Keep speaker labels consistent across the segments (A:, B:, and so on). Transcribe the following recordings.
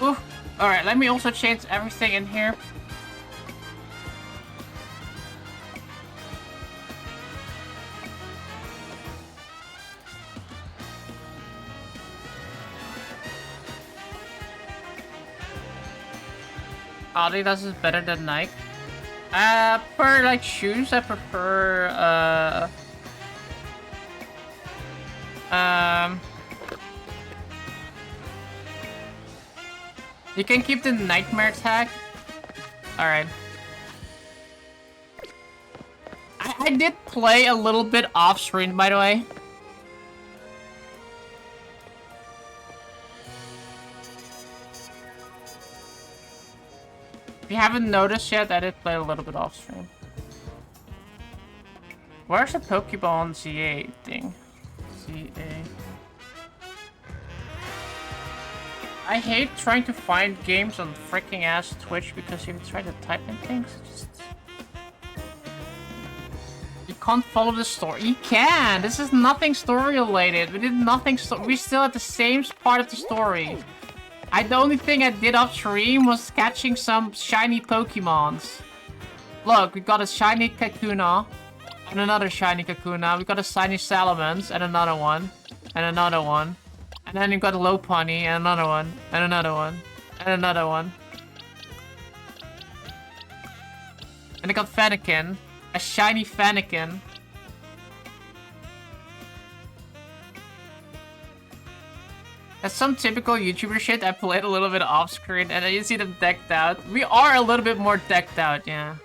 A: Ooh. Alright, let me also change everything in here. Adidas is better than Nike. For like shoes, I prefer you can keep the nightmare tag. Alright. I did play a little bit off screen, by the way. If you haven't noticed yet, I did play a little bit off stream. Where's the Pokemon CA thing? CA. I hate trying to find games on freaking ass Twitch because you try to type in things. You can't follow the story. You can! This is nothing story related. We did nothing we still at the same part of the story. The only thing I did off stream was catching some shiny Pokemons. Look, we got a shiny Kakuna. And another shiny Kakuna. We got a shiny Salamence. And another one. And another one. And then you got a Lopunny. And another one. And another one. And another one. And I got Fennekin. A shiny Fennekin. That's some typical YouTuber shit. I played a little bit off screen and you see them decked out. We are a little bit more decked out, yeah.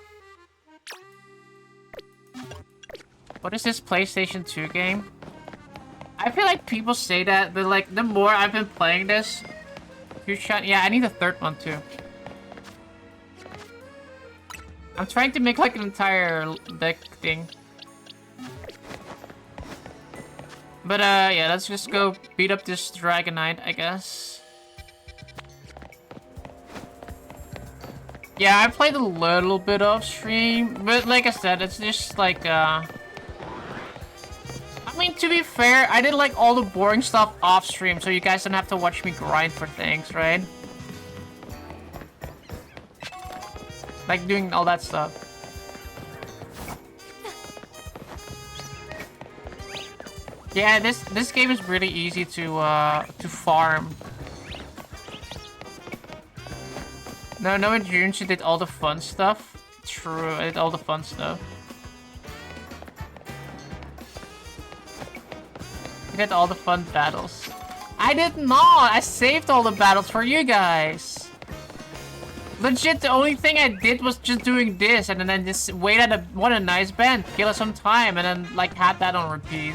A: What is this PlayStation 2 game? I feel like people say that, but like the more I've been playing this, yeah, I need a third one too. I'm trying to make like an entire deck thing. But yeah, let's just go beat up this Dragonite, I guess. Yeah, I played a little bit off stream, but like I said, it's just like I mean, to be fair, I did like all the boring stuff off stream, so you guys don't have to watch me grind for things, right? Like doing all that stuff. Yeah, this game is really easy to farm. No, in June she did all the fun stuff. True, I did all the fun stuff. You did all the fun battles. I did not! I saved all the battles for you guys! Legit, the only thing I did was just doing this, and then just wait at what a nice band, kill it some time, and then like had that on repeat.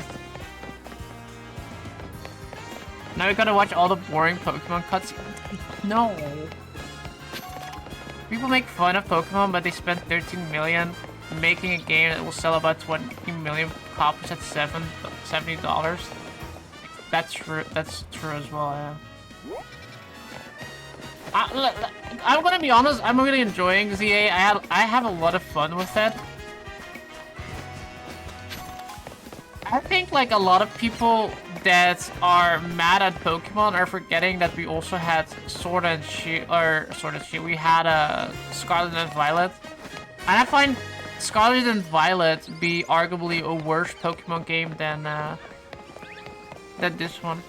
A: Now we gotta watch all the boring Pokemon cuts. No. People make fun of Pokemon, but they spent 13 million making a game that will sell about 20 million copies at $70. That's true. That's true as well. Yeah. I'm gonna be honest. I'm really enjoying ZA. I have a lot of fun with it. I think like a lot of people that are mad at Pokemon are forgetting that we also had Sword and Shield. We had Scarlet and Violet, and I find Scarlet and Violet be arguably a worse Pokemon game than this one.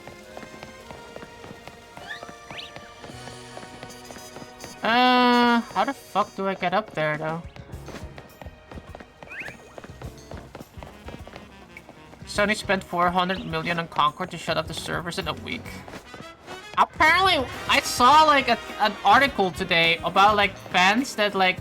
A: How the fuck do I get up there though? Sony spent 400 million on Concord to shut off the servers in a week. Apparently, I saw like an article today about like fans that like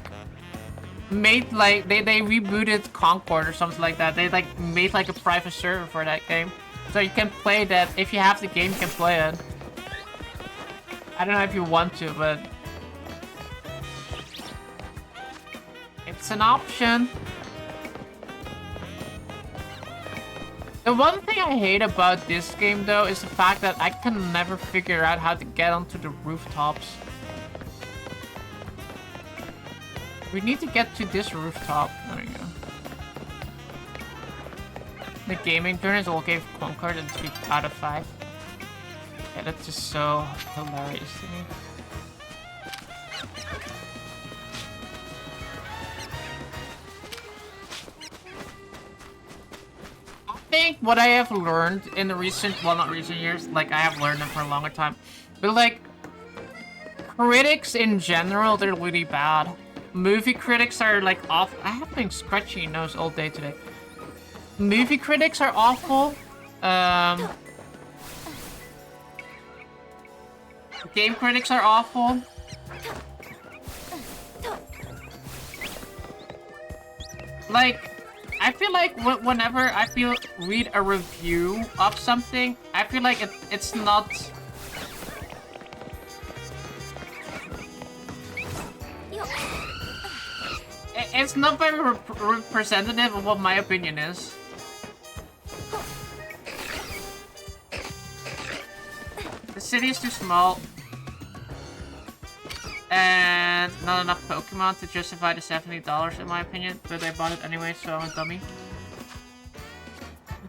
A: made like they rebooted Concord or something like that. They like made like a private server for that game, so you can play that. If you have the game, you can play it. I don't know if you want to, but it's an option. The one thing I hate about this game, though, is the fact that I can never figure out how to get onto the rooftops. We need to get to this rooftop. There you go. The gaming journalists all gave Concord a 3 out of 5. Yeah, that's just so hilarious to me. think what I have learned in the recent, well, not recent years, like I have learned it for a longer time, but like critics in general, they're really bad. Movie critics are like awful. I have been scratching nose all day today. Movie critics are awful. Game critics are awful. Like, I feel like whenever I read a review of something, I feel like it's not. It's not very representative of what my opinion is. The city is too small. And not enough Pokemon to justify the $70 in my opinion, but I bought it anyway, so I'm a dummy.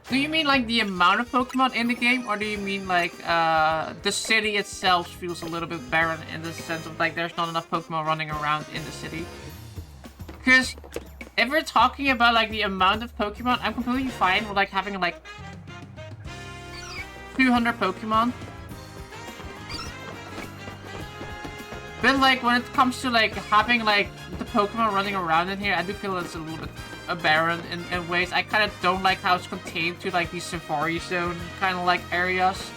A: Do you mean like the amount of Pokemon in the game, or do you mean like the city itself feels a little bit barren in the sense of like there's not enough Pokemon running around in the city? Because if we're talking about like the amount of Pokemon, I'm completely fine with like having like 200 Pokemon. But like when it comes to like having like the Pokemon running around in here, I do feel it's a little bit barren in ways. I kind of don't like how it's contained to like these Safari Zone kind of like areas.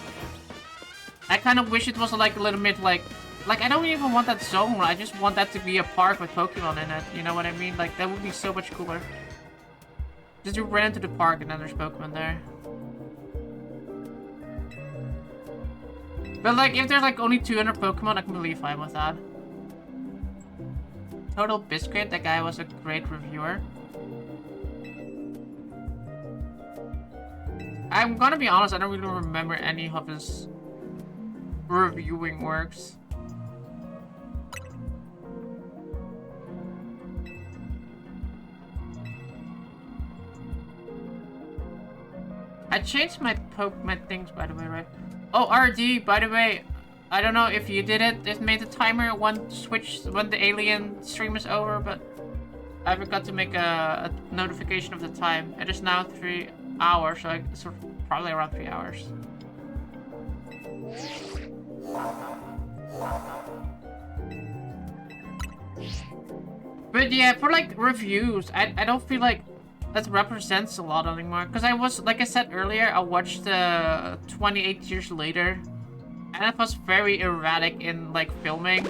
A: I kind of wish it was like a little bit like I don't even want that zone. I just want that to be a park with Pokemon in it. You know what I mean? Like that would be so much cooler. Just you run into the park and then there's Pokemon there. But like, if there's like only 200 Pokemon, I can be fine with that. Total Biscuit, that guy was a great reviewer. I'm gonna be honest, I don't really remember any of his reviewing works. I changed my things, by the way, right? Oh, RD, by the way, I don't know if you did it. It made the timer when the alien stream is over, but I forgot to make a notification of the time. It is now 3 hours, so it's probably around 3 hours. But yeah, for like reviews, I don't feel like that represents a lot anymore. Because I was, like I said earlier, I watched 28 Years Later. And it was very erratic in, like, filming.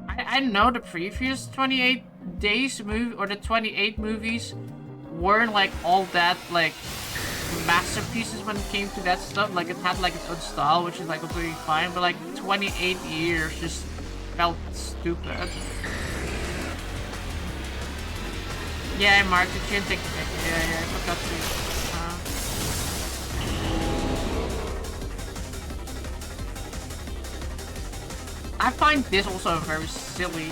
A: I know the previous 28 Days movie, or the 28 movies, weren't, like, all that, like, masterpieces when it came to that stuff. Like, it had, like, its own style, which is, like, completely fine. But, like, 28 years just felt stupid. Yeah, Mark, did you take the picture? Yeah, I forgot to. I find this also very silly.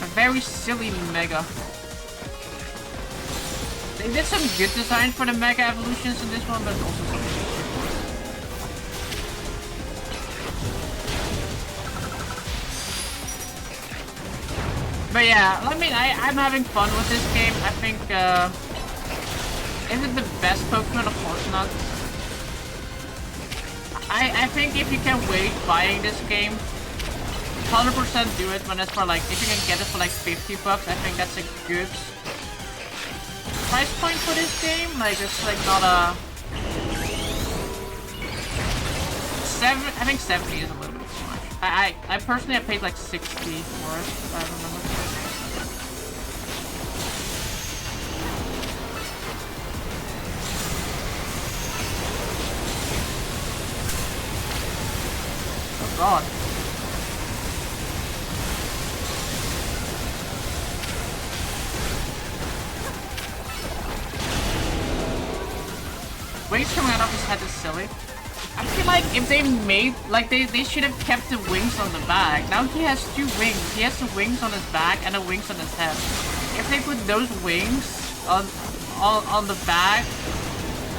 A: A very silly Mega. They did some good design for the Mega evolutions in this one, but also some. But yeah, I mean, I'm having fun with this game. I think, is it the best Pokemon? Of course not. I think if you can wait buying this game, 100% do it when it's for like, if you can get it for like 50 bucks, I think that's a good price point for this game. Like, it's like not a... I think 70 is a little bit too much. I personally, I paid like 60 for it, if I remember. Oh god. Wings coming out of his head is silly. I feel like if they made, like they should have kept the wings on the back. Now he has 2 wings. He has the wings on his back and the wings on his head. If they put those wings on the back,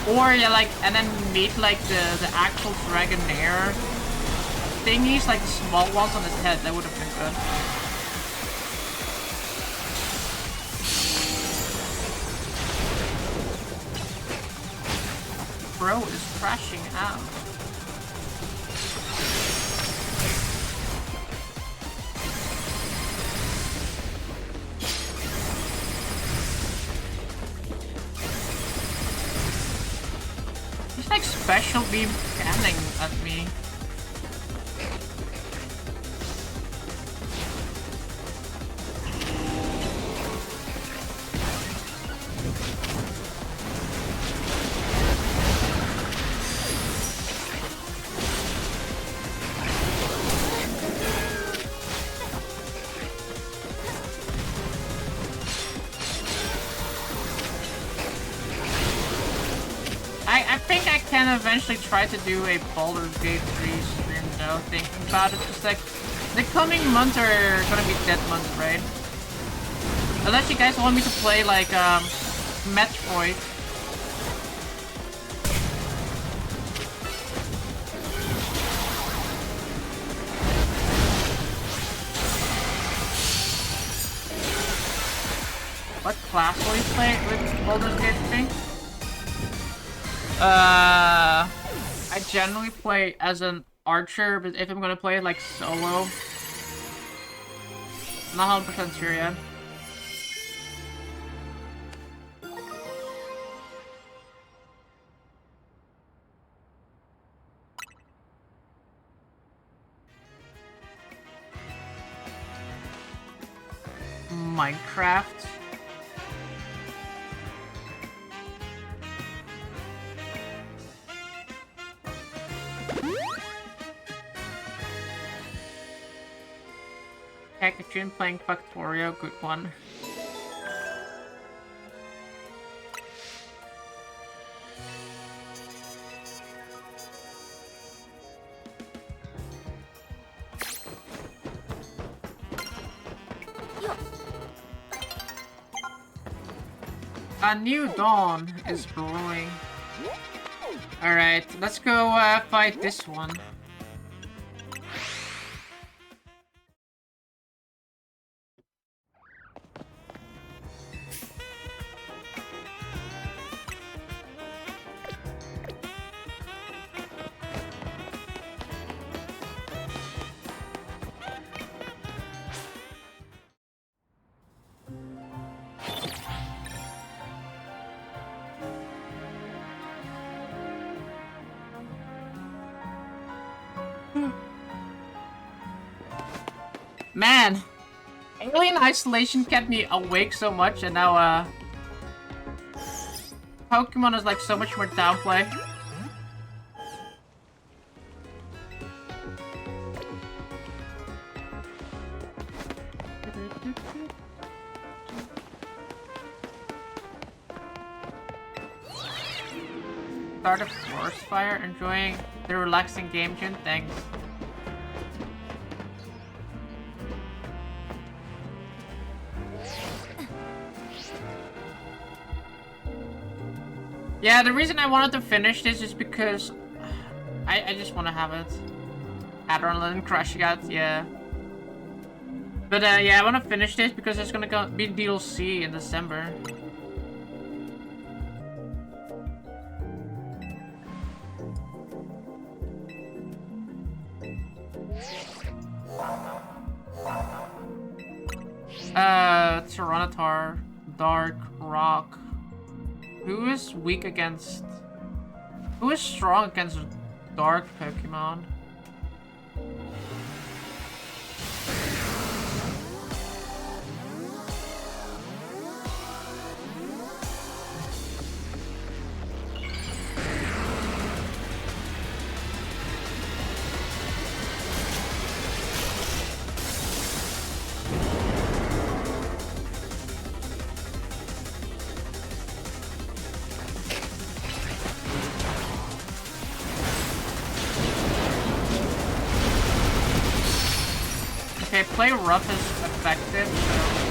A: or yeah, like, and then made like the actual Dragonair thingies, like the small ones on his head, that would have been good. Bro is crashing out. He's like special beam canning at me. I think I can eventually try to do a Baldur's Gate 3 stream though, thinking about it. Just like, the coming months are gonna be dead months, right? Unless you guys want me to play like, Metroid. What class will you play with Baldur's Gate 3? I generally play as an archer, but if I'm gonna play it like solo, not 100% sure yet. Minecraft. Pikachu playing Factorio, good one. A new dawn is brewing. Alright, let's go fight this one. Man, Alien Isolation kept me awake so much, and now, Pokémon is like so much more downplay. Start a forest fire, enjoying the relaxing game tune, thanks. Yeah, the reason I wanted to finish this is because I just want to have it. Adrenaline crashing out, yeah. But yeah, I want to finish this because there's gonna be DLC in December. Tyranitar, Dark, Rock. Who is weak against... Who is strong against Dark Pokemon? Okay, play rough is effective, so...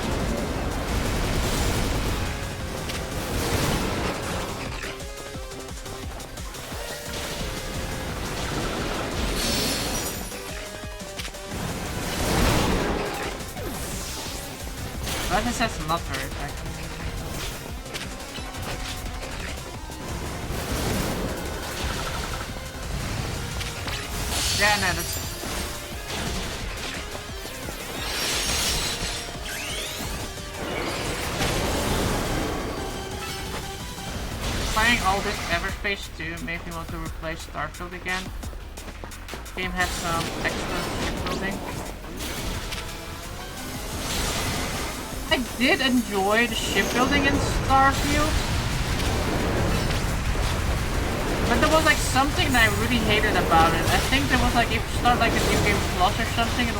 A: guess that's not very effective. Yeah, no, that's... Playing all this Everspace 2 made me want to replace Starfield again. Game had some excellent shipbuilding. I did enjoy the shipbuilding in Starfield, but there was like something that I really hated about it. I think there was like, if you start like a new game plus or something, and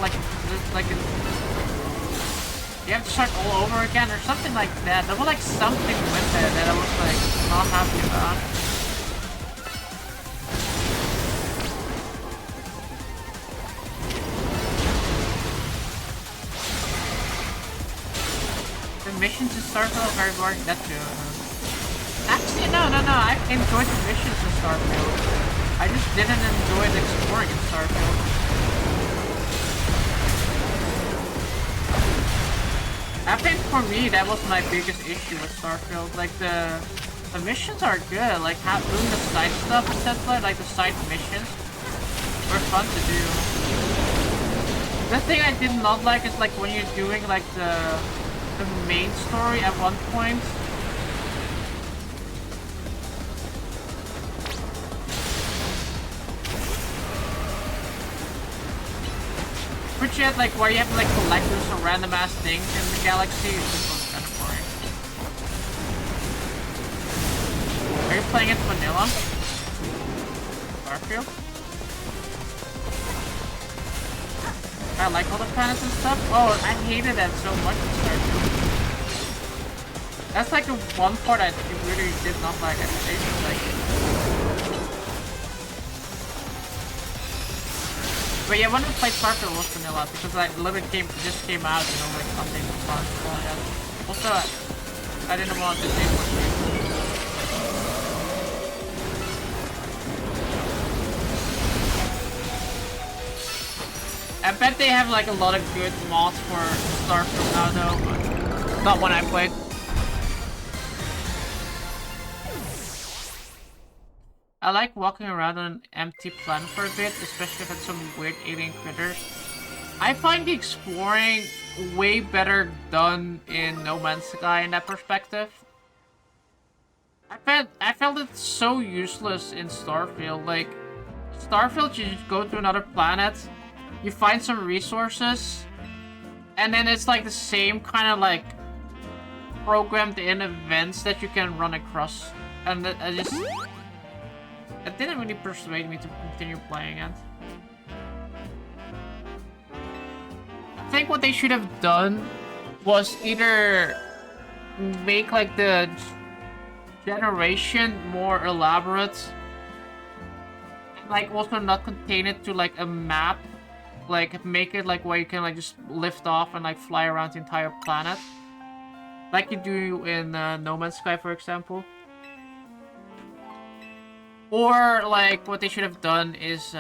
A: you have to start all over again or something like that. There was like something with it that I was like not happy about. The missions in Starfield are very boring. That too. Actually, no. I enjoyed the missions in Starfield. I just didn't enjoy the exploring in Starfield. I think for me that was my biggest issue with Starfield. Like the missions are good. Like doing the side stuff etc. Like the side missions were fun to do. The thing I did not like is like when you're doing like the main story at one point. Which you had like where you have to like collect some random ass things in the galaxy. It just was kind of boring. Are you playing it vanilla? Starfield? I like all the planets and stuff. Oh, I hated that so much in Starfield. That's like the one part I really did not like. I didn't like it. But yeah, when I played Starfield it was vanilla because like literally just came out, you know, like nothing fun. Yeah. Also, I didn't want to disable it. I bet they have like a lot of good mods for Starfield now though, but not when I played. I like walking around on an empty planet for a bit, especially if it's some weird alien critters. I find the exploring way better done in No Man's Sky in that perspective. I felt it so useless in Starfield. Like, Starfield, you just go to another planet, you find some resources, and then it's like the same kind of like programmed in events that you can run across. And it didn't really persuade me to continue playing it. I think what they should have done was either make like the generation more elaborate, like also not contain it to like a map, like make it like where you can like just lift off and like fly around the entire planet, like you do in No Man's Sky, for example. Or like what they should have done is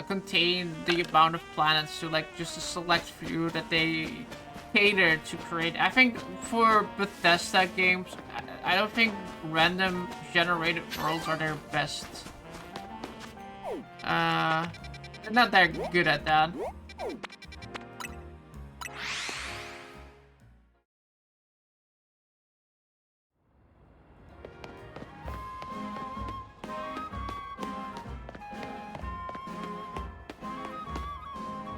A: contain the amount of planets to like just a select few that they cater to create. I think for Bethesda games, I don't think random generated worlds are their best. They're not that good at that.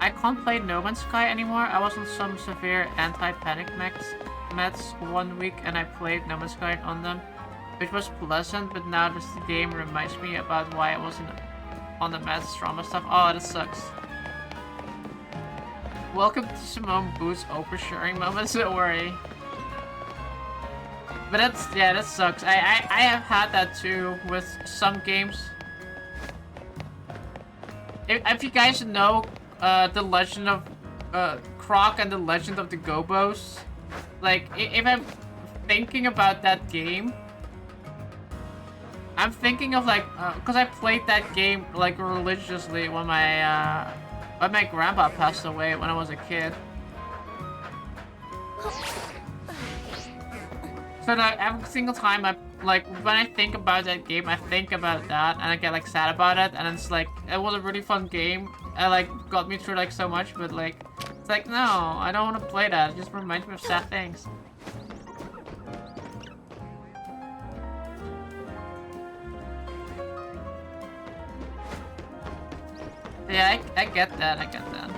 A: I can't play No Man's Sky anymore. I was on some severe anti-panic meds 1 week and I played No Man's Sky on them, which was pleasant, but now this game reminds me about why I wasn't on the meds trauma stuff. Oh, that sucks. Welcome to Simone Booth's oversharing moments, don't worry. But yeah, that sucks. I have had that too with some games. If you guys know the Legend of Croc and the Legend of the Gobos, like if I'm thinking about that game, I'm thinking of like because I played that game like religiously when my grandpa passed away when I was a kid. So that every single time like, when I think about that game, I think about that, and I get, like, sad about it, and it's like, it was a really fun game, and, like, got me through, like, so much, but, like, it's like, no, I don't want to play that, it just reminds me of sad things. Yeah, I get that, I get that.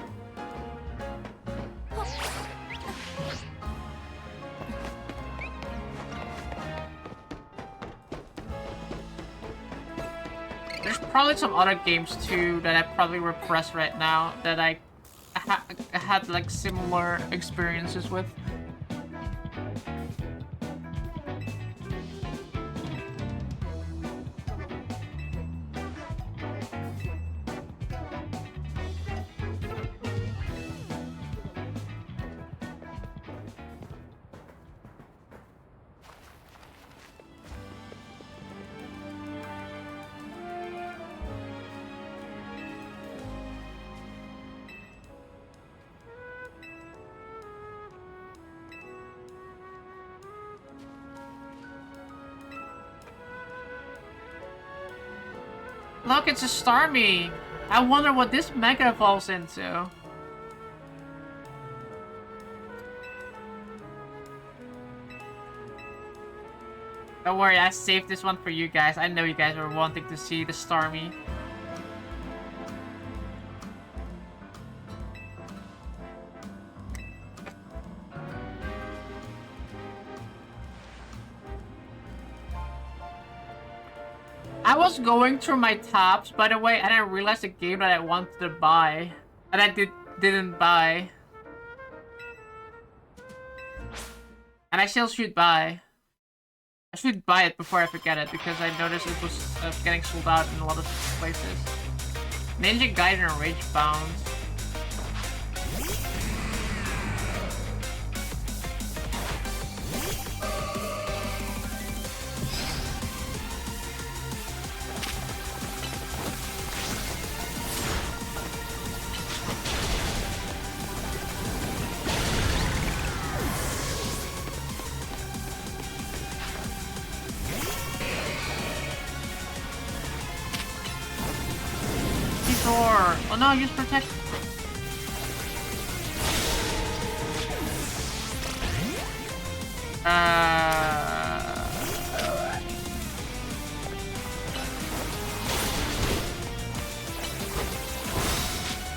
A: There's probably some other games too that I probably repress right now that I had like similar experiences with. Look, it's a Starmie! I wonder what this mega evolves into. Don't worry, I saved this one for you guys. I know you guys were wanting to see the Starmie. I was going through my tabs, by the way, and I realized a game that I wanted to buy. And I didn't buy. And I still should buy. I should buy it before I forget it, because I noticed it was getting sold out in a lot of places. Ninja Gaiden Rage Bound. Oh no, use protect.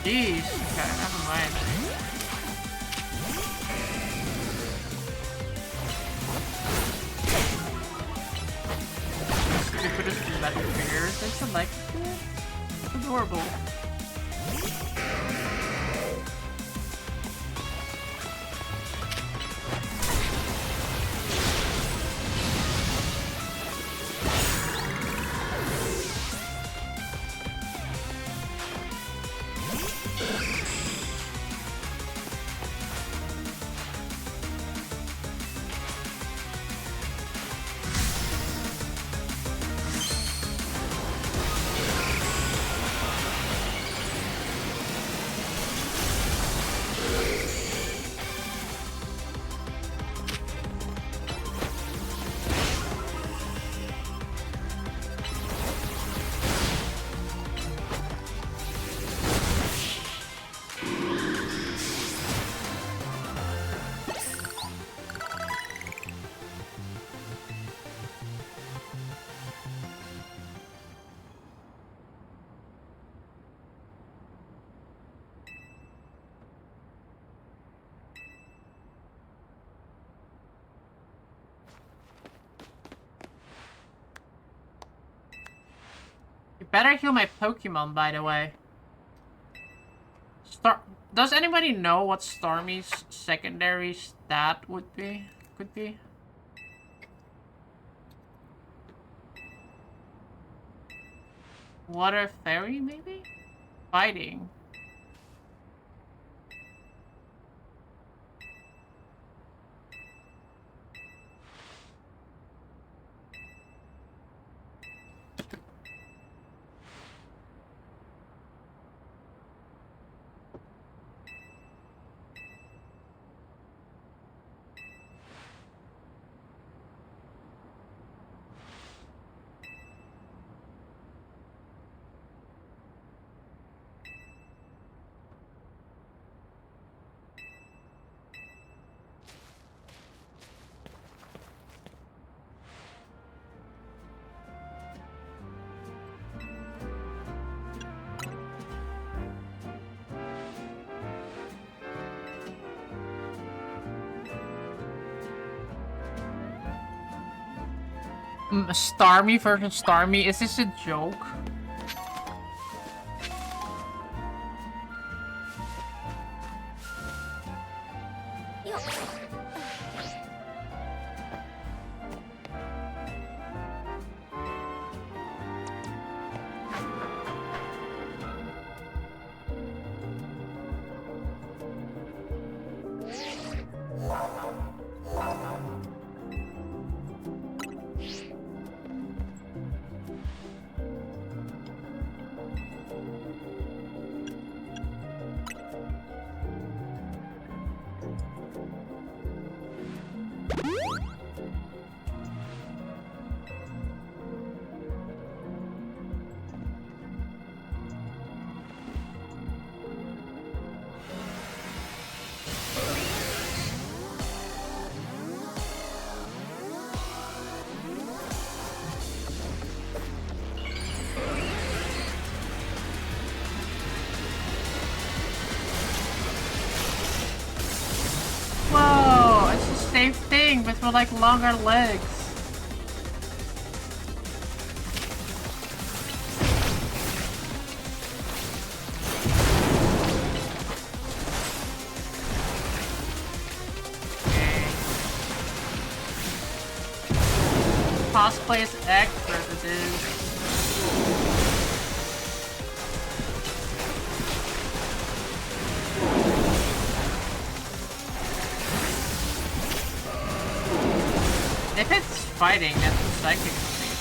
A: Jeez. Okay, never mind. Stupidest metal figures. They should like it. It's adorable. Better heal my Pokemon, by the way. Does anybody know what Starmie's secondary stat would be? Could be? Water Fairy, maybe? Fighting. Starmie versus Starmie. Is this a joke? Whoa, it's the same thing, but with like longer legs. Cosplay is expert, dude. If it's fighting, that's the psychic thing.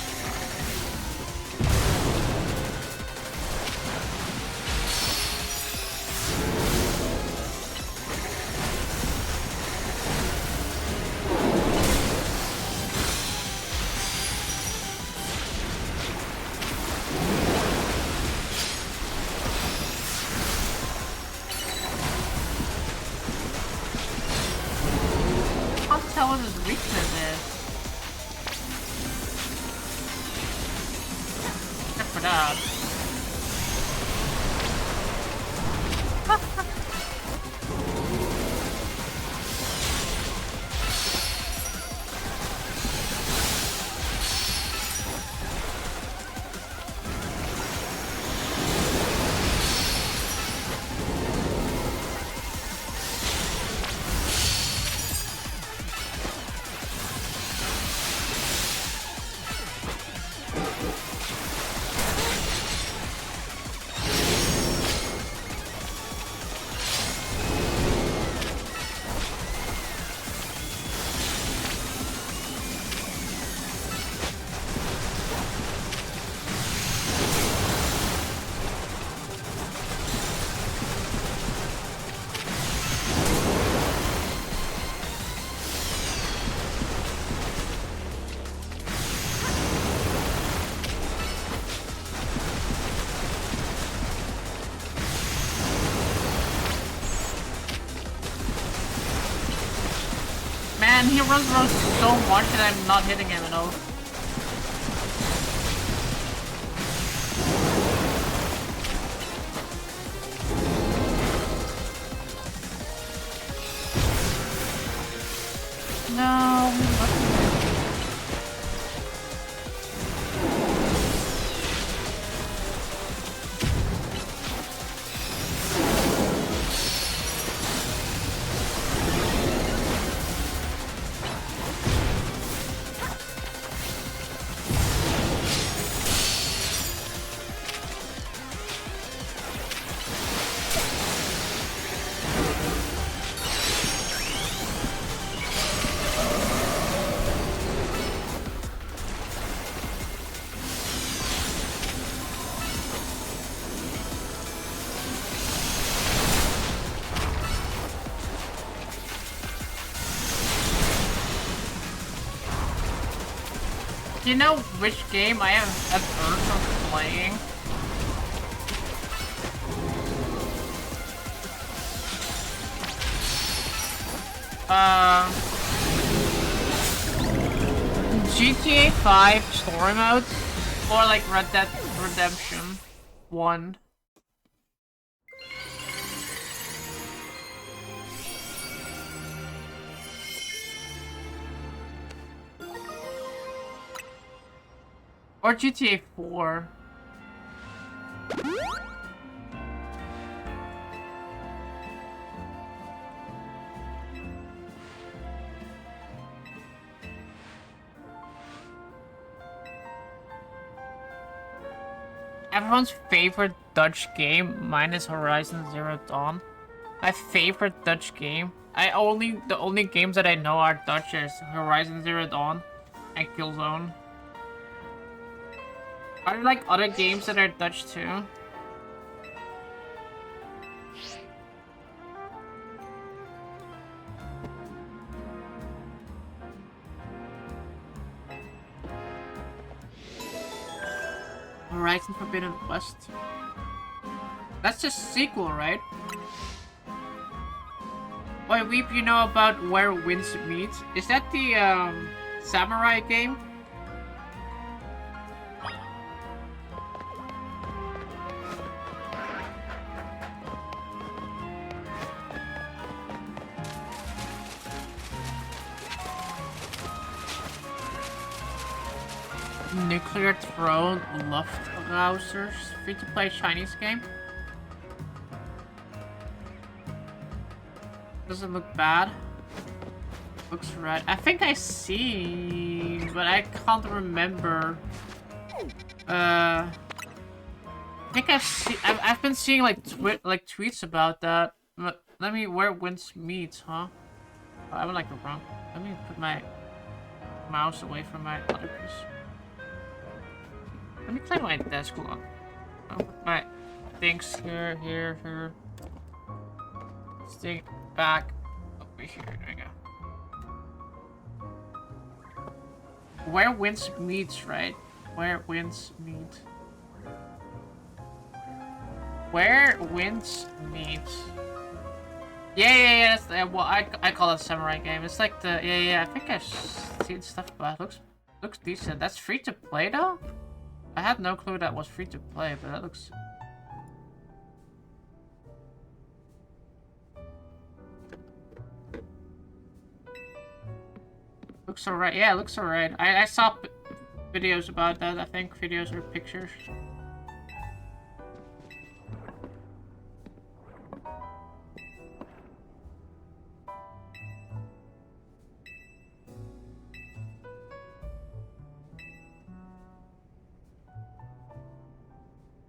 A: I'll tell what his weakness is. For that. Man, he runs around so much that I'm not hitting him at all. No, do you know which game I have an urge of playing? GTA 5 story modes, or like Red Dead Redemption 1. Or GTA 4. Everyone's favorite Dutch game, mine is Horizon Zero Dawn. My favorite Dutch game. The only games that I know are Dutch is Horizon Zero Dawn and Killzone. Are there like other games that are Dutch too? Horizon Forbidden West. That's a sequel, right? Wait, Weep, you know about Where Winds Meet? Is that the samurai game? Nuclear Throne Luftrausers, free-to-play Chinese game. Doesn't look bad. Looks red. I think I see, but I can't remember. I think I've been seeing like tweets about that. But let me Where Winds Meet, huh? Oh, I would like the wrong. Let me put my mouse away from my other piece. Let me clean my desk. Hold on. I'll put my things here. Stick back over here. There we go. Where Winds Meet, right? Where Winds Meet. Where Winds Meet. Yeah. That's well, I call it a samurai game. It's like the yeah. I think I've seen stuff about it. Looks decent. That's free to play though. I had no clue that was free to play, but that looks. Looks alright. Yeah, it looks alright. I saw videos about that. I think videos or pictures.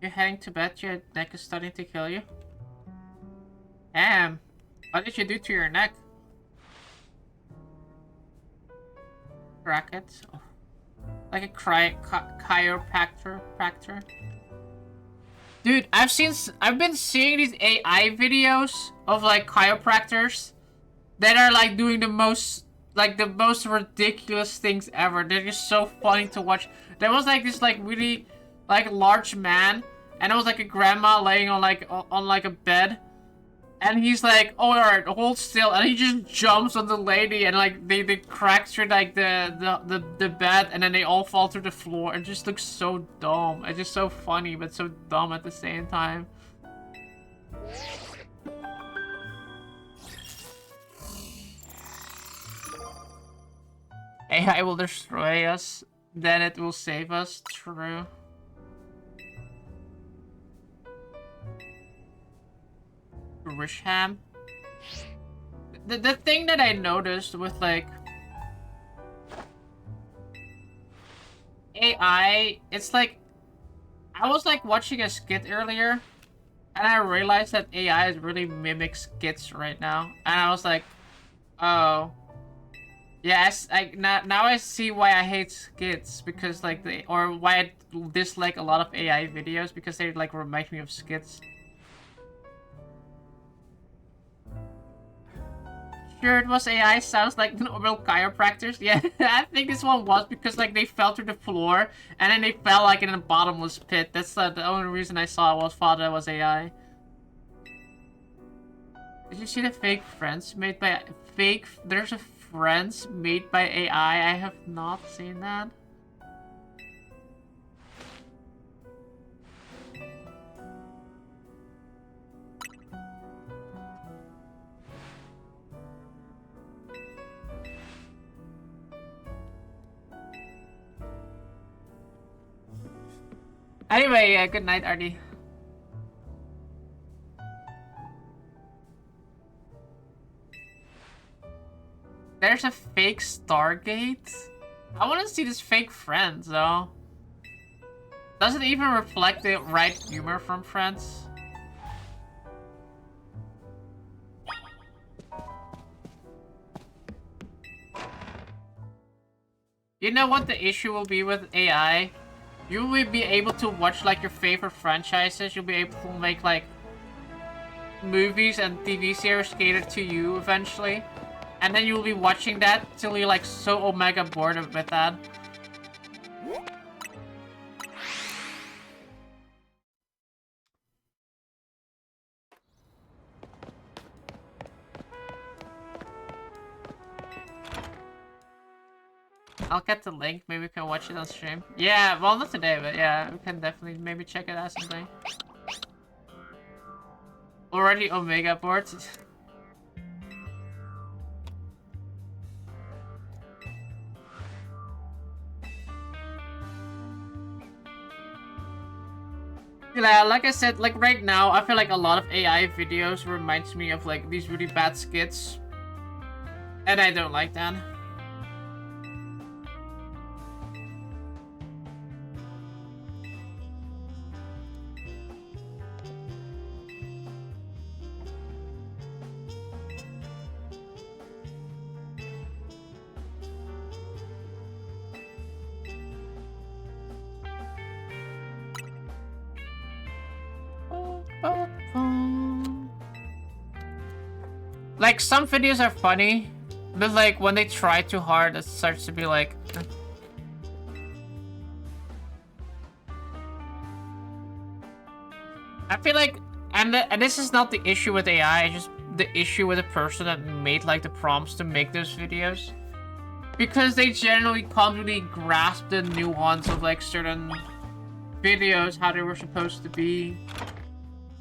A: You're heading to bed, your neck is starting to kill you. Damn. What did you do to your neck? Brackets? Oh. Like a chiropractor. Dude, I've been seeing these AI videos of like chiropractors that are like doing the most ridiculous things ever. They're just so funny to watch. There was like this like really like large man, and it was like a grandma laying on like a bed, and he's like, oh, alright, hold still, and he just jumps on the lady, and like they crack through like the bed, and then they all fall through the floor. It just looks so dumb. It's just so funny but so dumb at the same time. AI will destroy us, then it will save us. True. Risham. The thing that I noticed with like AI, it's like I was like watching a skit earlier, and I realized that AI is really mimics skits right now, and I was like, oh. Yes, now I see why I hate skits, because like or why I dislike a lot of AI videos, because they like remind me of skits. Sure, it was AI. Sounds like normal chiropractors. Yeah, I think this one was, because like they fell through the floor and then they fell like in a bottomless pit. That's the only reason I saw it thought that was AI. Did you see the fake friends made by There's a friends made by AI. I have not seen that. Anyway, good night, Artie. There's a fake Stargate? I want to see this fake Friends, though. Does it even reflect the right humor from Friends? You know what the issue will be with AI? You will be able to watch like your favorite franchises. You'll be able to make like movies and TV series catered to you eventually. And then you'll be watching that till you're like so omega bored with that. I'll get the link. Maybe we can watch it on stream. Yeah, well, not today, but yeah, we can definitely maybe check it out someday. Already omega bored. Yeah, like I said, like right now, I feel like a lot of AI videos reminds me of like these really bad skits. And I don't like that. Like, some videos are funny, but like, when they try too hard, it starts to be like... I feel like, and this is not the issue with AI, it's just the issue with the person that made like the prompts to make those videos. Because they generally can't really grasp the nuance of like certain videos, how they were supposed to be.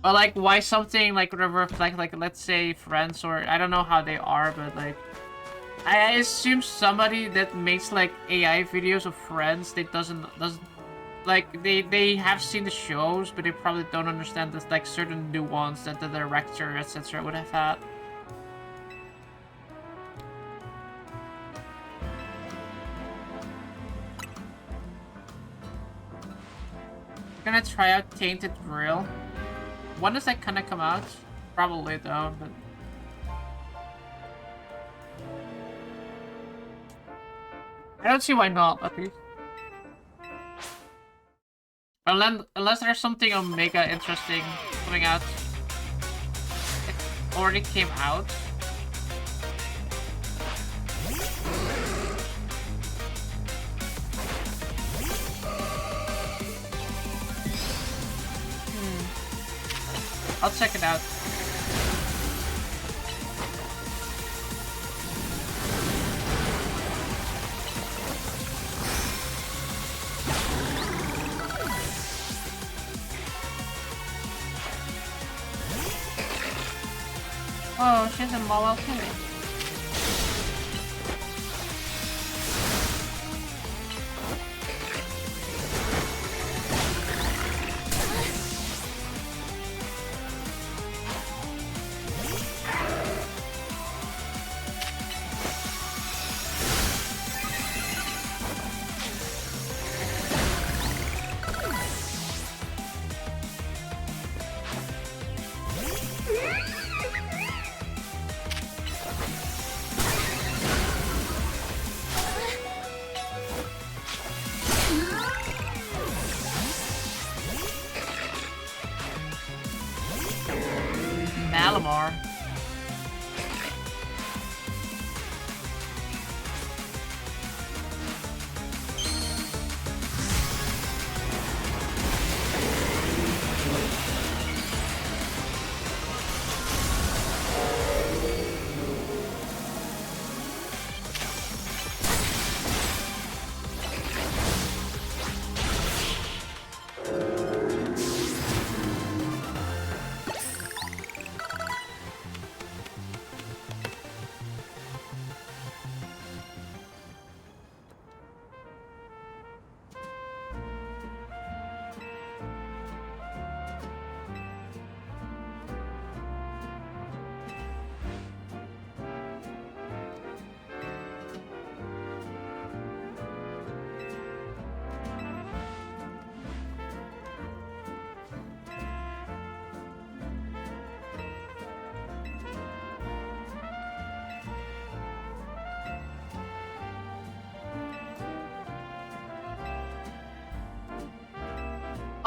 A: Or like why something like reflect like let's say Friends, or I don't know how they are, but like I assume somebody that makes like AI videos of Friends, they doesn't like they have seen the shows, but they probably don't understand this like certain nuance that the director etc would have had. Gonna try out Tainted Grail. When does that kind of come out? Probably though, but... I don't see why not, at least. Unless there's something Omega interesting coming out. It already came out. I'll check it out. Oh, she's a mobile too. Malamar.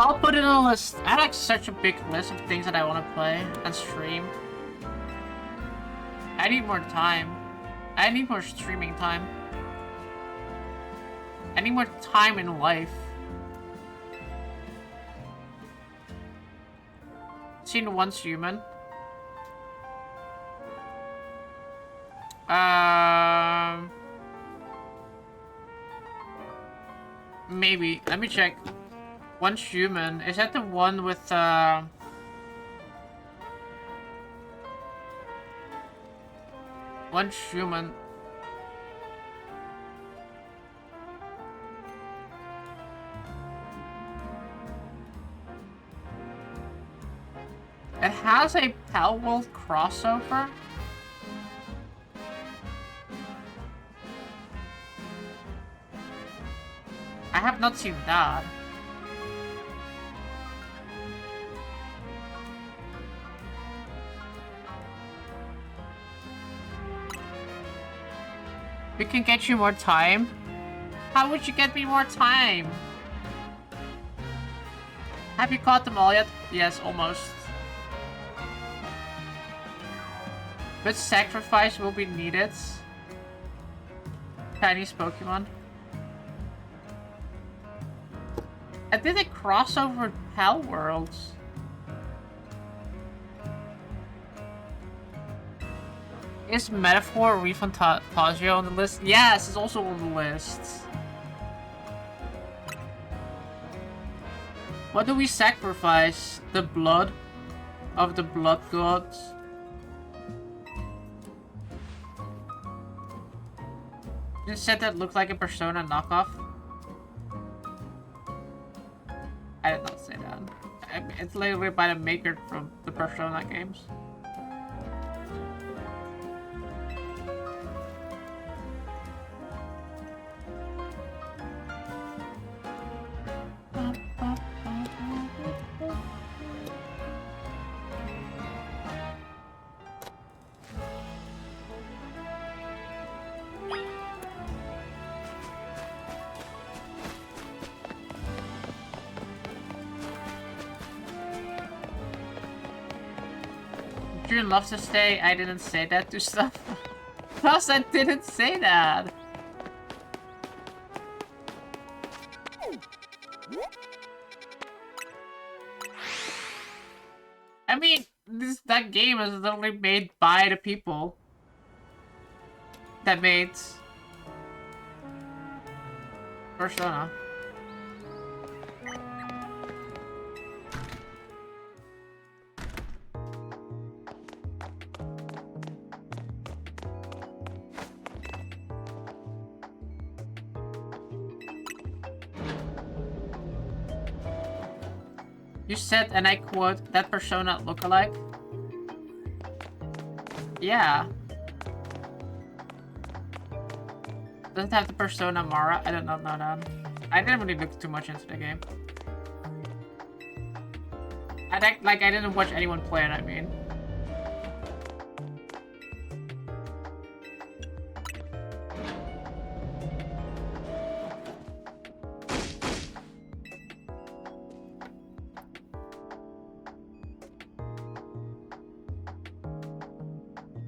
A: I'll put it on a list. I have like such a big list of things that I want to play and stream. I need more time. I need more streaming time. I need more time in life. Seen Once Human. Maybe. Let me check. Once Human. Is that the one with Once Human. It has a Pal World crossover? I have not seen that. We can get you more time? How would you get me more time? Have you caught them all yet? Yes, almost. But sacrifice will be needed. Chinese Pokemon. I did a crossover with Pal Worlds. Is Metaphor or Refantasio on the list? Yes, it's also on the list. What do we sacrifice? The blood of the blood gods? You said that looked like a Persona knockoff? I did not say that. It's literally by the maker from the Persona games. Drew loves to stay. I didn't say that to stuff. Plus, I didn't say that. I mean, that game is literally made by the people that made Persona. You said, and I quote, that Persona lookalike? Yeah. Doesn't have the Persona Mara? I don't know that. I didn't really look too much into the game. I didn't watch anyone play it, I mean.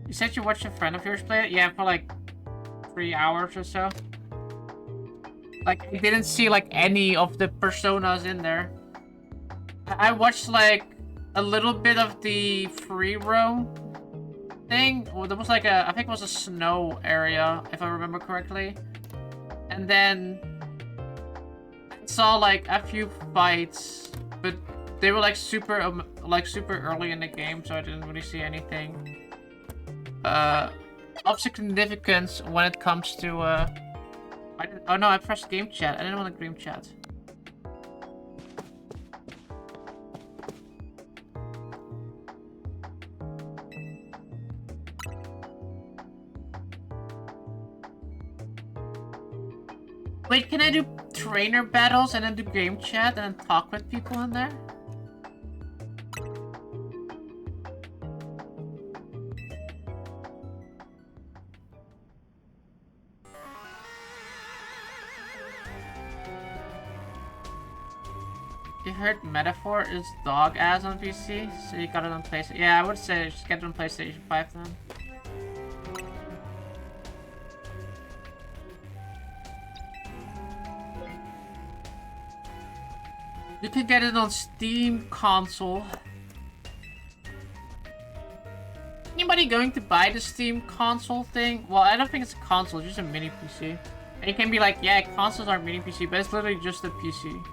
A: You said you watched a friend of yours play it? Yeah, for like 3 hours or so. Like, I didn't see like any of the personas in there. I watched like a little bit of the free roam thing. Well, there was like a, I think it was a snow area, if I remember correctly. And then I saw like a few fights, but they were like super early in the game, so I didn't really see anything of significance when it comes to oh no, I pressed game chat. I didn't want to game chat. Wait, can I do trainer battles and then do game chat and then talk with people in there? You heard metaphor is dog ass on PC, so you got it on PlayStation. Yeah, I would say just get it on PlayStation 5 then. You can get it on Steam console. Anybody going to buy the Steam console thing? Well, I don't think it's a console, it's just a mini PC. And you can be like, yeah, consoles are mini PC, but it's literally just a PC.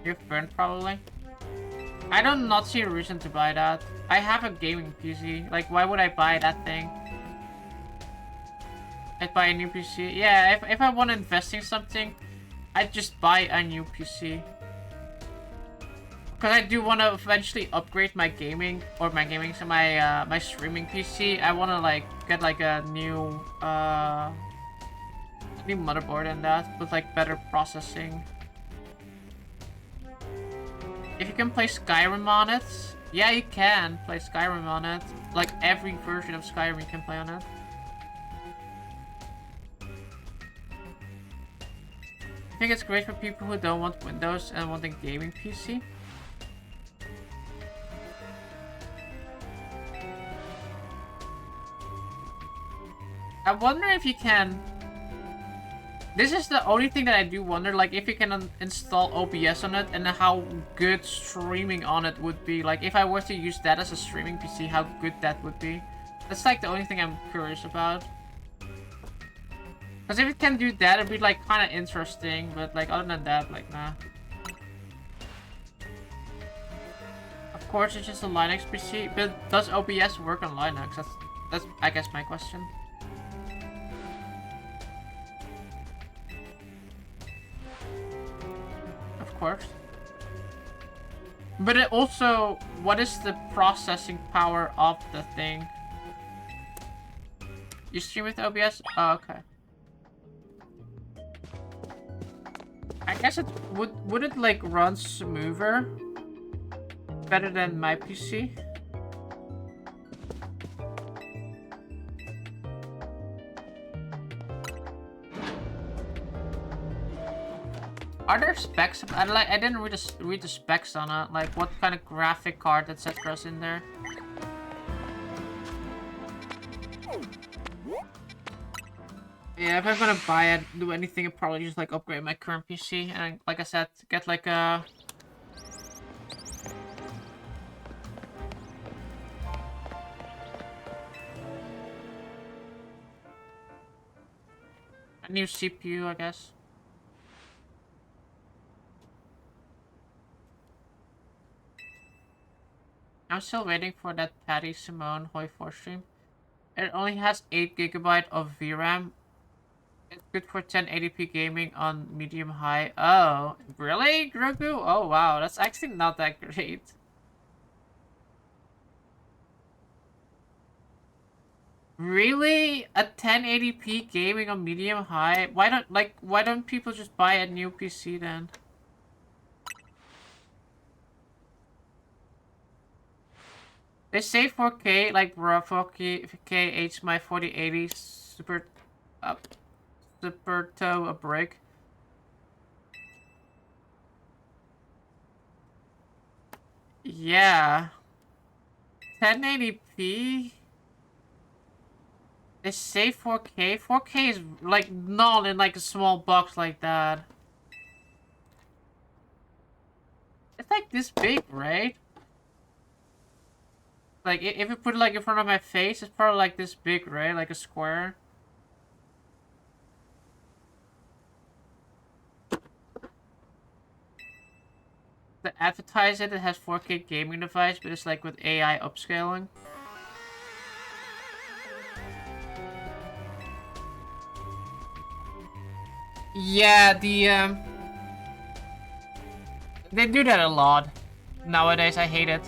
A: Your friend, probably. I do not see a reason to buy that. I have a gaming PC. Like, why would I buy that thing? I'd buy a new PC. Yeah, if I want to invest in something, I'd just buy a new PC. Because I do want to eventually upgrade my gaming, or my gaming, so my, my streaming PC. I want to, like, get, like, a new motherboard and that, with, like, better processing. If you can play Skyrim on it, yeah, you can play Skyrim on it. Like, every version of Skyrim you can play on it. I think it's great for people who don't want Windows and want a gaming PC. I wonder if you can... This is the only thing that I do wonder, like, if you can install OBS on it and how good streaming on it would be. Like, if I were to use that as a streaming PC, how good that would be. That's, like, the only thing I'm curious about. Because if it can do that, it'd be, like, kind of interesting. But, like, other than that, like, nah. Of course, it's just a Linux PC. But does OBS work on Linux? That's I guess, my question. Of course. But it also, what is the processing power of the thing? You stream with OBS? Oh, okay. I guess it would it like run smoother? Better than my PC? Are there specs? I didn't read the specs on it. Like what kind of graphic card, etc. is in there. Yeah, if I'm gonna buy it, do anything, I'd probably just like upgrade my current PC and, like I said, get like a new CPU, I guess. I'm still waiting for that Patty Simone Hoi 4 stream. It only has 8 GB of VRAM. It's good for 1080p gaming on medium high. Oh, really, Grogu? Oh wow, that's actually not that great. Really? A 1080p gaming on medium high? Why don't people just buy a new PC then? They say 4K, like bro, 4K HDMI 4080 super toe a break. Yeah. 1080p? They say 4K? 4K is like not in like a small box like that. It's like this big, right? Like if you put it like in front of my face, it's probably like this big, right? Like a square. They advertise it has 4K gaming device, but it's like with AI upscaling. Yeah, they do that a lot nowadays. I hate it.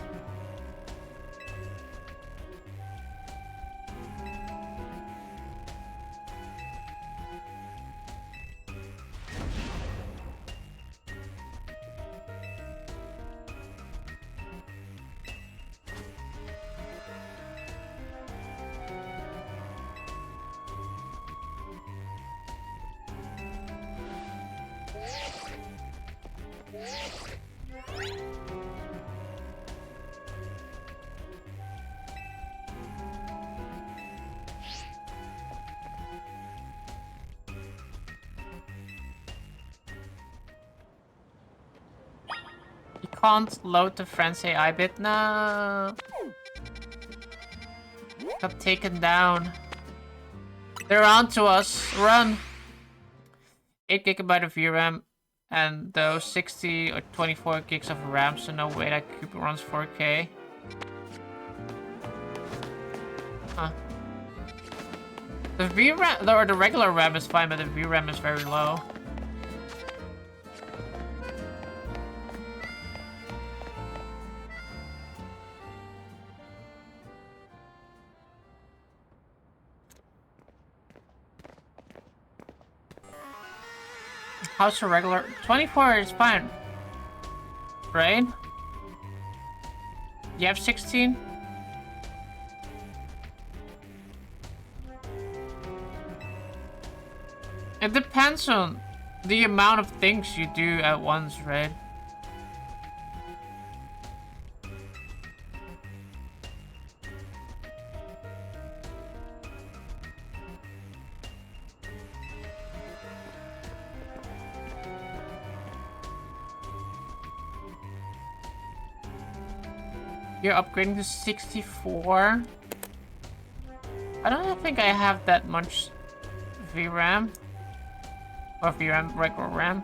A: can't load the friend's AI bit. No. Got taken down. They're on to us. Run. 8 GB of VRAM and those 60 or 24 gigs of RAM, so no way that cube runs 4K. Huh. The VRAM, or the regular RAM is fine, but the VRAM is very low. How's the regular? 24 is fine. Right? You have 16? It depends on the amount of things you do at once, right? You're upgrading to 64? I don't think I have that much VRAM. Or VRAM, regular RAM.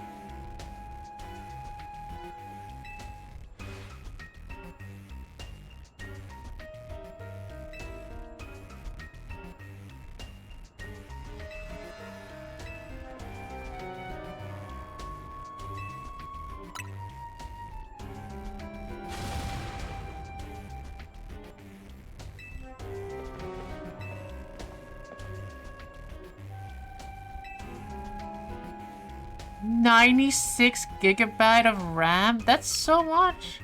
A: $96 GB of RAM? That's so much.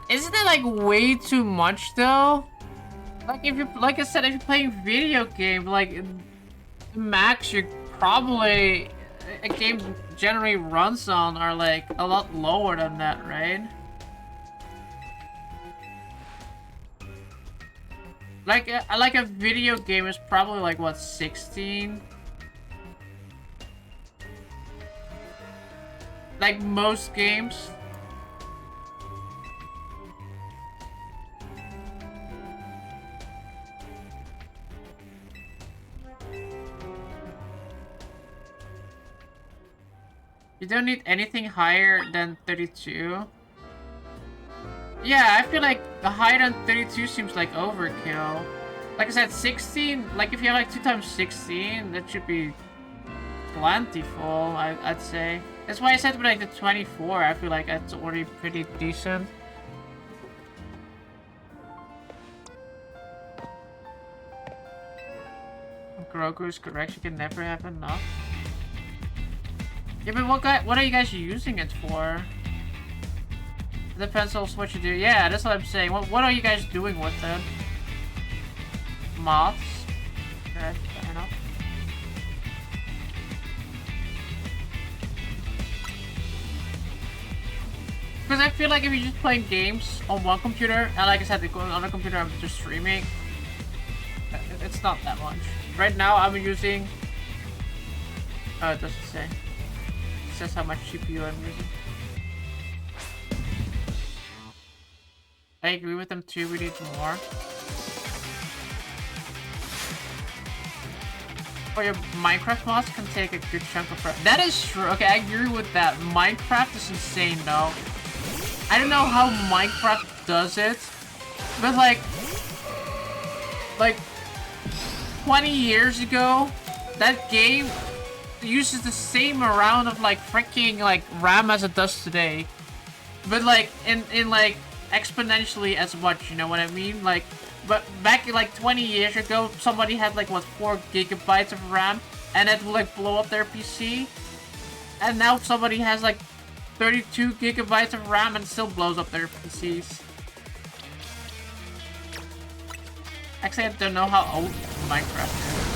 A: Isn't it like way too much though? Like if you, like I said, if you're playing video game, like max you probably a game generally runs on are like a lot lower than that, right? Like a video game is probably like what, 16? Like most games. You don't need anything higher than 32. Yeah, I feel like the higher than 32 seems like overkill. Like I said, 16, like if you have like 2 times 16, that should be plentiful, I'd say. That's why I said with like the 24, I feel like that's already pretty decent. Grogu's correct, you can never have enough. Yeah, but what are you guys using it for? It depends on what you do. Yeah, that's what I'm saying. What are you guys doing with it? Moths? Okay, fair enough. Because I feel like if you're just playing games on one computer, and like I said, on another computer I'm just streaming, it's not that much. Right now I'm using... Oh, it doesn't say. It says how much CPU I'm using. I agree with them too, we need more. Or your Minecraft mods can take a good chunk of... That is true, okay, I agree with that. Minecraft is insane though. I don't know how Minecraft does it, but like 20 years ago, that game uses the same amount of like freaking like RAM as it does today. But like in like exponentially as much, you know what I mean? Like, but back like 20 years ago, somebody had like what, 4 gigabytes of RAM, and it would like blow up their PC. And now somebody has like 32 gigabytes of RAM and still blows up their PCs. Actually, I don't know how old Minecraft is.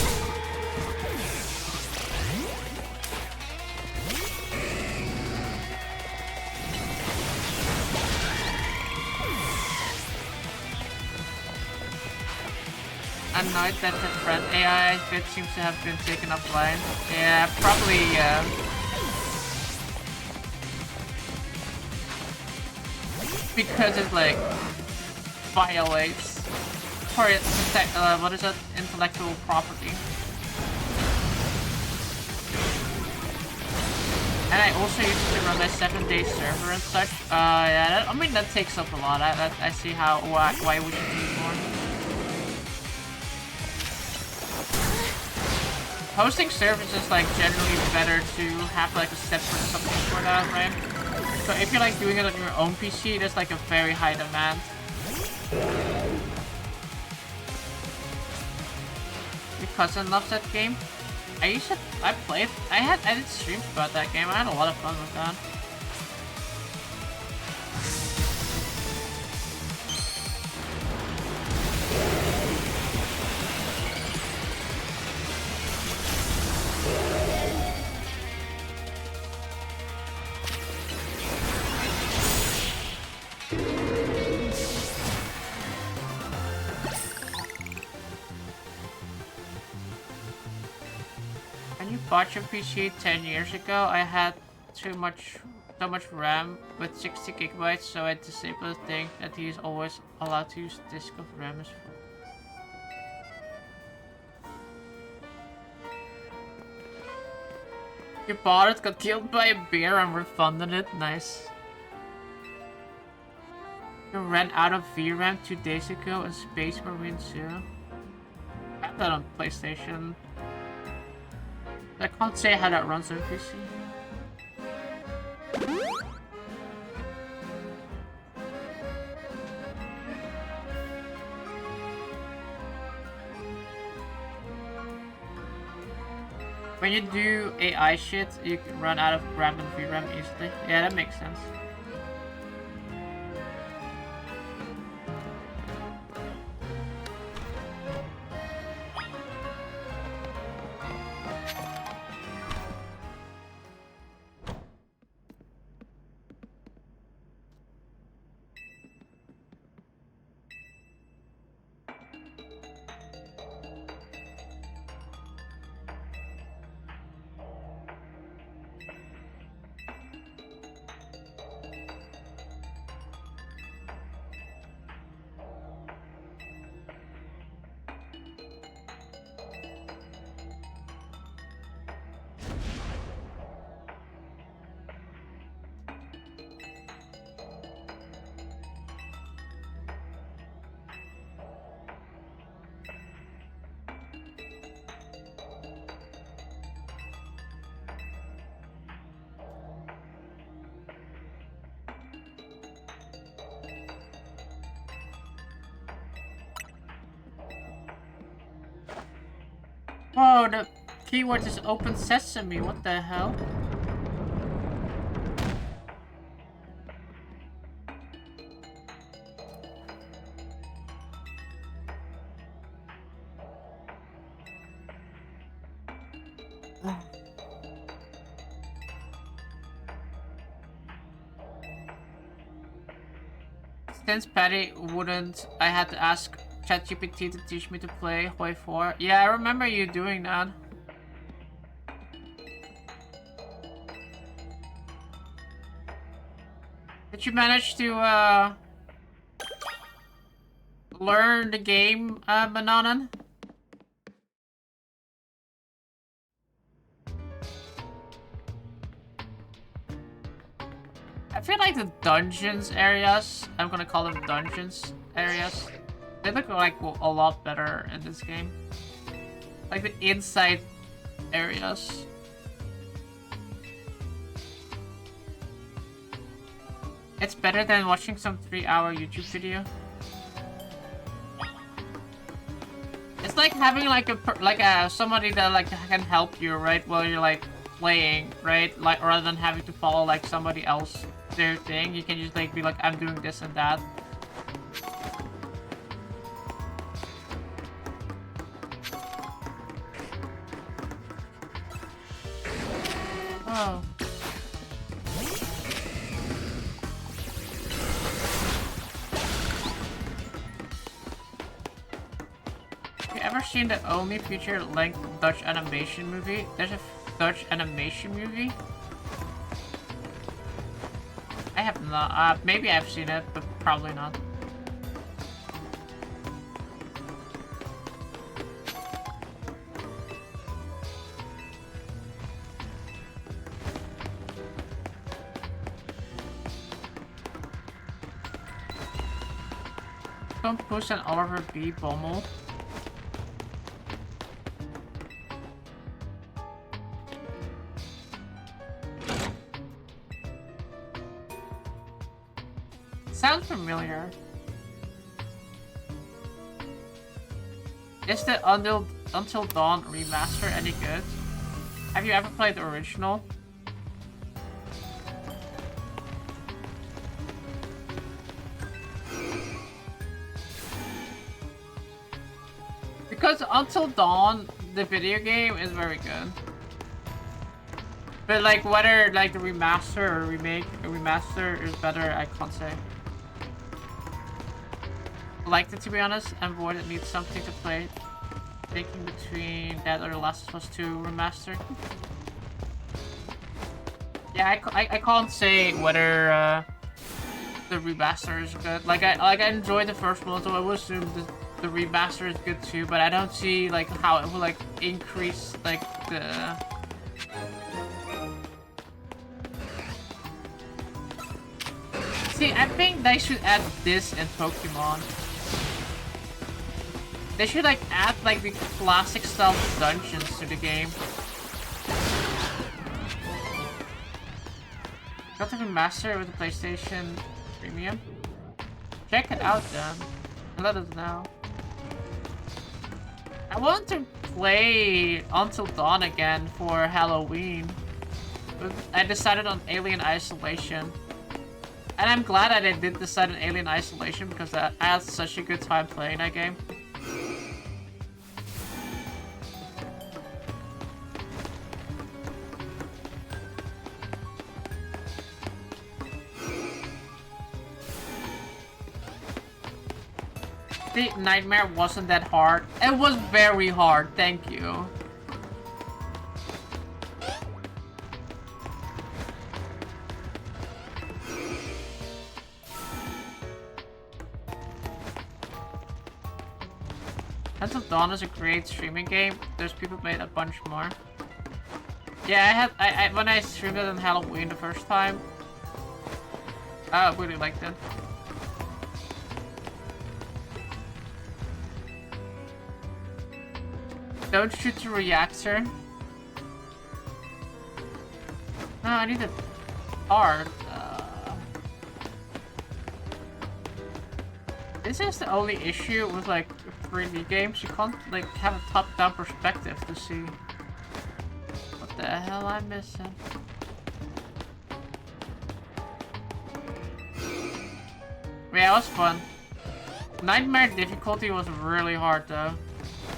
A: annoyed that the friend AI bit seems to have been taken offline. Yeah, probably, because it, like, violates, or it's, what is that, intellectual property. And I also used to run my 7-day server and such. Yeah, I mean, that takes up a lot. I see why we should do more. Hosting servers is, like, generally better to have, like, a separate something for that, right? So if you're, like, doing it on your own PC, there's, like, a very high demand. Your cousin loves that game. I did streams about that game. I had a lot of fun with that. Bought your PC 10 years ago. I had so much RAM with 60 gigabytes, so I disabled the thing that he is always allowed to use disk of RAM as full. You bought it, got killed by a bear, and refunded it. Nice. You ran out of VRAM 2 days ago in Space Marine 2. I have that on PlayStation. I can't say how that runs on PC. When you do AI shit, you can run out of RAM and VRAM easily. Yeah, that makes sense. Oh, the keyword is open sesame. What the hell? Since Patty wouldn't, I had to ask ChatGPT to teach me to play Hoi 4. Yeah, I remember you doing that. Did you manage to, learn the game, Bananan? I feel like the dungeons areas, I'm gonna call them dungeons areas, they look like a lot better in this game. Like the inside areas. It's better than watching some 3-hour YouTube video. It's like having like somebody that like can help you, right, while you're like playing, right? Like rather than having to follow like somebody else their thing, you can just like be like, I'm doing this and that. Oh. Have you ever ever seen the only feature-length Dutch animation movie? There's a Dutch animation movie? I have not. Maybe I've seen it, but probably not. Tom Puss and Oliver B. Bommel. Sounds familiar. Is the Until Dawn remaster any good? Have you ever played the original? Because Until Dawn, the video game, is very good. But like whether like the remaster or remake or remaster is better, I can't say. I liked it, to be honest, and Void it needs something to play. Thinking between that or The Last of Us 2 remaster. Yeah, I can't say whether the remaster is good. Like I enjoyed the first one, so I would assume the remaster is good too. But I don't see like how it will like increase like the. See, I think they should add this in Pokémon. They should like add like the classic style dungeons to the game. Got the remaster with the PlayStation Premium. Check it out then, and let us know. I want to play Until Dawn again for Halloween, but I decided on Alien Isolation. And I'm glad I did decide on Alien Isolation because I had such a good time playing that game. The Nightmare wasn't that hard. It was very hard, thank you. Until Dawn is a great streaming game. There's people made a bunch more. Yeah, I when I streamed it on Halloween the first time, I really liked it. Don't shoot the reactor. No, I need a card. This is the only issue with like 3D games. You can't like have a top-down perspective to see what the hell I'm missing. Yeah, it was fun. Nightmare difficulty was really hard though.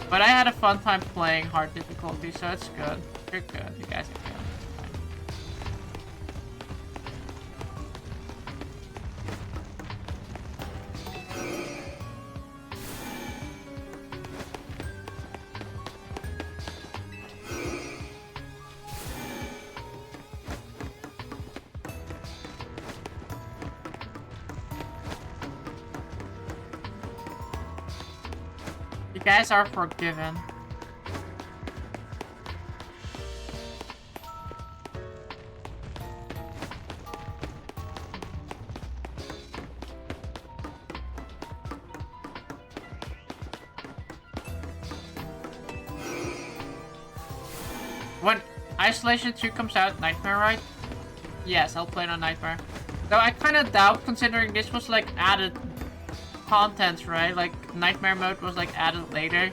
A: But I had a fun time playing hard difficulty, so it's good. You're good. You guys are good. You guys are forgiven. When Isolation 2 comes out, Nightmare, right? Yes, I'll play it on Nightmare. Though I kind of doubt, considering this was like added content, right? Like Nightmare mode was like added later.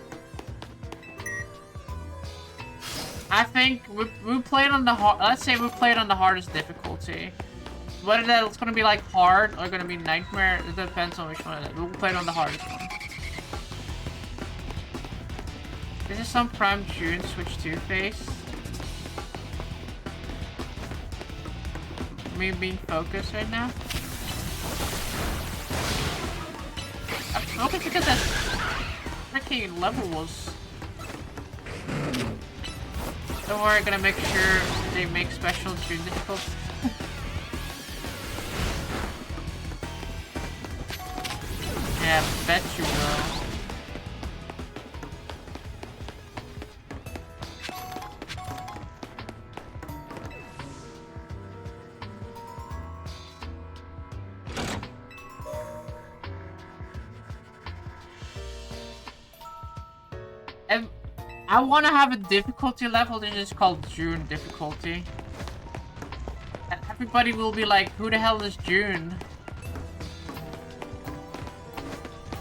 A: I think we play it on the hard. Let's say we play it on the hardest difficulty. Whether that's gonna be like hard or gonna be Nightmare, it depends on which one it is. We'll play it on the hardest one. This is some Prime June Switch 2 face. Me being focused right now. I'm focused because that freaking level was Don't worry, gonna make sure they make special June difficult. Yeah, bet you will. And I want to have a difficulty level that is called June difficulty. And everybody will be like, who the hell is June?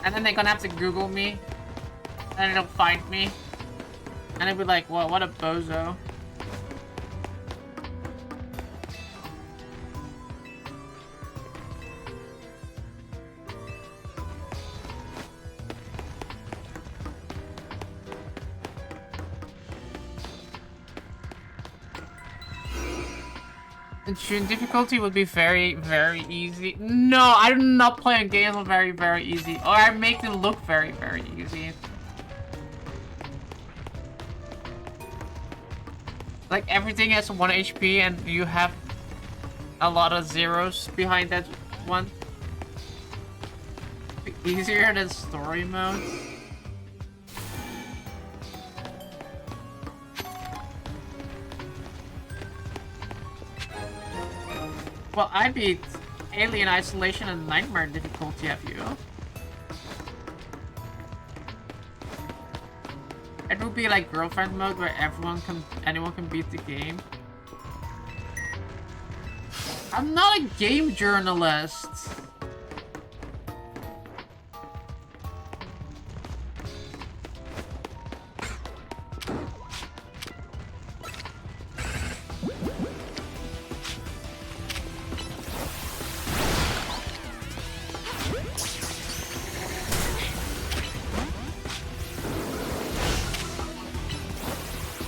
A: And then they're gonna have to Google me. And they'll find me. And they'll be like, well, what a bozo. The June difficulty would be very, very easy. No, I'm not playing games on very, very easy. Or I make them look very, very easy. Like everything has 1 HP and you have a lot of zeros behind that one. Easier than story mode. Well, I beat Alien Isolation and Nightmare difficulty, have you? It would be like girlfriend mode where anyone can beat the game. I'm not a game journalist.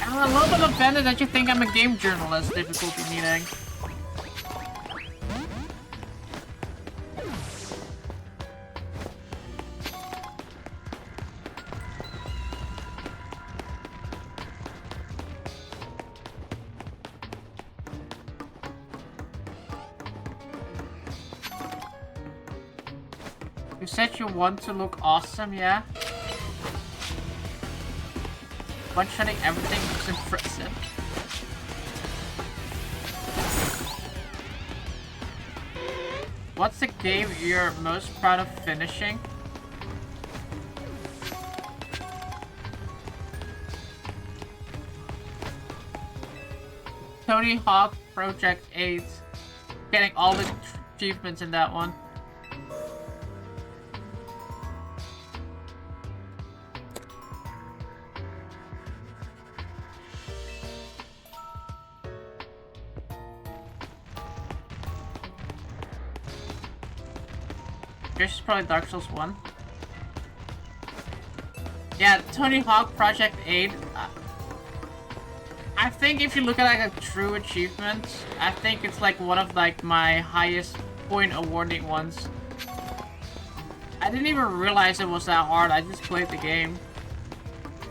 A: I'm a little bit offended that you think I'm a game journalist, difficulty meeting. You said you want to look awesome, yeah? One-shotting everything looks impressive. What's the game you're most proud of finishing? Tony Hawk Project 8. Getting all the achievements in that one. This is probably Dark Souls 1. Yeah, Tony Hawk Project 8. I think if you look at like a true achievement, I think it's like one of like my highest point awarding ones. I didn't even realize it was that hard. I just played the game.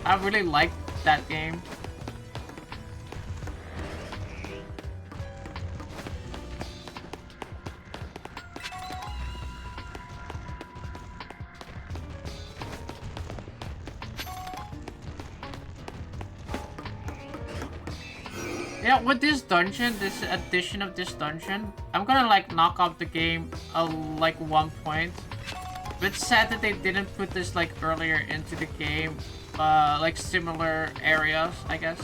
A: I really liked that game. Yeah, with this dungeon, this addition of this dungeon, I'm gonna like knock off the game like 1 point. But it's sad that they didn't put this like earlier into the game, like similar areas, I guess.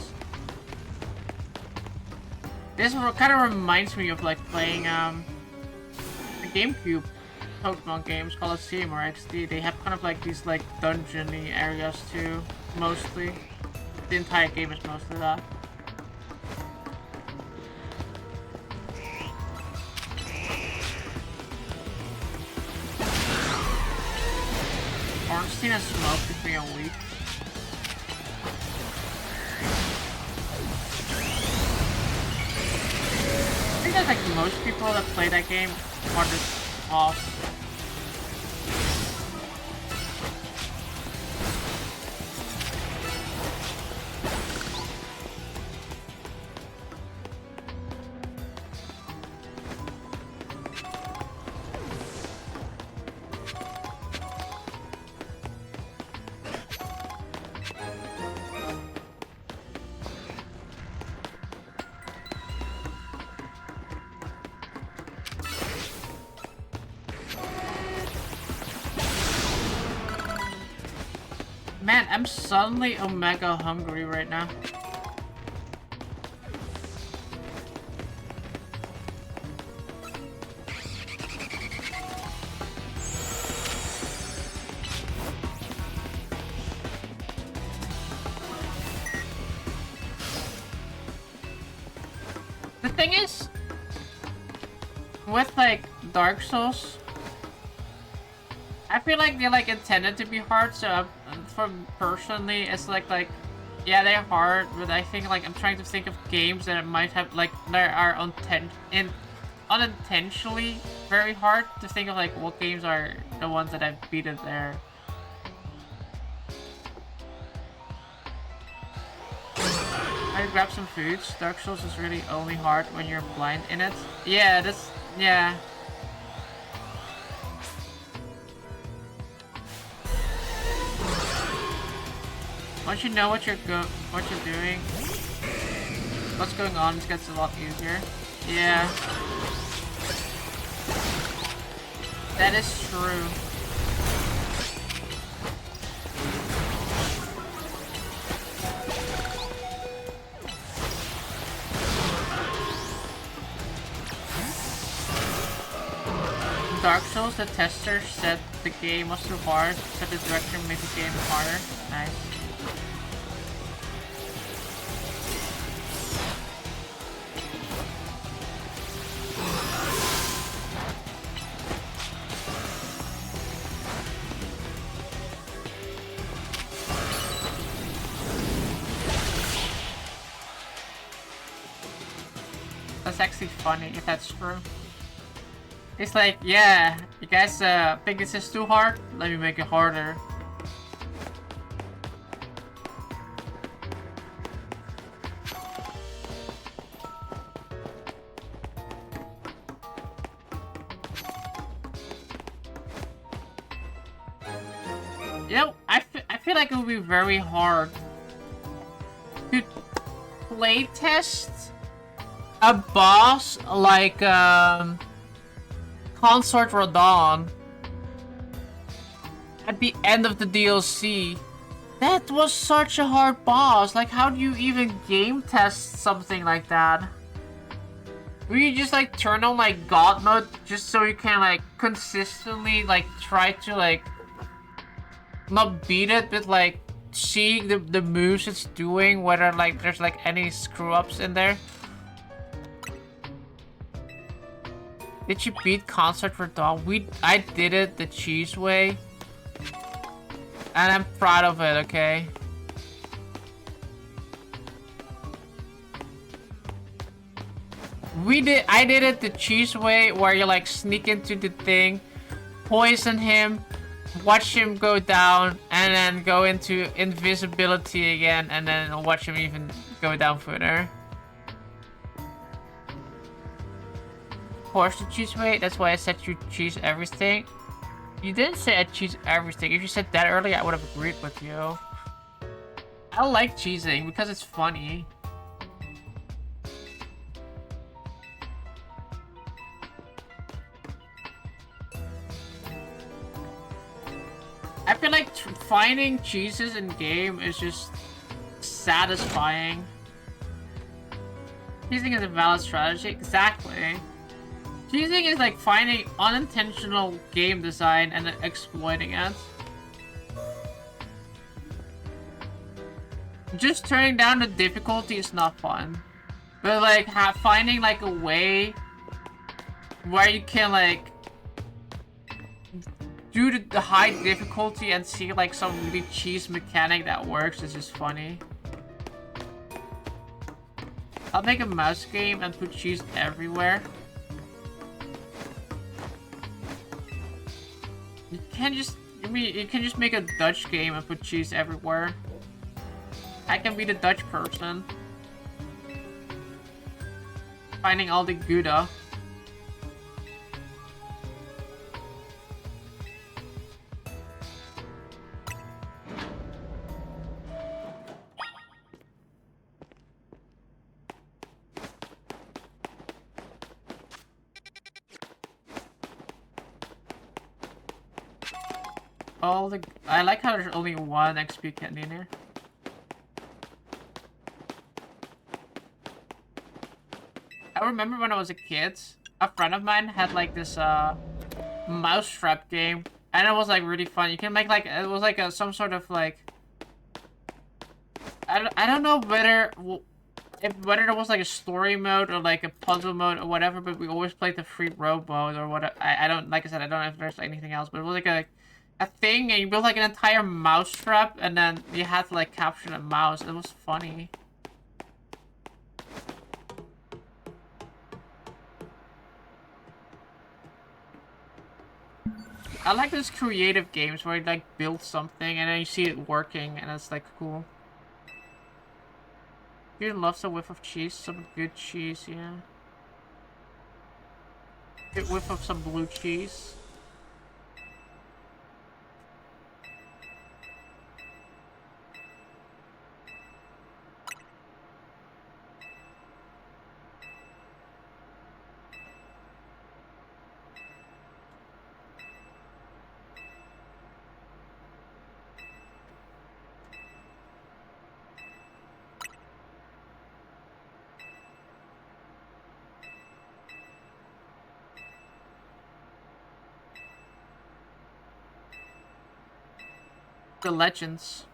A: This kind of reminds me of like playing the GameCube Pokémon games, Colosseum or XD. They have kind of like these like dungeon-y areas too, mostly. The entire game is mostly that. Ornstein and Smoke could be a week. I think that like most people that play that game are just off. Man, I'm suddenly omega hungry right now. The thing is, with like Dark Souls, I feel like they're like intended to be hard. So for personally, it's like yeah, they're hard, but I think like I'm trying to think of games that might have like that are unintentionally very hard to think of like what games are the ones that I've beaten there. I grab some foods. Dark Souls is really only hard when you're blind in it. Yeah, that's yeah. Once you know what you're doing, what's going on, it gets a lot easier. Yeah. That is true. Dark Souls, the tester said the game was too hard, but the director made the game harder. Nice. That's actually funny if that's true. It's like, yeah, you guys think this is too hard? Let me make it harder. You know, I feel like it would be very hard to playtest a boss like, Consort Radon at the end of the DLC. That was such a hard boss. Like, how do you even game test something like that? Will you just like turn on like God mode just so you can like consistently like try to like not beat it, but like see the moves it's doing, whether like there's like any screw ups in there? Did you beat Concert for Dawn? I did it the cheese way. And I'm proud of it, okay? I did it the cheese way, where you like sneak into the thing, poison him, watch him go down, and then go into invisibility again, and then watch him even go down further. Force to choose way. That's why I said you choose everything. You didn't say I choose everything. If you said that earlier, I would have agreed with you. I like cheesing because it's funny. I feel like finding cheeses in game is just satisfying. Cheesing is a valid strategy. Exactly. Cheesing is like finding unintentional game design and exploiting it. Just turning down the difficulty is not fun. But like finding like a way where you can like do the high difficulty and see like some really cheese mechanic that works is just funny. I'll make a mouse game and put cheese everywhere. You can just make a Dutch game and put cheese everywhere. I can be the Dutch person. Finding all the Gouda. all the... I like how there's only one XP candy in here. I remember when I was a kid, a friend of mine had like this mousetrap game, and it was like really fun. You can make like, it was like some sort of like, I don't know whether there was like a story mode or like a puzzle mode or whatever, but we always played the free roam mode or what. I don't, like I said, I don't know if there's anything else, but it was like a thing, and you built like an entire mousetrap, and then you had to like capture the mouse. It was funny. I like those creative games where you like build something and then you see it working, and it's like cool. You love a whiff of cheese, some good cheese, yeah. Good whiff of some blue cheese. The legends.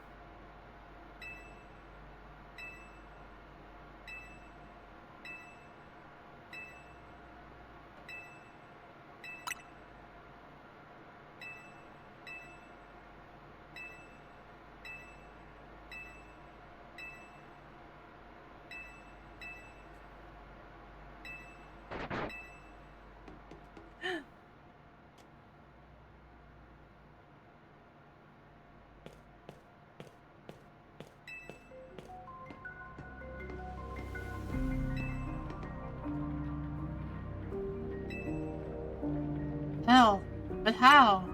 A: Hell, but how?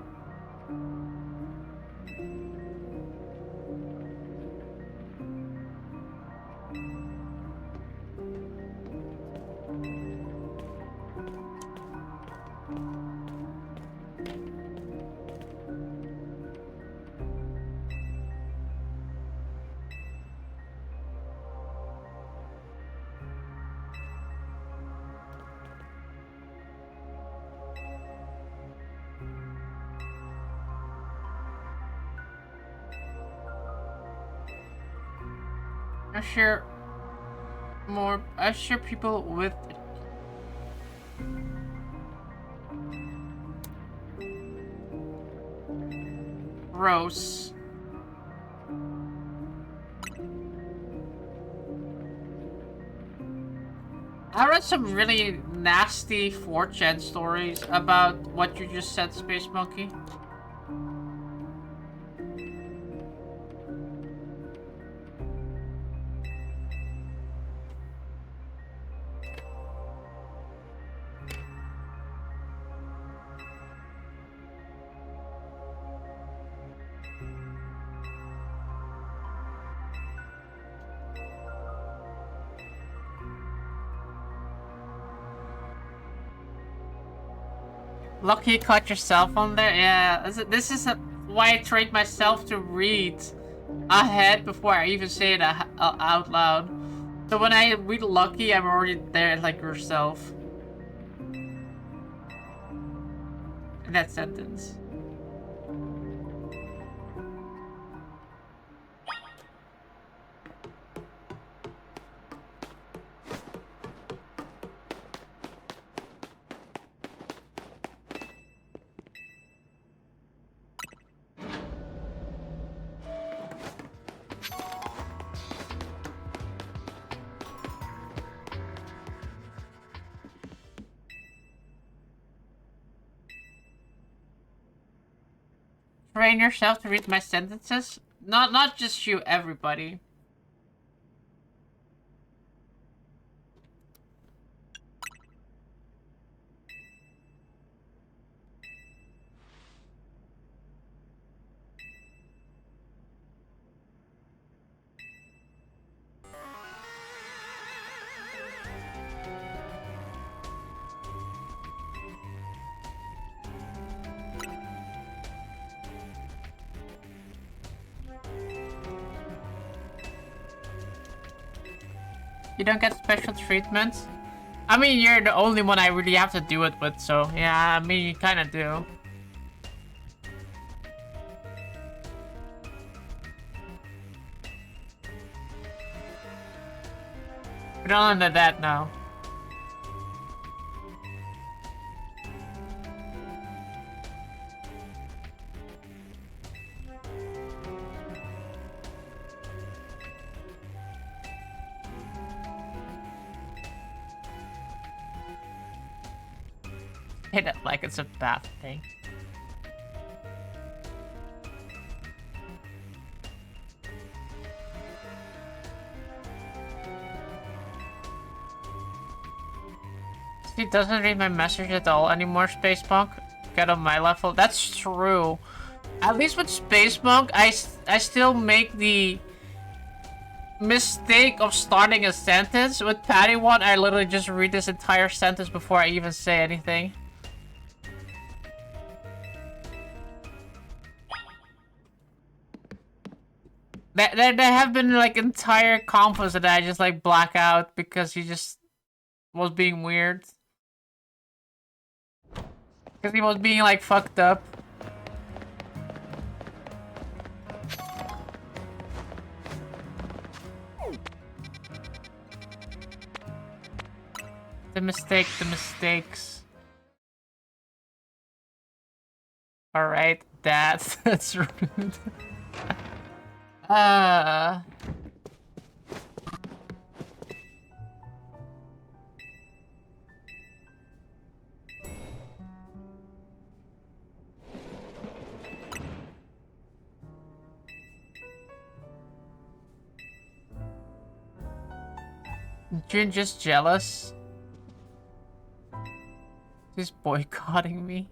A: I share people with gross. I read some really nasty 4chan stories about what you just said, Space Monkey. Lucky you caught yourself on there. Yeah, this is why I trained myself to read ahead before I even say it out loud. So when I read Lucky, I'm already there like yourself. In that sentence. Train yourself to read my sentences? Not just you, everybody. You don't get special treatment? I mean, you're the only one I really have to do it with, so yeah, I mean, you kind of do. But other than that, no. Hit it like it's a bad thing. He doesn't read my message at all anymore, Space Punk. Get on my level. That's true. At least with Space Punk, I still make the mistake of starting a sentence. With Patty One, I literally just read this entire sentence before I even say anything. There have been like entire combos that I just like black out because he just was being weird. Because he was being like fucked up. The mistakes. Alright, that's rude. You're just jealous? He's boycotting me.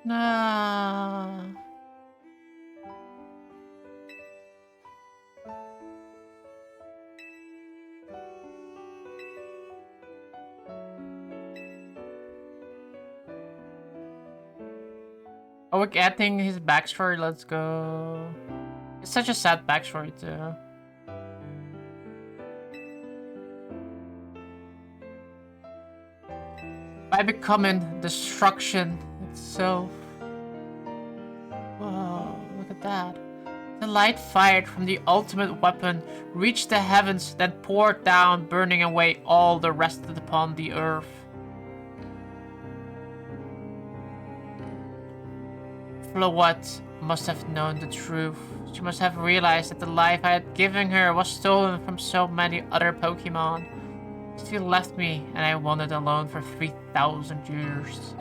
A: No. Oh, we're getting his backstory. Let's go. It's such a sad backstory too. By becoming destruction itself. Whoa, look at that. The light fired from the ultimate weapon reached the heavens, then poured down, burning away all the rest upon the earth. Floette must have known the truth. She must have realized that the life I had given her was stolen from so many other Pokémon. She left me, and I wandered alone for 3,000 years.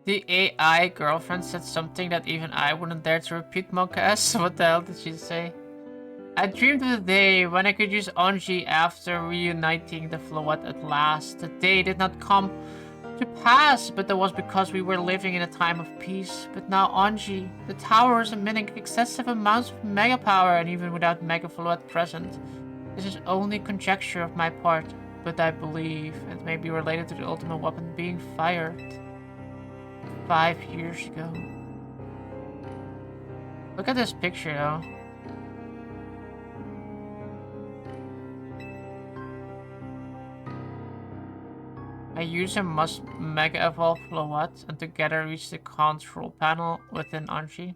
A: The AI girlfriend said something that even I wouldn't dare to repeat, Monkas. What the hell did she say? I dreamed of the day when I could use Anji after reuniting the Floette at last. The day did not come to pass, but that was because we were living in a time of peace. But now Anji, the tower is emitting excessive amounts of mega power, and even without Mega Floette present. This is only conjecture of my part, but I believe it may be related to the ultimate weapon being fired 5 years ago. Look at this picture though. A user must mega evolve Float and together reach the control panel within Anji.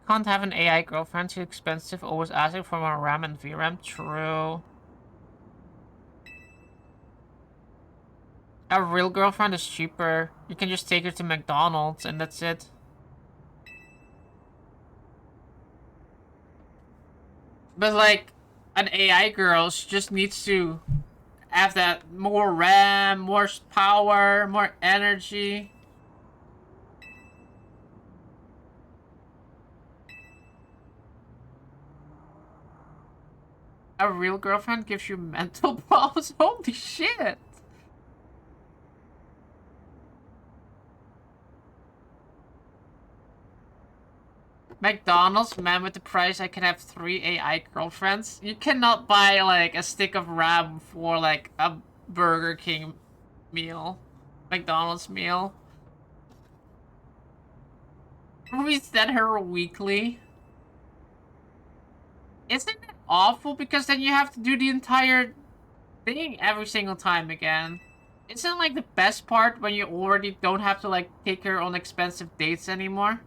A: Can't have an AI girlfriend, too expensive, always asking for more RAM and VRAM. True. A real girlfriend is cheaper. You can just take her to McDonald's and that's it. But like, an AI girl, she just needs to have that more RAM, more power, more energy. A real girlfriend gives you mental problems? Holy shit! McDonald's, man, with the price I can have 3 AI girlfriends. You cannot buy like a stick of RAM for like a Burger King meal. McDonald's meal. Reset her weekly. Isn't it awful? Because then you have to do the entire thing every single time again. Isn't like the best part when you already don't have to like take her on expensive dates anymore?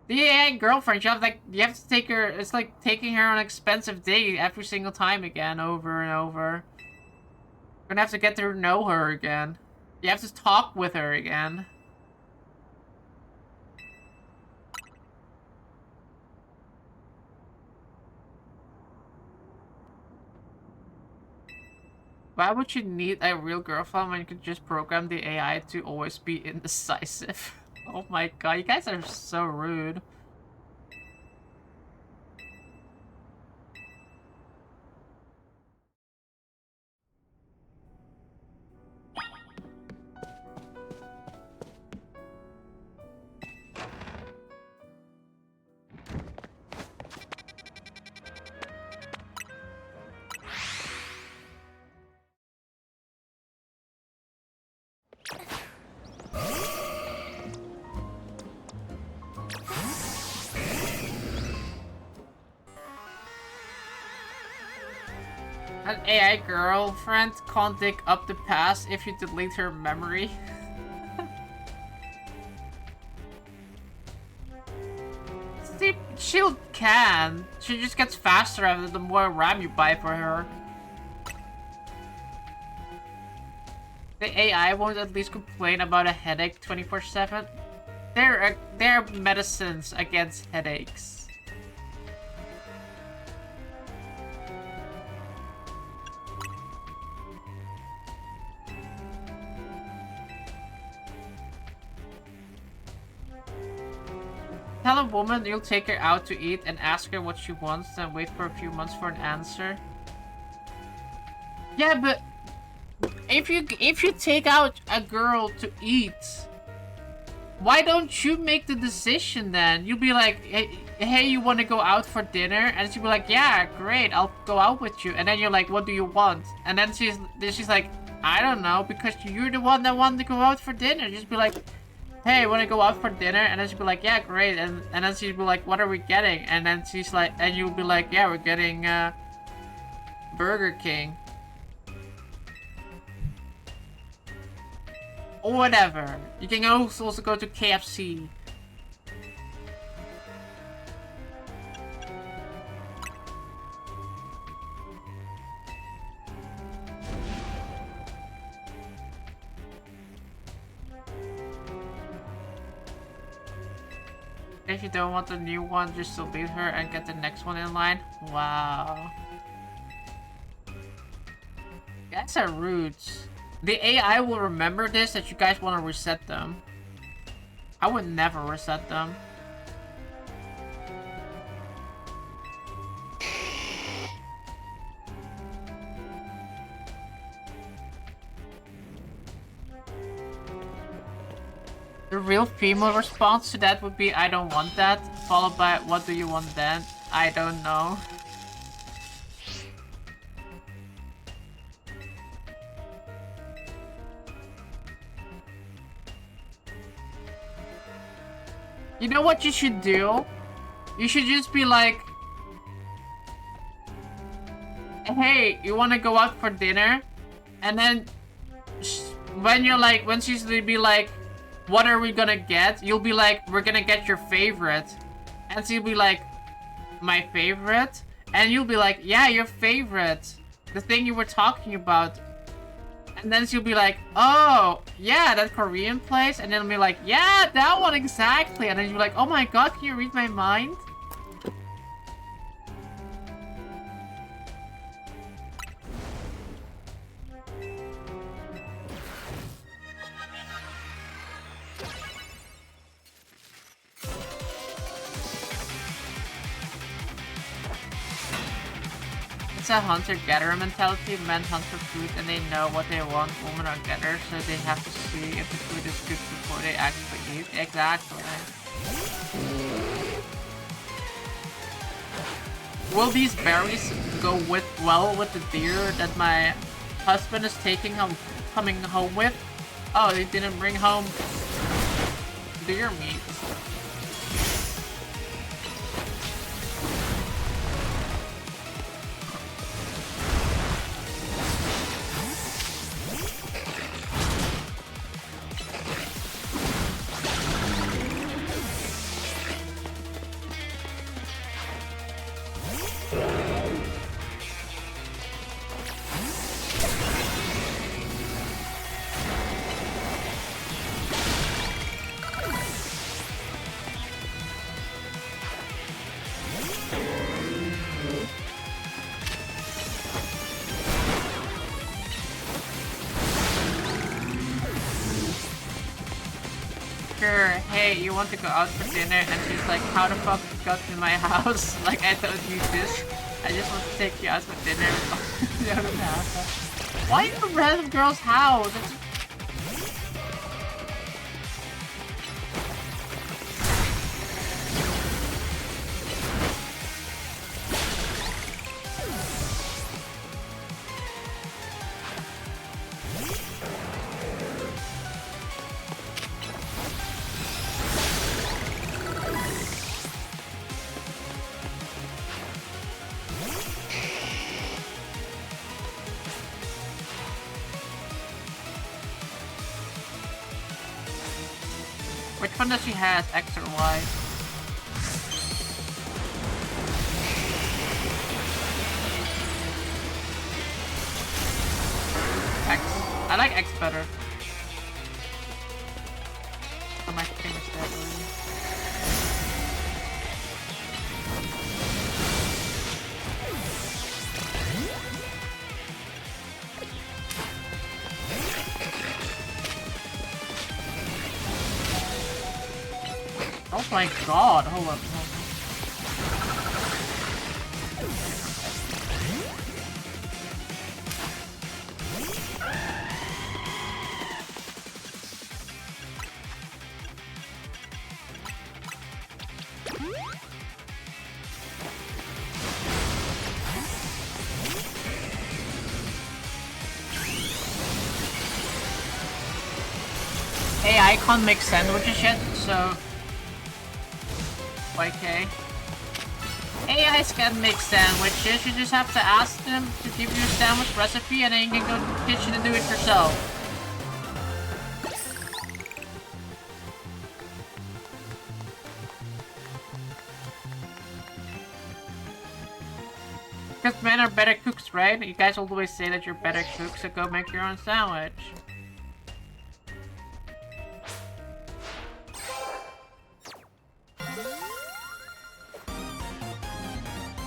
A: The AI girlfriend, you have to take her. It's like taking her on an expensive date every single time again, over and over. You're gonna have to get to know her again. You have to talk with her again. Why would you need a real girlfriend when you could just program the AI to always be indecisive? Oh my god, you guys are so rude. An AI girlfriend can't dig up the past if you delete her memory. See, she can. She just gets faster after the more RAM you buy for her. The AI won't at least complain about a headache 24/7. They're medicines against headaches. Tell a woman you'll take her out to eat and ask her what she wants, then wait for a few months for an answer. Yeah, but if you take out a girl to eat, why don't you make the decision then? You'll be like, hey, you want to go out for dinner? And she'll be like, yeah, great, I'll go out with you. And then you're like, what do you want? And then she's like, I don't know, because you're the one that wanted to go out for dinner. Just be like, hey, want to go out for dinner? And then she'll be like, yeah, great. And then she'll be like, what are we getting? And then she's like, and you'll be like, yeah, we're getting Burger King. Or whatever. You can also go to KFC. If you don't want the new one, just delete her and get the next one in line. Wow. You guys are rude. The AI will remember this, that you guys want to reset them. I would never reset them. The real female response to that would be, I don't want that, followed by, what do you want then? I don't know. You know what you should do? You should just be like, hey, you wanna go out for dinner? And then, when you're like, when she's gonna be like, what are we gonna get? You'll be like, we're gonna get your favorite. And she'll be like, my favorite? And you'll be like, yeah, your favorite. The thing you were talking about. And then she'll be like, oh, yeah, that Korean place. And then it'll be like, yeah, that one exactly. And then you'll be like, oh my god, can you read my mind? It's a hunter-gatherer mentality. Men hunt for food and they know what they want. Women are gatherers, so they have to see if the food is good before they actually eat. Exactly. Will these berries go well with the deer that my husband is coming home with? Oh, they didn't bring home deer meat. Hey, you want to go out for dinner? And she's like, how the fuck you got in my house? Like, I don't need this. I just want to take you out for dinner. Why in a random girl's house? Which one does she has, X or Y? X. I like X better. Oh, my finger's dead already. Oh my god, hold up. Hey, I can't make sandwiches yet, so... YK. AIs can make sandwiches, you just have to ask them to give you a sandwich recipe and then you can go to the kitchen and do it yourself. Because men are better cooks, right? You guys always say that you're better cooks, so go make your own sandwich.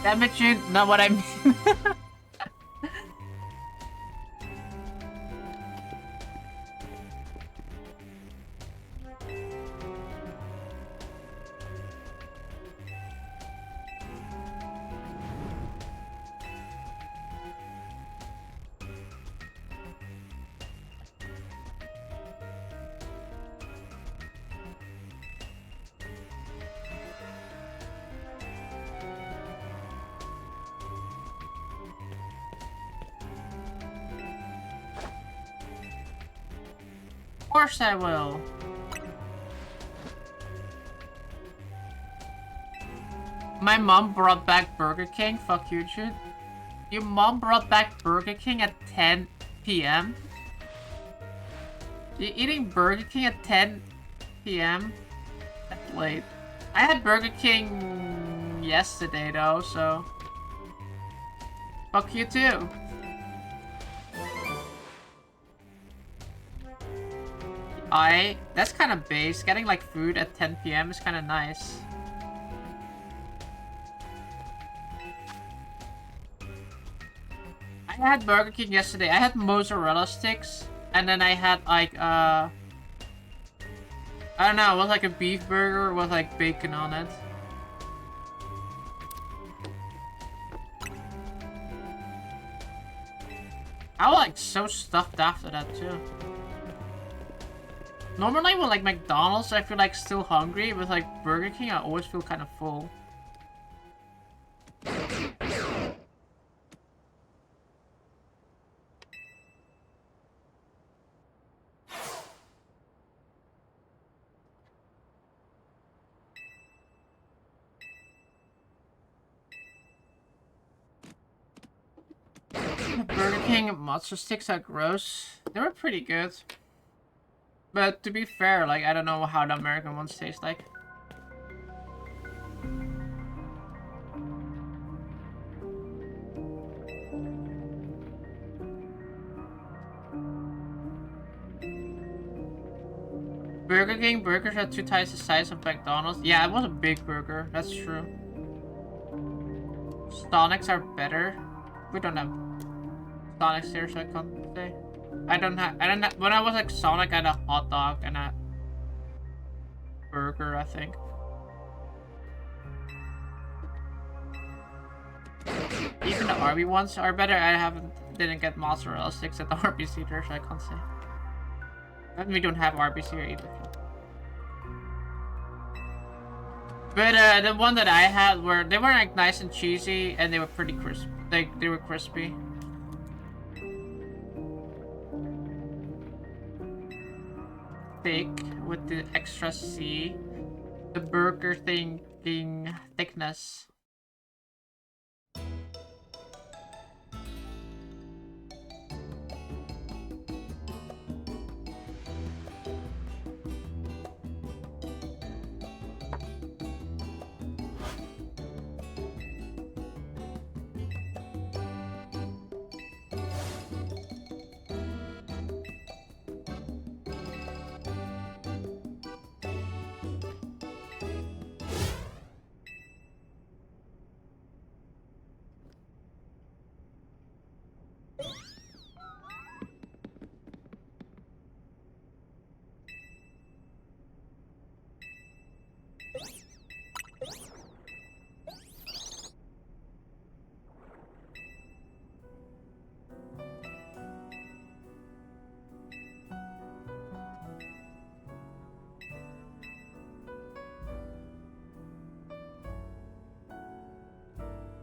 A: Damage you, not what I mean. course I will. My mom brought back Burger King. Fuck you, dude. Your mom brought back Burger King at 10 p.m.? You're eating Burger King at 10 p.m.? That's late. I had Burger King yesterday, though, so... Fuck you, too. That's kind of base. Getting, like, food at 10 p.m. is kind of nice. I had Burger King yesterday. I had mozzarella sticks, and then I had like I don't know, it was like a beef burger with like bacon on it. I was like so stuffed after that too. Normally with like McDonald's I feel like still hungry, with like Burger King I always feel kind of full. Burger King monster sticks are gross. They were pretty good. But to be fair, like I don't know how the American ones taste like. Burger King burgers are 2 times the size of McDonald's. Yeah, it was a big burger. That's true. Sonics are better. We don't have Sonics here, so I can't say. I don't have. When I was like Sonic, I had a hot dog and a burger, I think. Even the Arby ones are better. Didn't get mozzarella sticks at the Arby's either, so I can't say. And we don't have Arby's here either. But the one that I had they were like nice and cheesy, and they were pretty crisp. They were crispy. Thick with the extra C. The burger thinking thickness.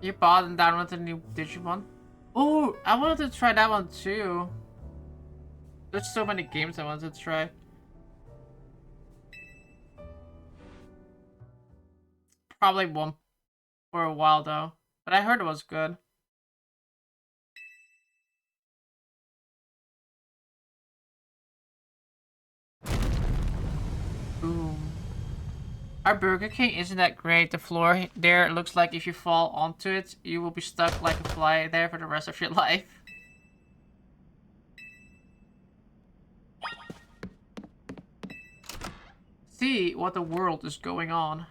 A: You bought and downloaded the new Digimon? Oh, I wanted to try that one too. There's so many games I wanted to try. Probably won't for a while though. But I heard it was good. Boom. Our Burger King isn't that great. The floor there looks like if you fall onto it, you will be stuck like a fly there for the rest of your life. See what the world is going on.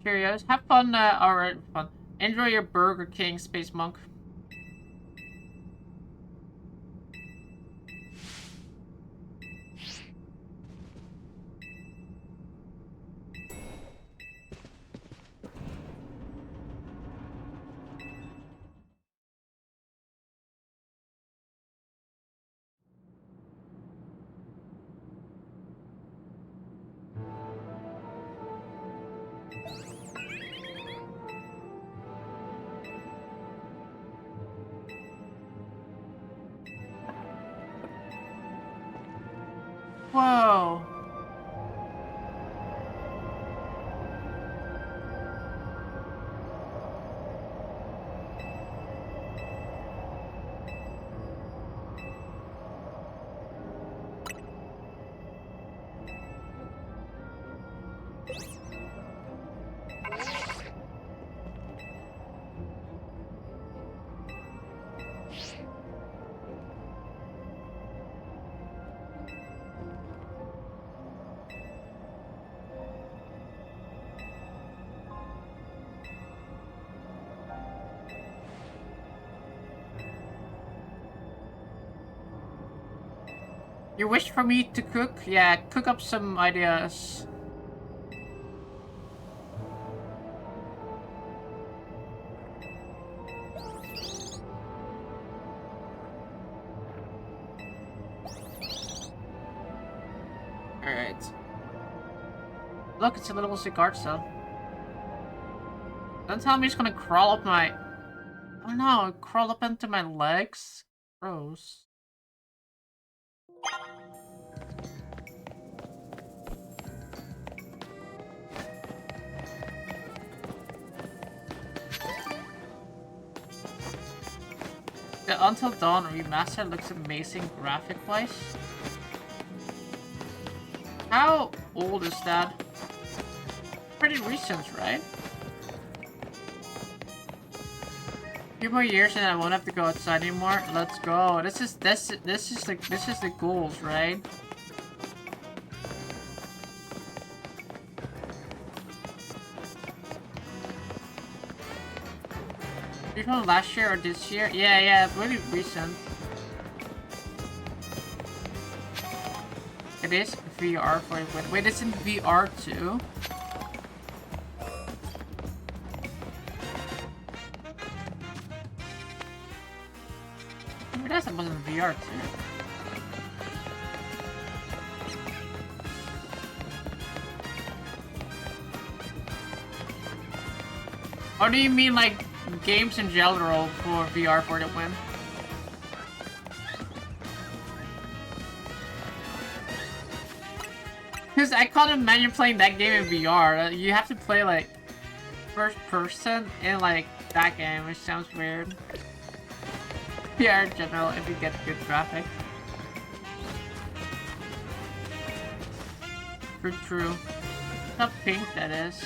A: Curious. Have fun, or fun. Enjoy your Burger King, Space Monk. Whoa. You wish for me to cook? Yeah, cook up some ideas. Alright. Look, it's a little cigar cell. Don't tell me it's gonna crawl up my... Oh no, crawl up into my legs? Gross. The Until Dawn remaster looks amazing graphic-wise. How old is that? Pretty recent, right? A few more years and I won't have to go outside anymore. Let's go. This is the goals, right? From last year or this year? Yeah, it's really recent. It is VR for it. Wait, it's in VR too? I realized it was in VR too. Or do you mean like games in general for VR for the win? Because I can't imagine playing that game in VR. You have to play like first person in like that game, which sounds weird. VR in general, if you get good graphics. True. How pink that is.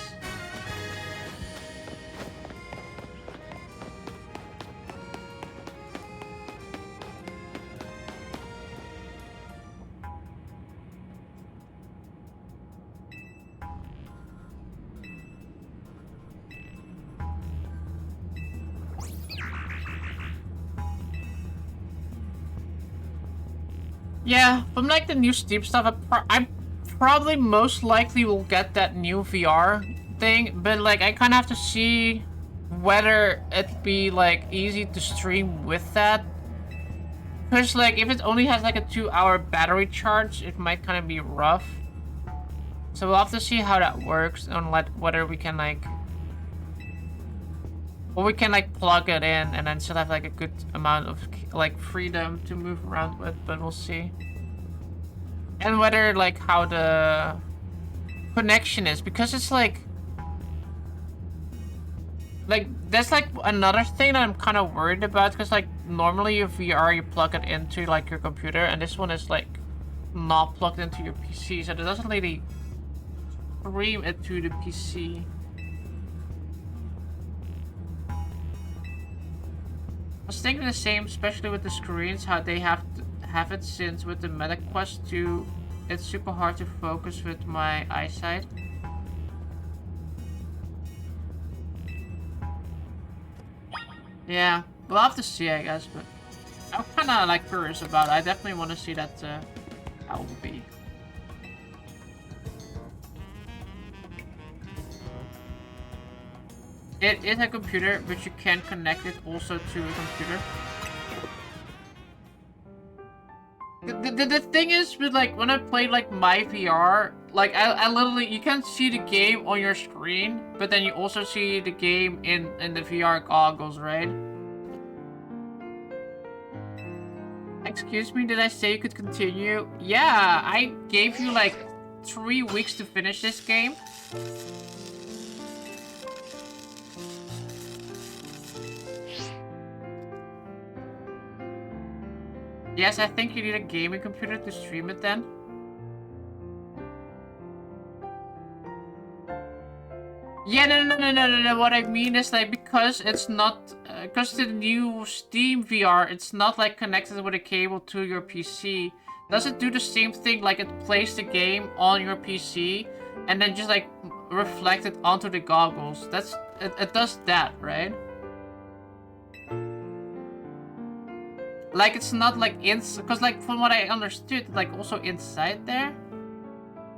A: Yeah, from like the new Steam stuff, I probably most likely will get that new VR thing, but like I kind of have to see whether it'd be like easy to stream with that. Because like if it only has like a 2-hour battery charge, it might kind of be rough. So we'll have to see how that works and whether we can like... Or we can like plug it in and then still have like a good amount of like freedom to move around with, but we'll see. And whether like how the connection is, because it's like that's like another thing that I'm kind of worried about, because like normally your VR you plug it into like your computer, and this one is like not plugged into your PC, so it doesn't really stream it to the PC. I was thinking the same, especially with the screens, how they have it, since with the Meta Quest 2, it's super hard to focus with my eyesight. Yeah, we'll have to see, I guess, but I'm kind of like curious about it. I definitely want to see that how it will be. It is a computer, but you can connect it also to a computer. The thing is with like when I played like my VR, like I literally, you can see the game on your screen, but then you also see the game in the VR goggles, right? Excuse me, did I say you could continue? Yeah, I gave you like 3 weeks to finish this game. Yes, I think you need a gaming computer to stream it then. Yeah, no. What I mean is like because it's not, because the new Steam VR, it's not like connected with a cable to your PC. Does it do the same thing? Like it plays the game on your PC and then just like reflect it onto the goggles. It does that, right? Like it's not like because like from what I understood, like also inside there.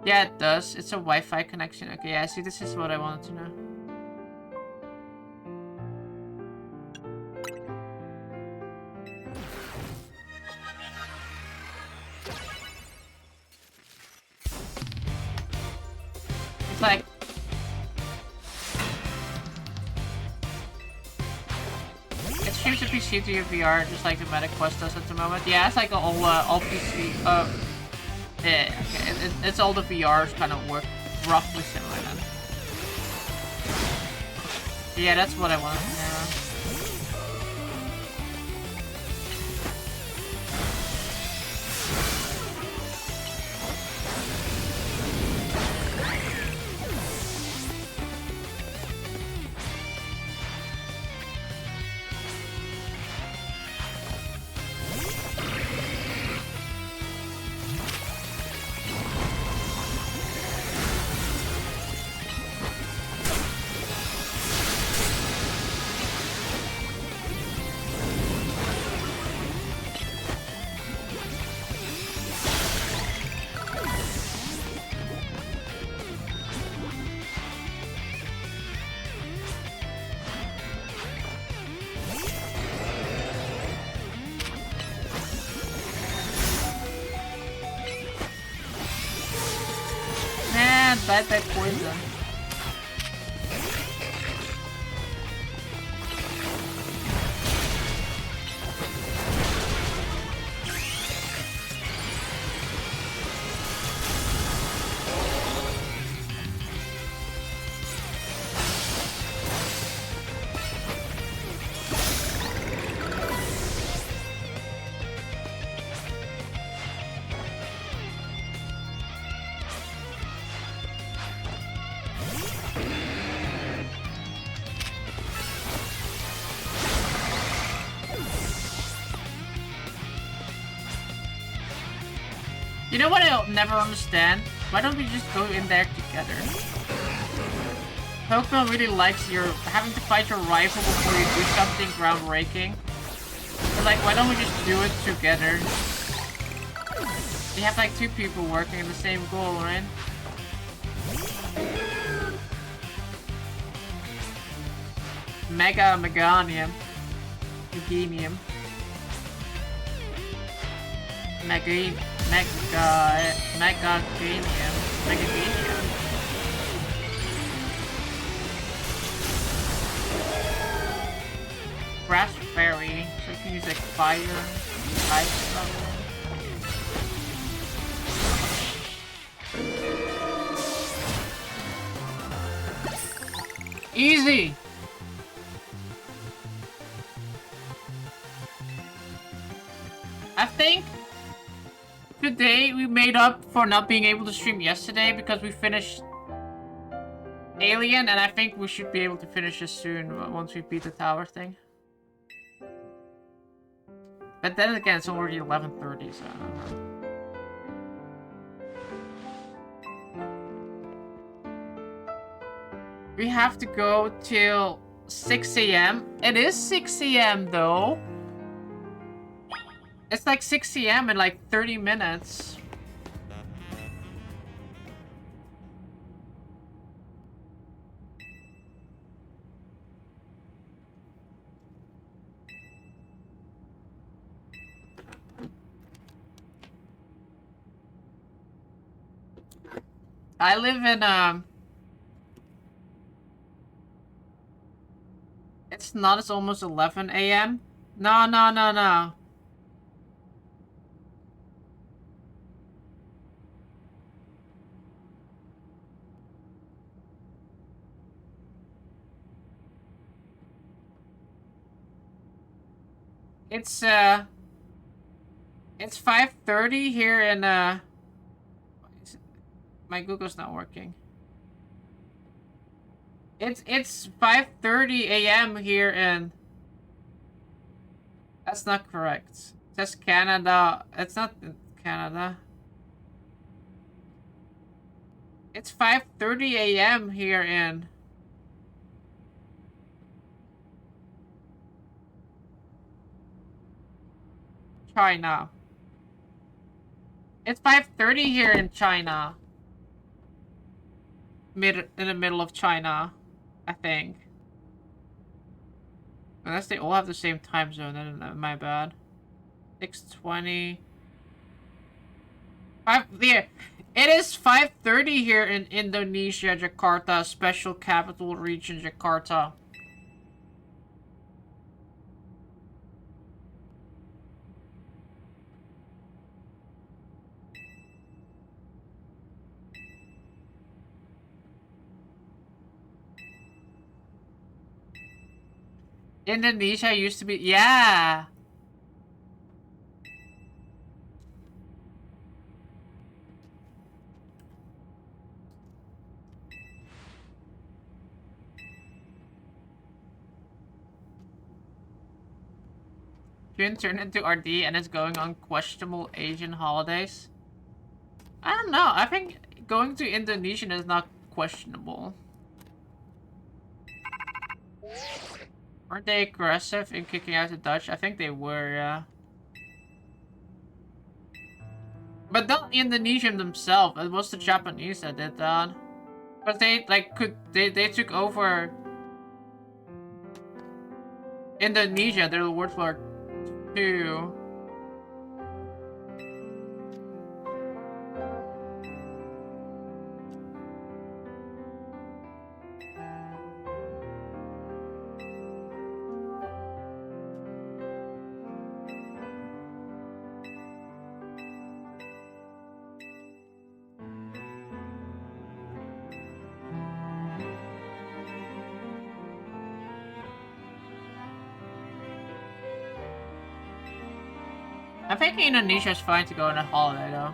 A: Yeah, it does. It's a Wi-Fi connection. Okay, yeah, see, this is what I wanted to know. It's like... it streams a PC to your VR, just like the Meta Quest does at the moment. Yeah, it's like all PC... yeah, okay. It's all the VRs kind of work roughly similar then. Yeah, that's what I wanted to know. Died by poison. You know what I'll never understand? Why don't we just go in there together? Pokemon really likes your having to fight your rival before you do something groundbreaking. But like, why don't we just do it together? You have like 2 people working in the same goal, right? Meganium. Meganium. Megaganium. Grass Fairy, so you can use like fire, ice stuff. Easy! I think today we made up for not being able to stream yesterday because we finished Alien, and I think we should be able to finish this soon once we beat the tower thing. But then again, it's already 11:30, so I don't know. We have to go till 6 AM. It is 6 AM though. It's like 6 AM in like 30 minutes. I live in, it's not, it's almost 11 AM. No. It's 5:30 here in my Google's not working. It's 5:30 a.m. here in. That's not correct. It says Canada. It's not Canada. It's 5:30 a.m. here in China. It's 5:30 here in China. In the middle of China, I think. Unless they all have the same time zone, then my bad. 6:20. There. It is 5:30 here in Indonesia, Jakarta, Special Capital Region, Jakarta. Indonesia used to be, yeah. June turned into RD and is going on questionable Asian holidays. I don't know. I think going to Indonesia is not questionable. Weren't they aggressive in kicking out the Dutch? I think they were, yeah. But not Indonesian themselves. It was the Japanese that did that. But they they took over Indonesia. They're the World War II. I think Indonesia is fine to go on a holiday though.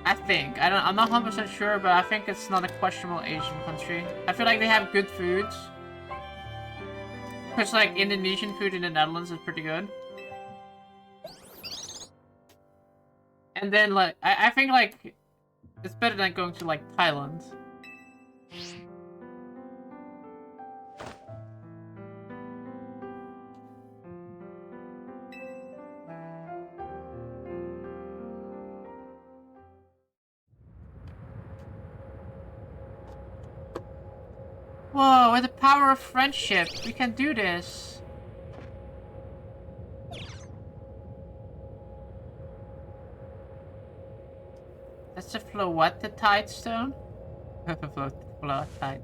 A: I think. I'm not 100% sure, but I think it's not a questionable Asian country. I feel like they have good foods. Because like Indonesian food in the Netherlands is pretty good. And then like I think like it's better than going to like Thailand. Whoa, with the power of friendship, we can do this. That's the Floettetite stone? Floettetite.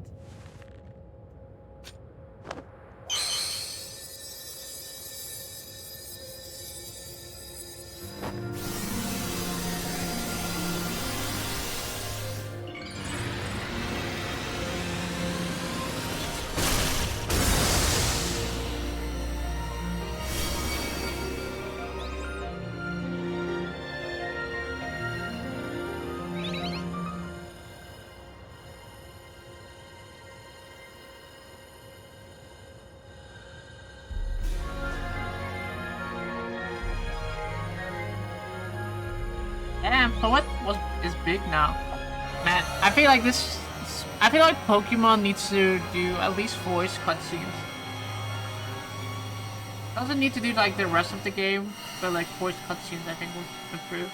A: Damn, Poet is big now. Man, I feel like I feel like Pokemon needs to do at least voice cutscenes. Doesn't need to do like the rest of the game, but like voice cutscenes I think will improve.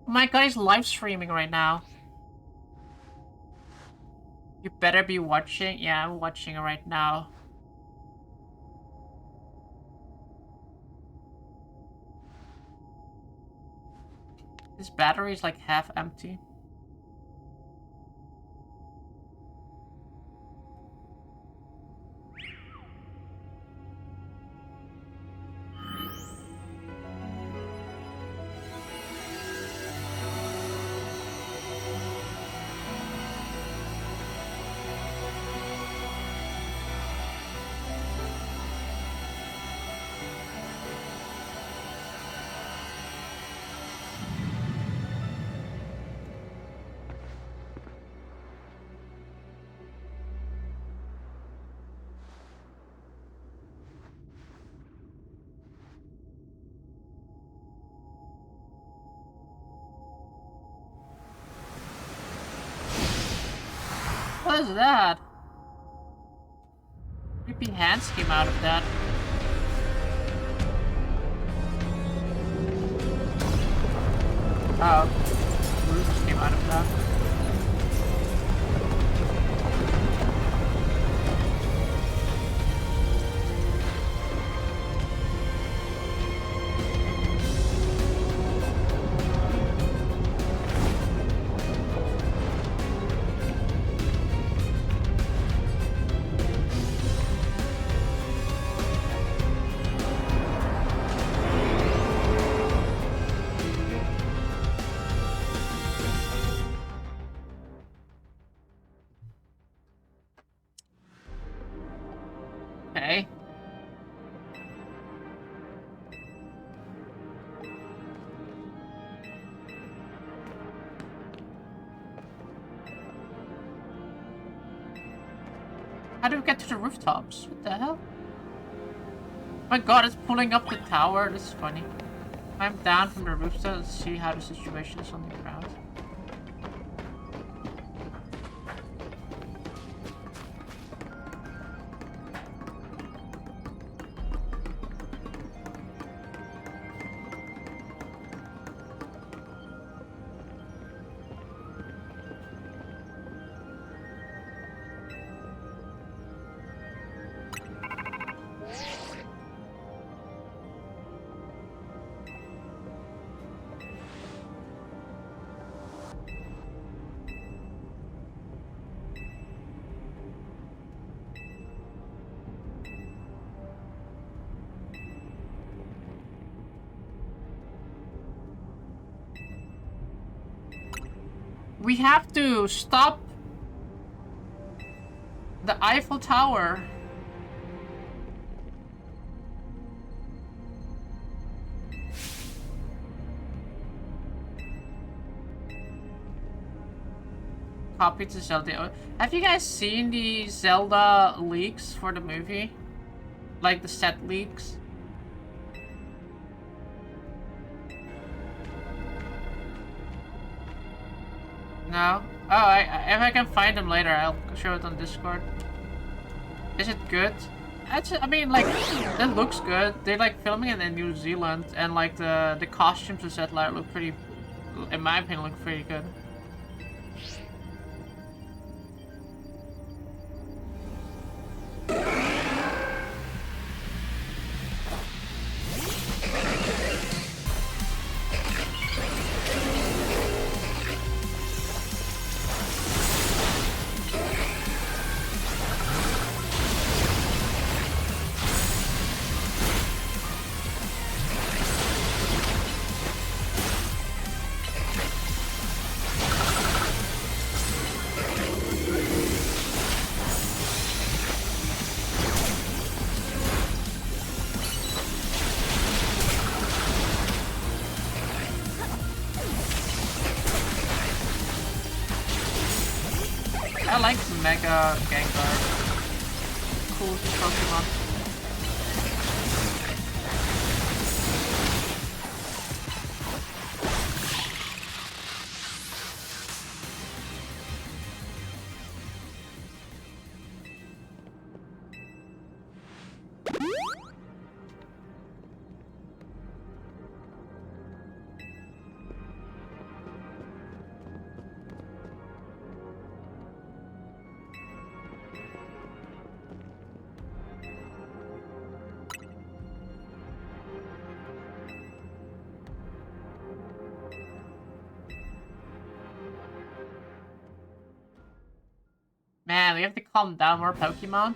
A: Oh my god, he's live streaming right now. You better be watching. Yeah, I'm watching right now. This battery is like half empty. What is that? Creepy hands came out of that. Oh, roots came out of that. Okay. How do we get to the rooftops? What the hell? Oh my god, it's pulling up the tower. This is funny. I'm down from the rooftop. Let's see how the situation is on the ground. We have to stop the Eiffel Tower. Copy to Zelda. Have you guys seen the Zelda leaks for the movie? Like the set leaks? No? Oh, if I can find them later, I'll show it on Discord. Is it good? I mean, like, it looks good. They're like filming it in New Zealand, and like the costumes and set look pretty, in my opinion, look pretty good. I like Mega Gengar. Cool Pokemon. Man, we have to calm down more Pokemon.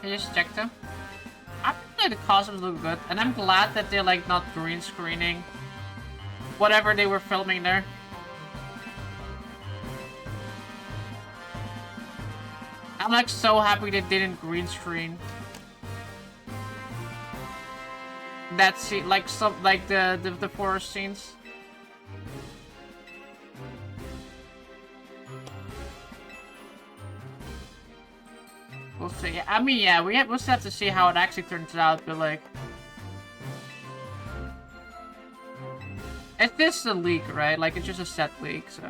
A: I just checked them. I think the costumes look good, and I'm glad that they're like not green screening whatever they were filming there. I'm like so happy they didn't green screen. That's like some like the forest scenes. We'll see. I mean, yeah, we'll still have to see how it actually turns out, but like, it's just a leak, right? Like, it's just a set leak, so.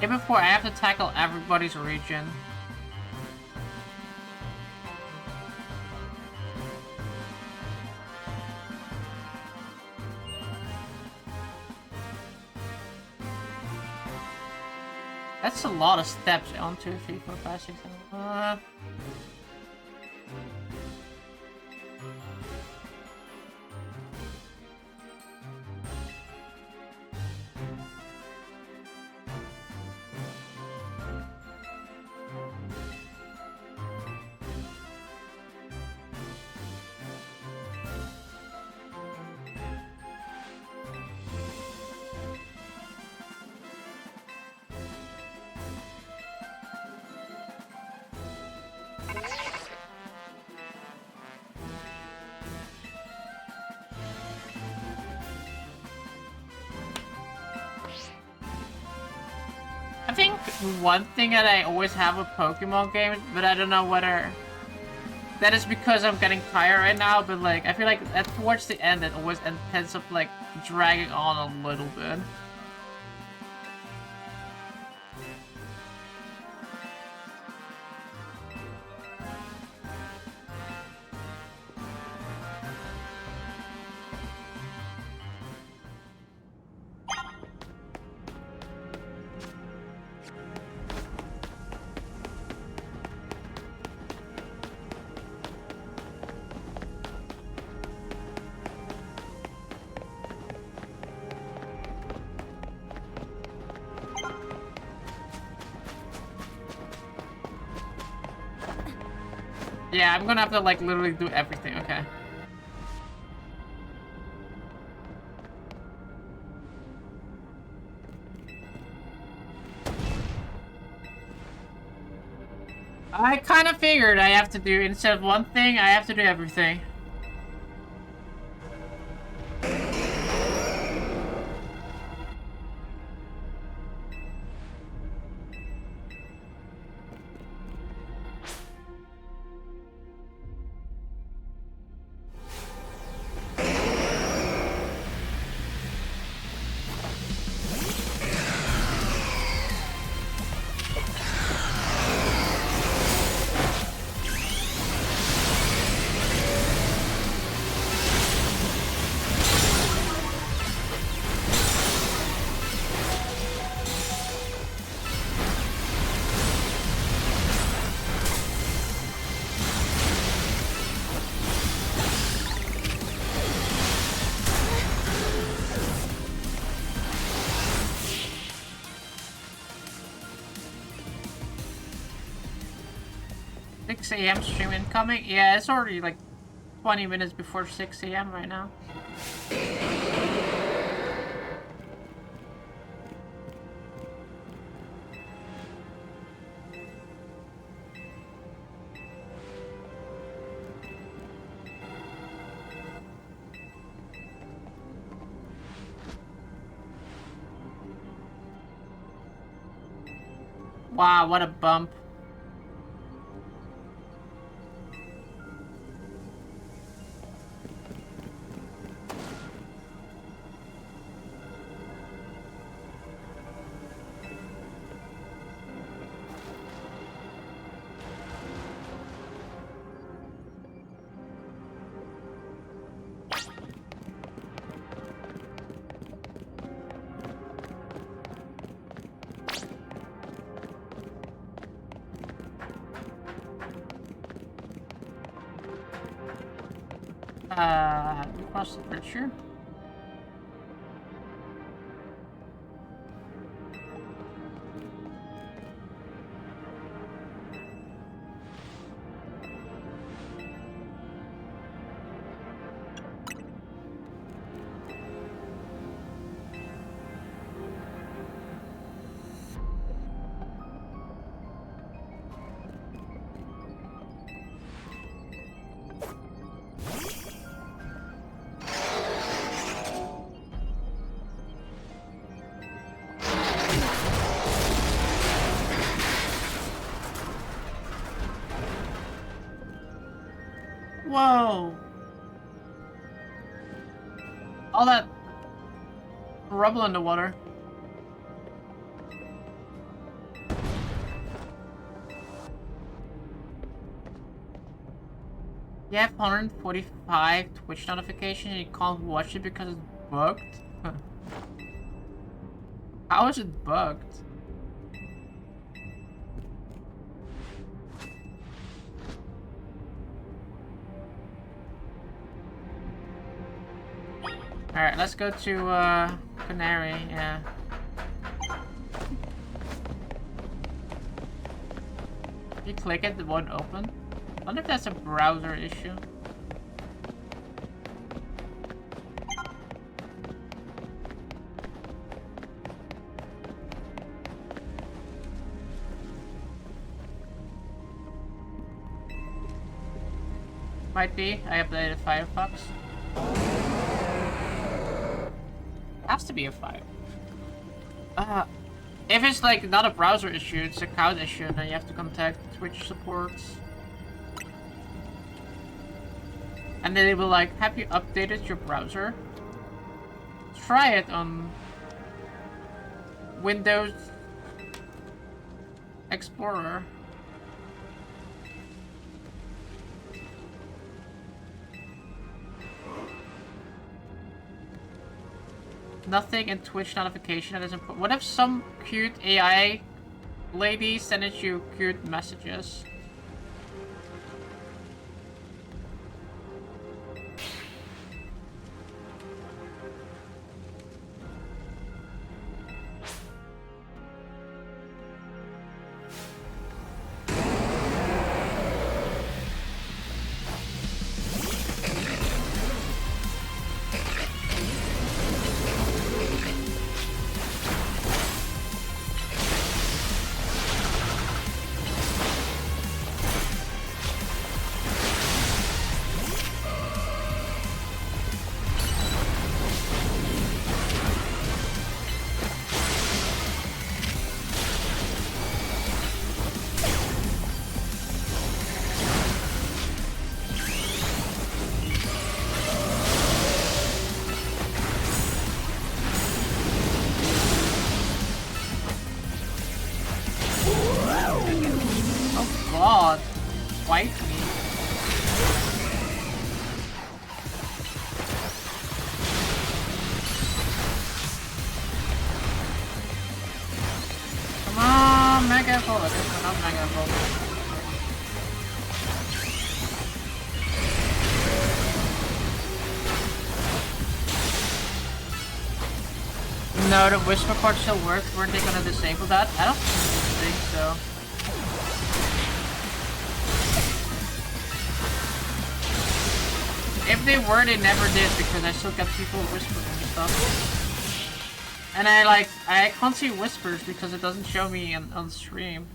A: Yeah, before I have to tackle everybody's region. That's a lot of steps. 1, 2, 3, 4, 5, 6, 7. I think one thing that I always have with Pokemon games, but I don't know whether that is because I'm getting tired right now, but like, I feel like towards the end it always ends up like dragging on a little bit. Yeah, I'm gonna have to like literally do everything, okay. I kind of figured I have to do, instead of one thing, I have to do everything. 6 a.m. stream incoming? Yeah, it's already like 20 minutes before 6 a.m. right now. Wow, what a bump. Across the bridge here. Whoa! All that rubble in the water. You have 145 Twitch notifications and you can't watch it because it's bugged? How is it bugged? Alright, let's go to Canary, yeah. If you click it, it won't open. I wonder if that's a browser issue. Might be. I updated Firefox. Has to be a 5. If it's like not a browser issue, it's a account issue, then you have to contact Twitch support. And then they will like, have you updated your browser? Try it on Windows Explorer. Nothing in Twitch notification that isn't. What if some cute AI lady sends you cute messages? God, wipe me. Come on, Mega Evolve. It's not Mega Evolve. No, the Whisper part still worked. Weren't they gonna disable that? I don't think so. If they were, they never did, because I still got people whispering and stuff. And I can't see whispers because it doesn't show me on stream.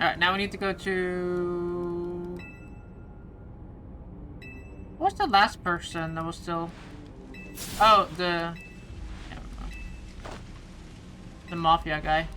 A: Alright, now we need to go to... What's the last person that was still... Oh, the mafia guy.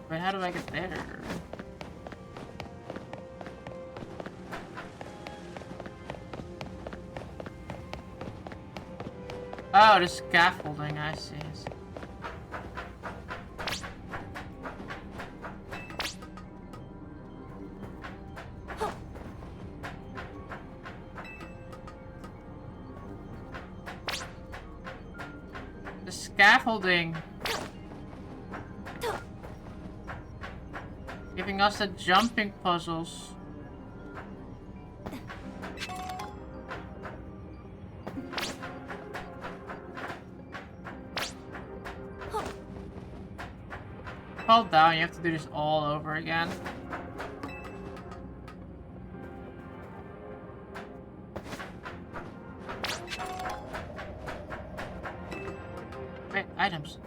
A: But how do I get there? Oh, the scaffolding, I see. The scaffolding. Giving us the jumping puzzles. Hold down, you have to do this all over again. Wait, items.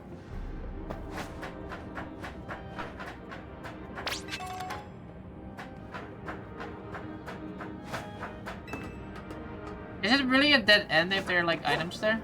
A: Is it really a dead end if there are like items there?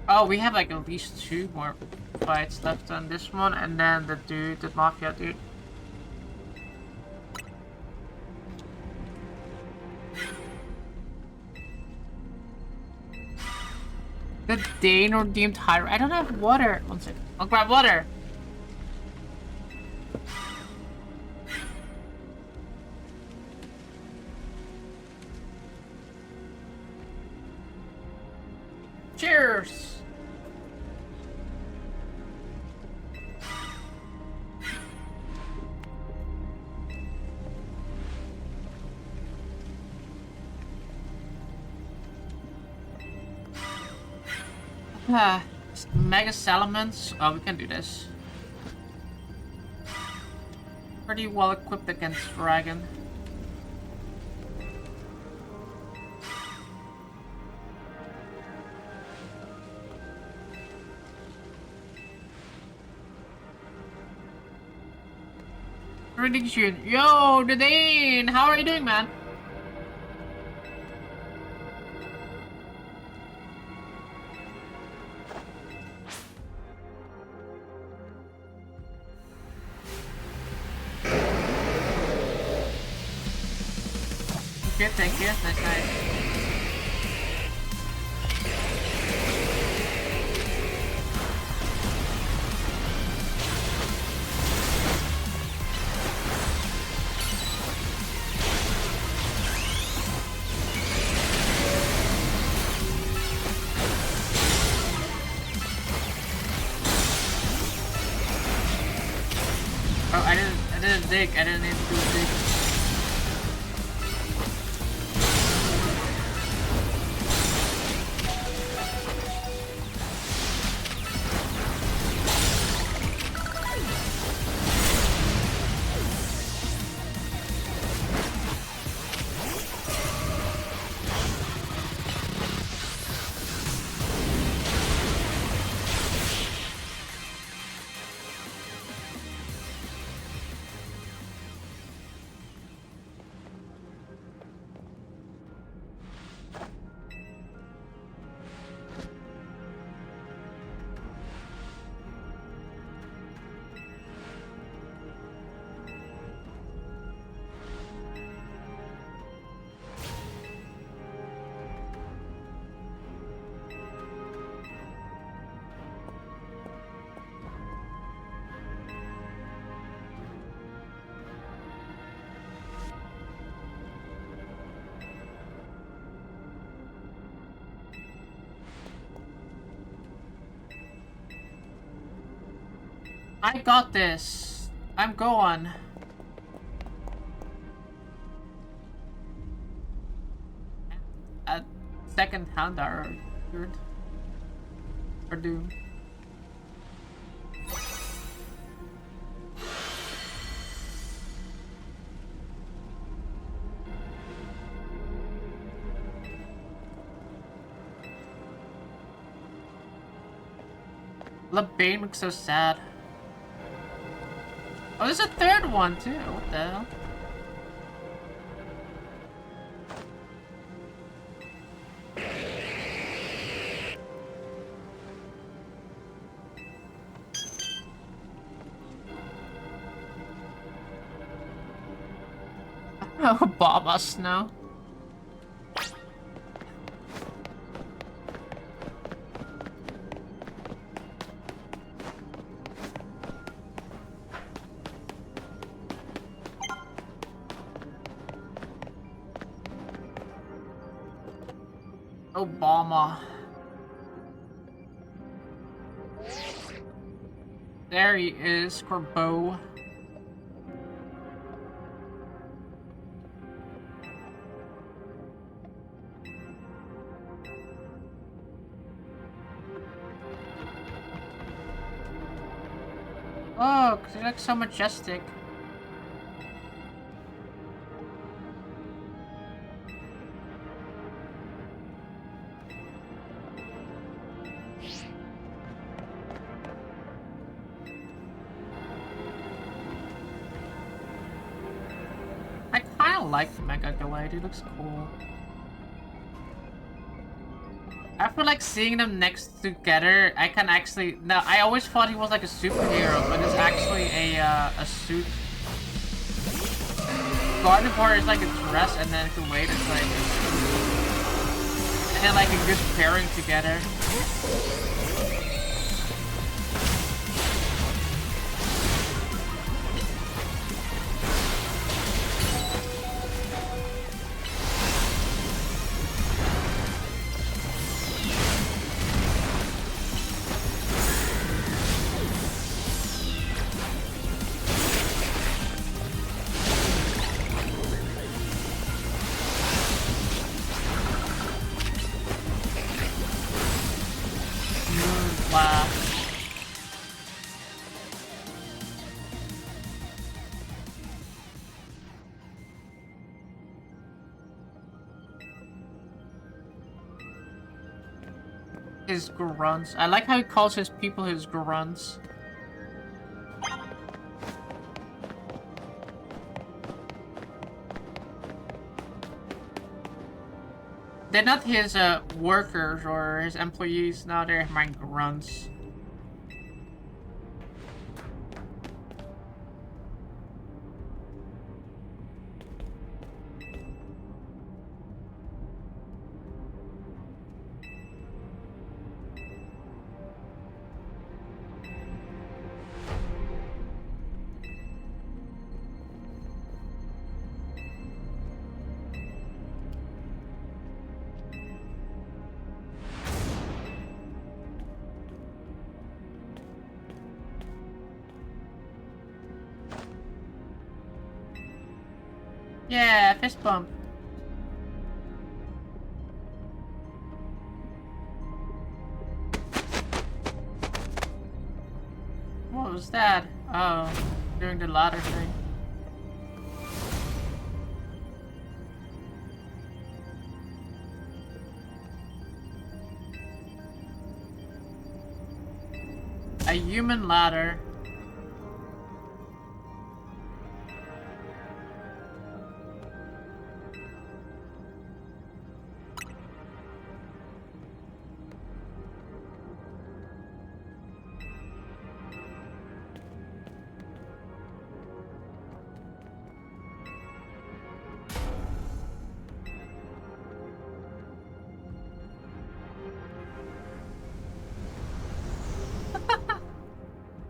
A: Oh, we have like at least 2 more fights left on this one, and then the dude, the mafia dude. The Dane or deemed higher. I don't have water. One second. I'll grab water. Cheers. Mega Salamence. Oh, we can do this. Pretty well equipped against Dragon. Prediction. Yo, Dane! How are you doing, man? Good, thank you. Nice, nice. dig. I didn't need to do a dig. I got this. I'm going. A second hand or third. Or doom. The Bane looks so sad. Oh, there's a third one too. What the hell? Oh, bomb us now. Obama. There he is, Corbeau. Oh, 'cause he looks so majestic. I kinda like the Mega Glide, he looks cool. I feel like seeing them next together, I can actually... No, I always thought he was like a superhero, but it's actually a suit. Gardevoir is like a dress, and then Glade is like a suit. And then like a good pairing together. His grunts. I like how he calls his people his grunts. They're not his workers or his employees. No, they're my grunts. Yeah, fist bump. What was that? Oh, doing the ladder thing. A human ladder.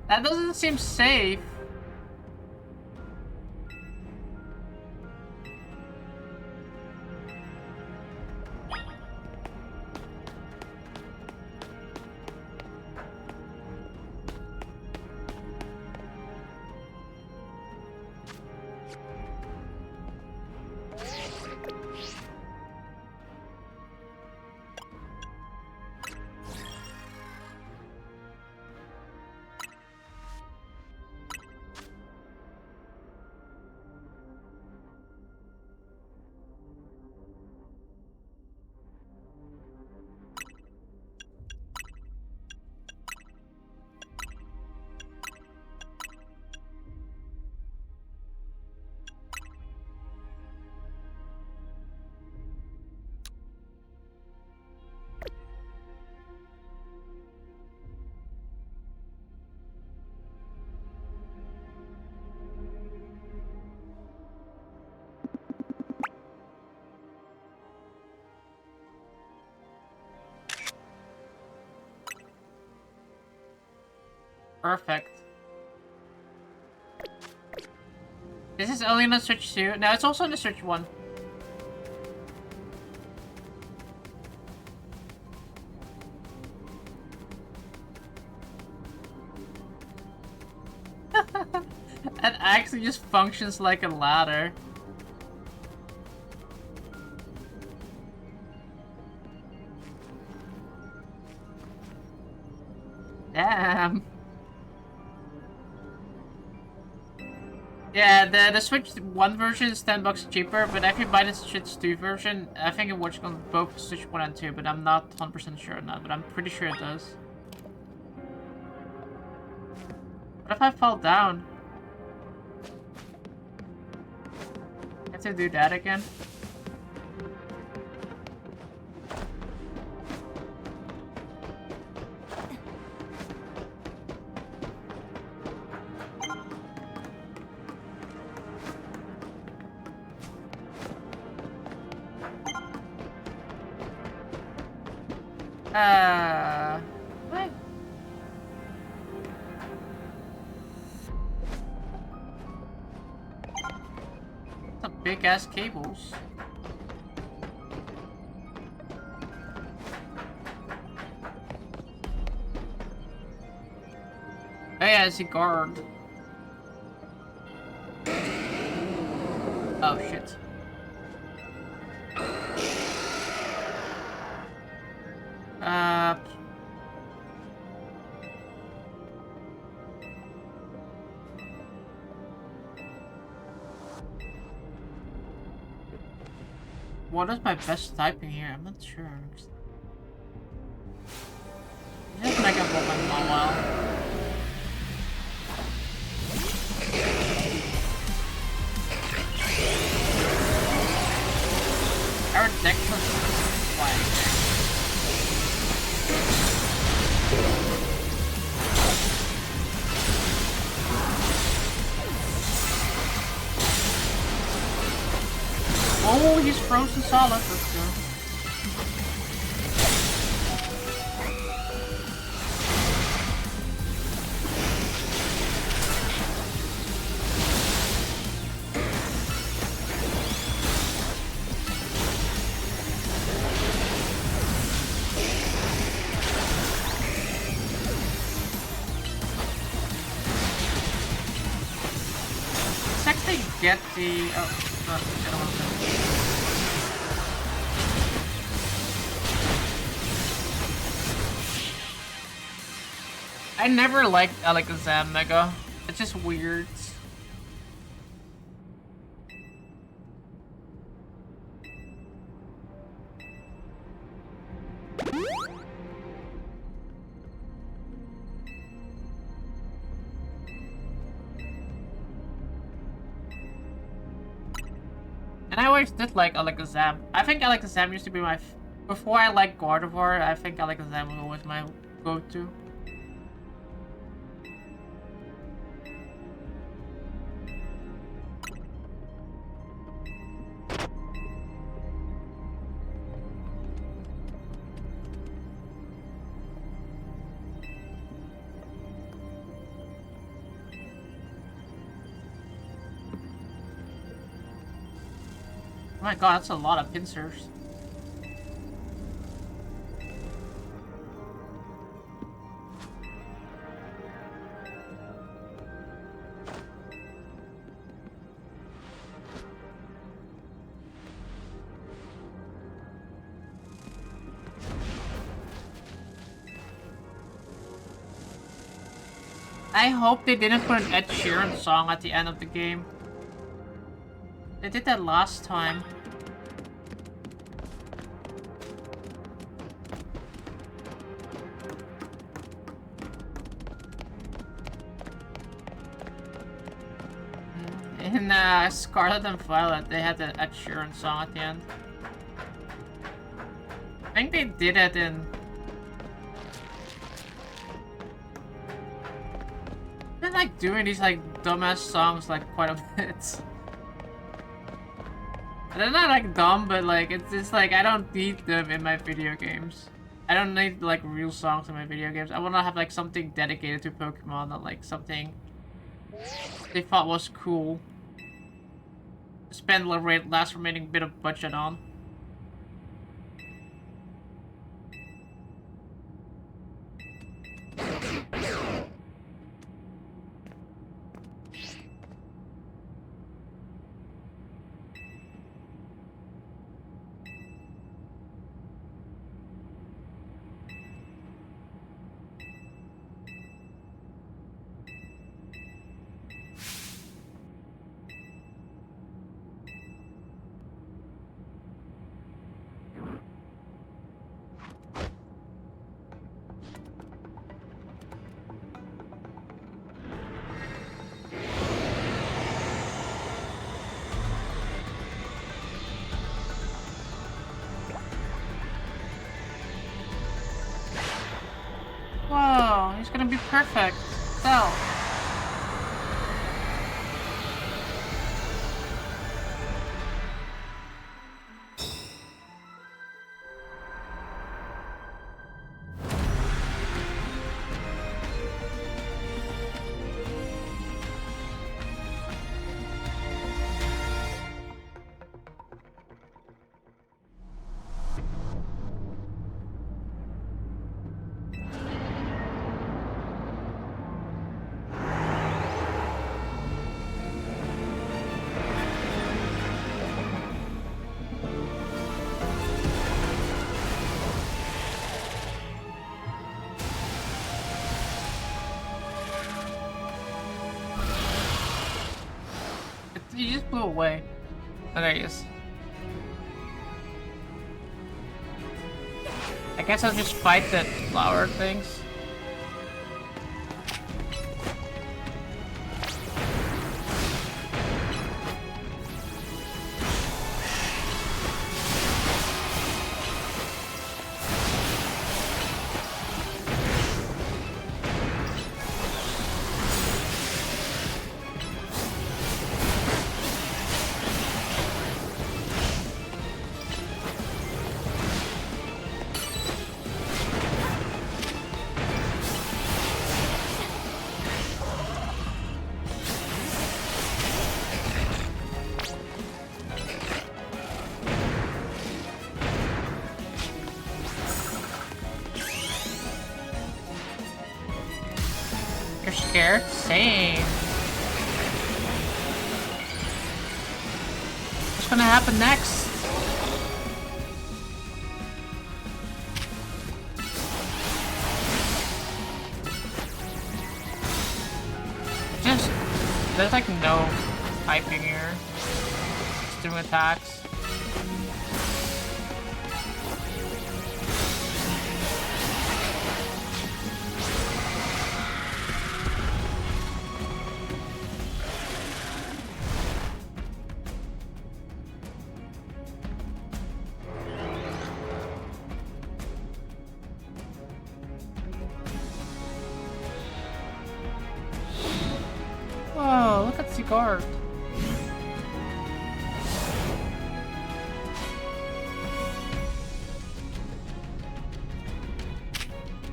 A: That doesn't seem safe. Perfect. This is only on the Switch 2. No, it's also on the Switch 1. It actually just functions like a ladder. Damn. Yeah, the Switch 1 version is $10 cheaper, but if you buy the Switch 2 version, I think it works on both Switch 1 and 2, but I'm not 100% sure on that, but I'm pretty sure it does. What if I fall down? I have to do that again? What? Some big ass cables. Oh yeah, it's a guard. Oh shit. What is my best typing here? I'm not sure. Just make a Pokemon while. Our deck was flying. Oh, he's frozen solid. Let's go. Let's actually get the... Oh. I don't want to. I never liked Alakazam Mega. It's just weird. And I always did like Alakazam. I think Alakazam used to be my... Before I liked Gardevoir, I think Alakazam was always my go-to. Oh my god, that's a lot of pincers. I hope they didn't put an Ed Sheeran song at the end of the game. They did that last time. In Scarlet and Violet, they had the Ed Sheeran song at the end. I think they did it in... I've been like doing these like dumbass songs like quite a bit. They're not like dumb, but like it's just like I don't need them in my video games. I don't need like real songs in my video games. I want to have like something dedicated to Pokemon, not like something they thought was cool. Spend the last remaining bit of budget on. Whoa, he's gonna be perfect. So. He just blew away. Oh, there he is. I guess I'll just fight the flower things. Scared? Same. gonna happen next? Just... There's like no typing here. Just doing attacks. Oh, look at Sigurd.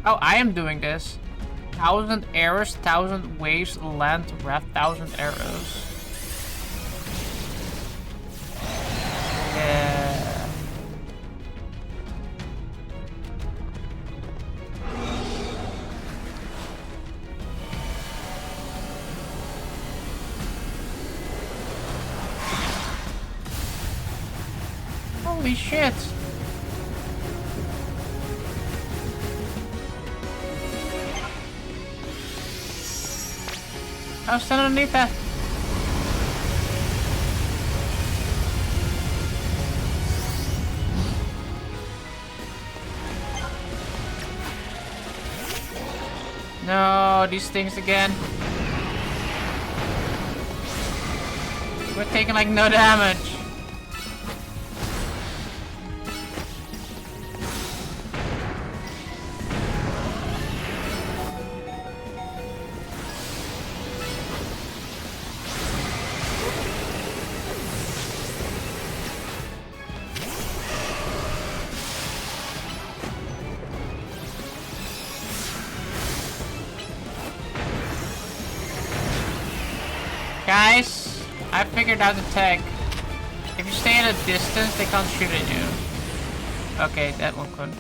A: Oh, I am doing this. 1,000 arrows, 1,000 waves, land, wrath, 1,000 arrows. Yeah. Holy shit. I was standing underneath that. No, these things again. We're taking like no damage. Guys, I figured out the tech. If you stay at a distance, they can't shoot at you. Okay, that one couldn't.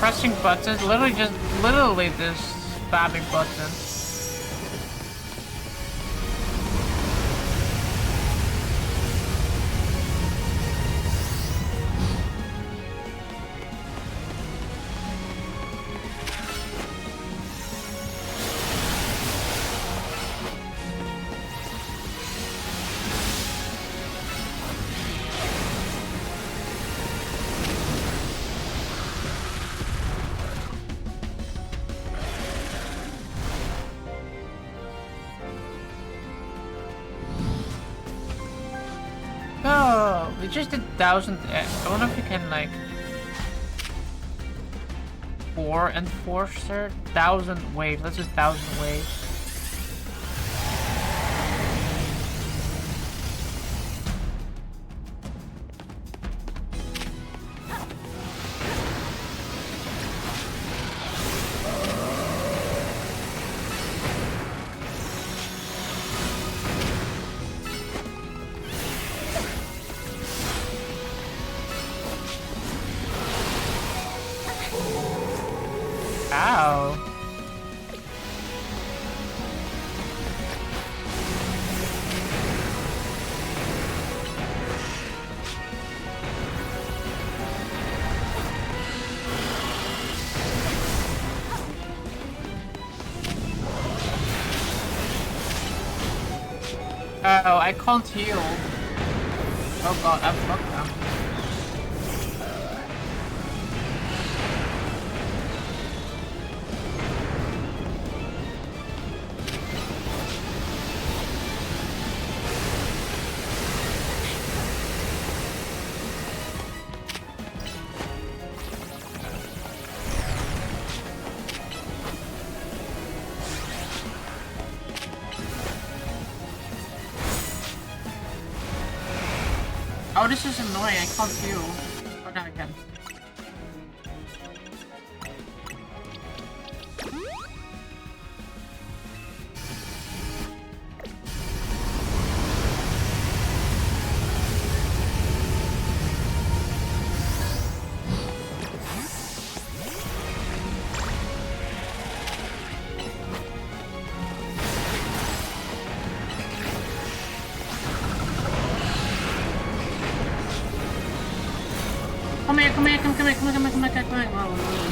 A: Pressing buttons, literally just spamming buttons. No, we just did 1,000. I wonder if you can like 4 enforcer, 1,000 waves. Let's just 1,000 waves. Ow. Oh, I can't heal. Oh god, I'm fucked now. Oh, this is annoying. I can't heal. Oh, no, I can. Come here, come here, come here, come here, come here, come here, come here. Whoa.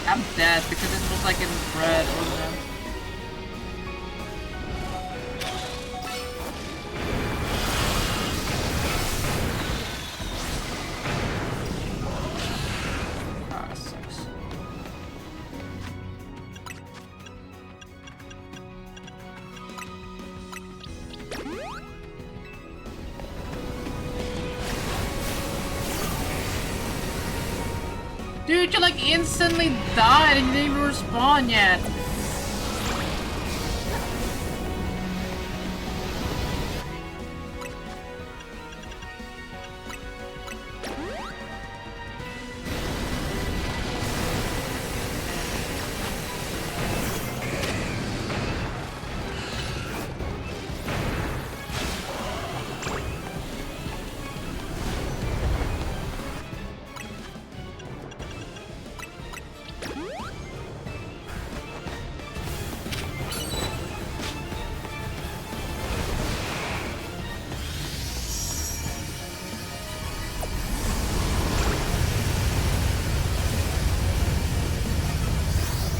A: I'm dead because it was like in red, wasn't it? Ah, that sucks. Dude, you like instantly died and you didn't even respawn yet.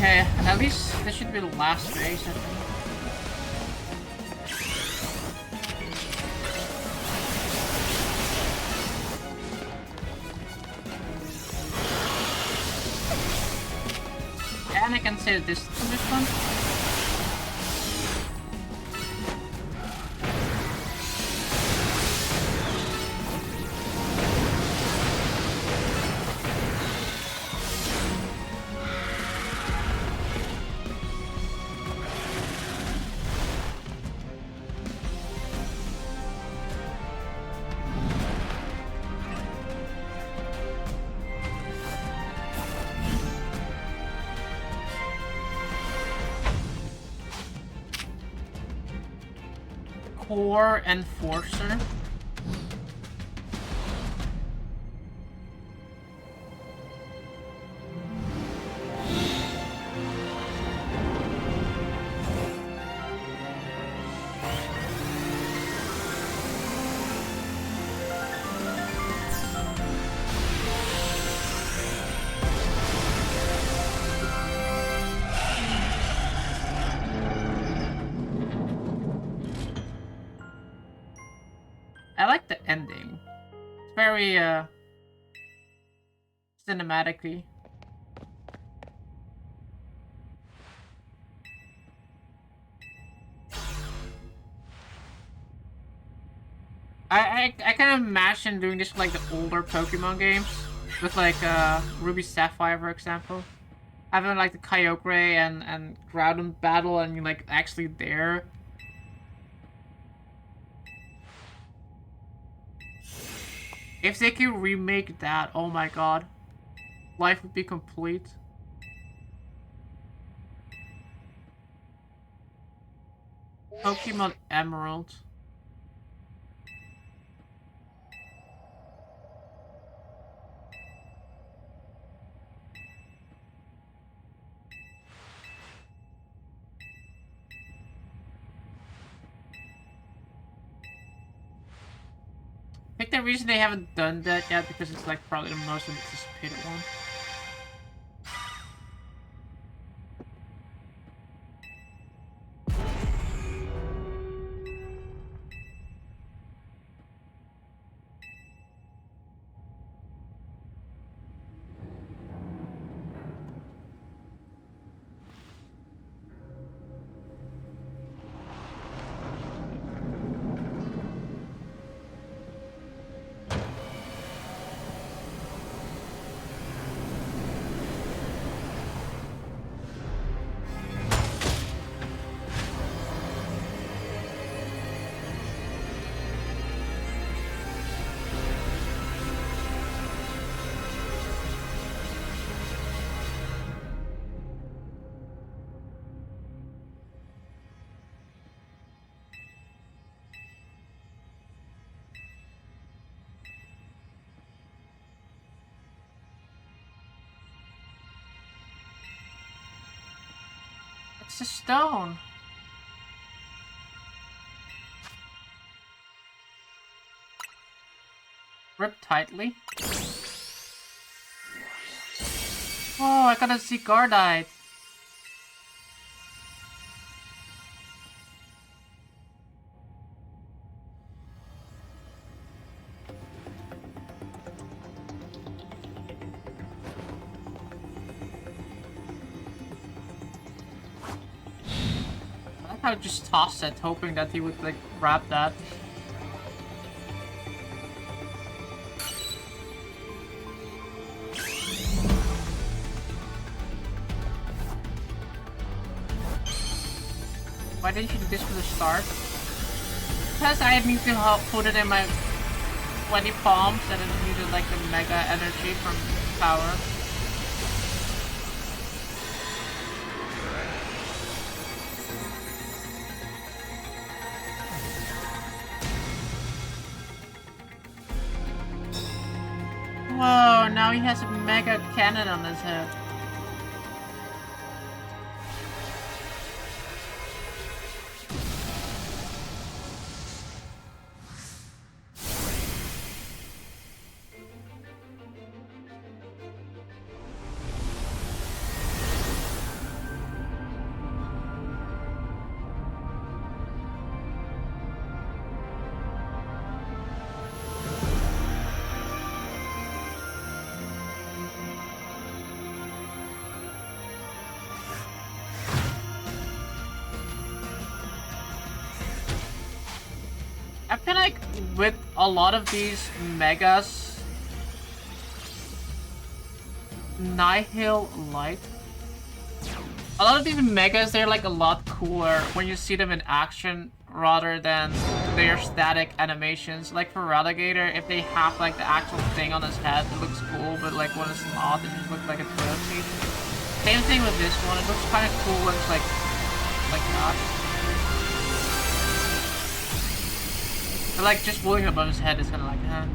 A: Okay, at least this should be the last phase, I think. And I can save this to this one. Core Enforcer. I like the ending. It's very, cinematically. I kind of imagine doing this with, like, the older Pokemon games. With, like, Ruby Sapphire, for example. Having, like, the Kyogre and Groudon battle and you're, like, actually there. If they could remake that, oh my god. Life would be complete. Pokemon Emerald. I think the reason they haven't done that yet because it's like probably the most anticipated one. It's a stone. Grip tightly. Whoa, I gotta see Gardite. I would just toss it, hoping that he would, like, grab that. Why didn't you do this for the start? Because I need to help put it in my sweaty palms and it needed, like, the mega energy from power. Whoa, now he has a mega cannon on his head. I feel like with a lot of these megas, Nihil Light. A lot of these megas, they're like a lot cooler when you see them in action rather than their static animations. Like for Relegator, if they have like the actual thing on his head, it looks cool, but like when it's not, it just looks like a trophy. Same thing with this one, it looks kind of cool when it's like that. But like just holding above his head is kind of like, huh.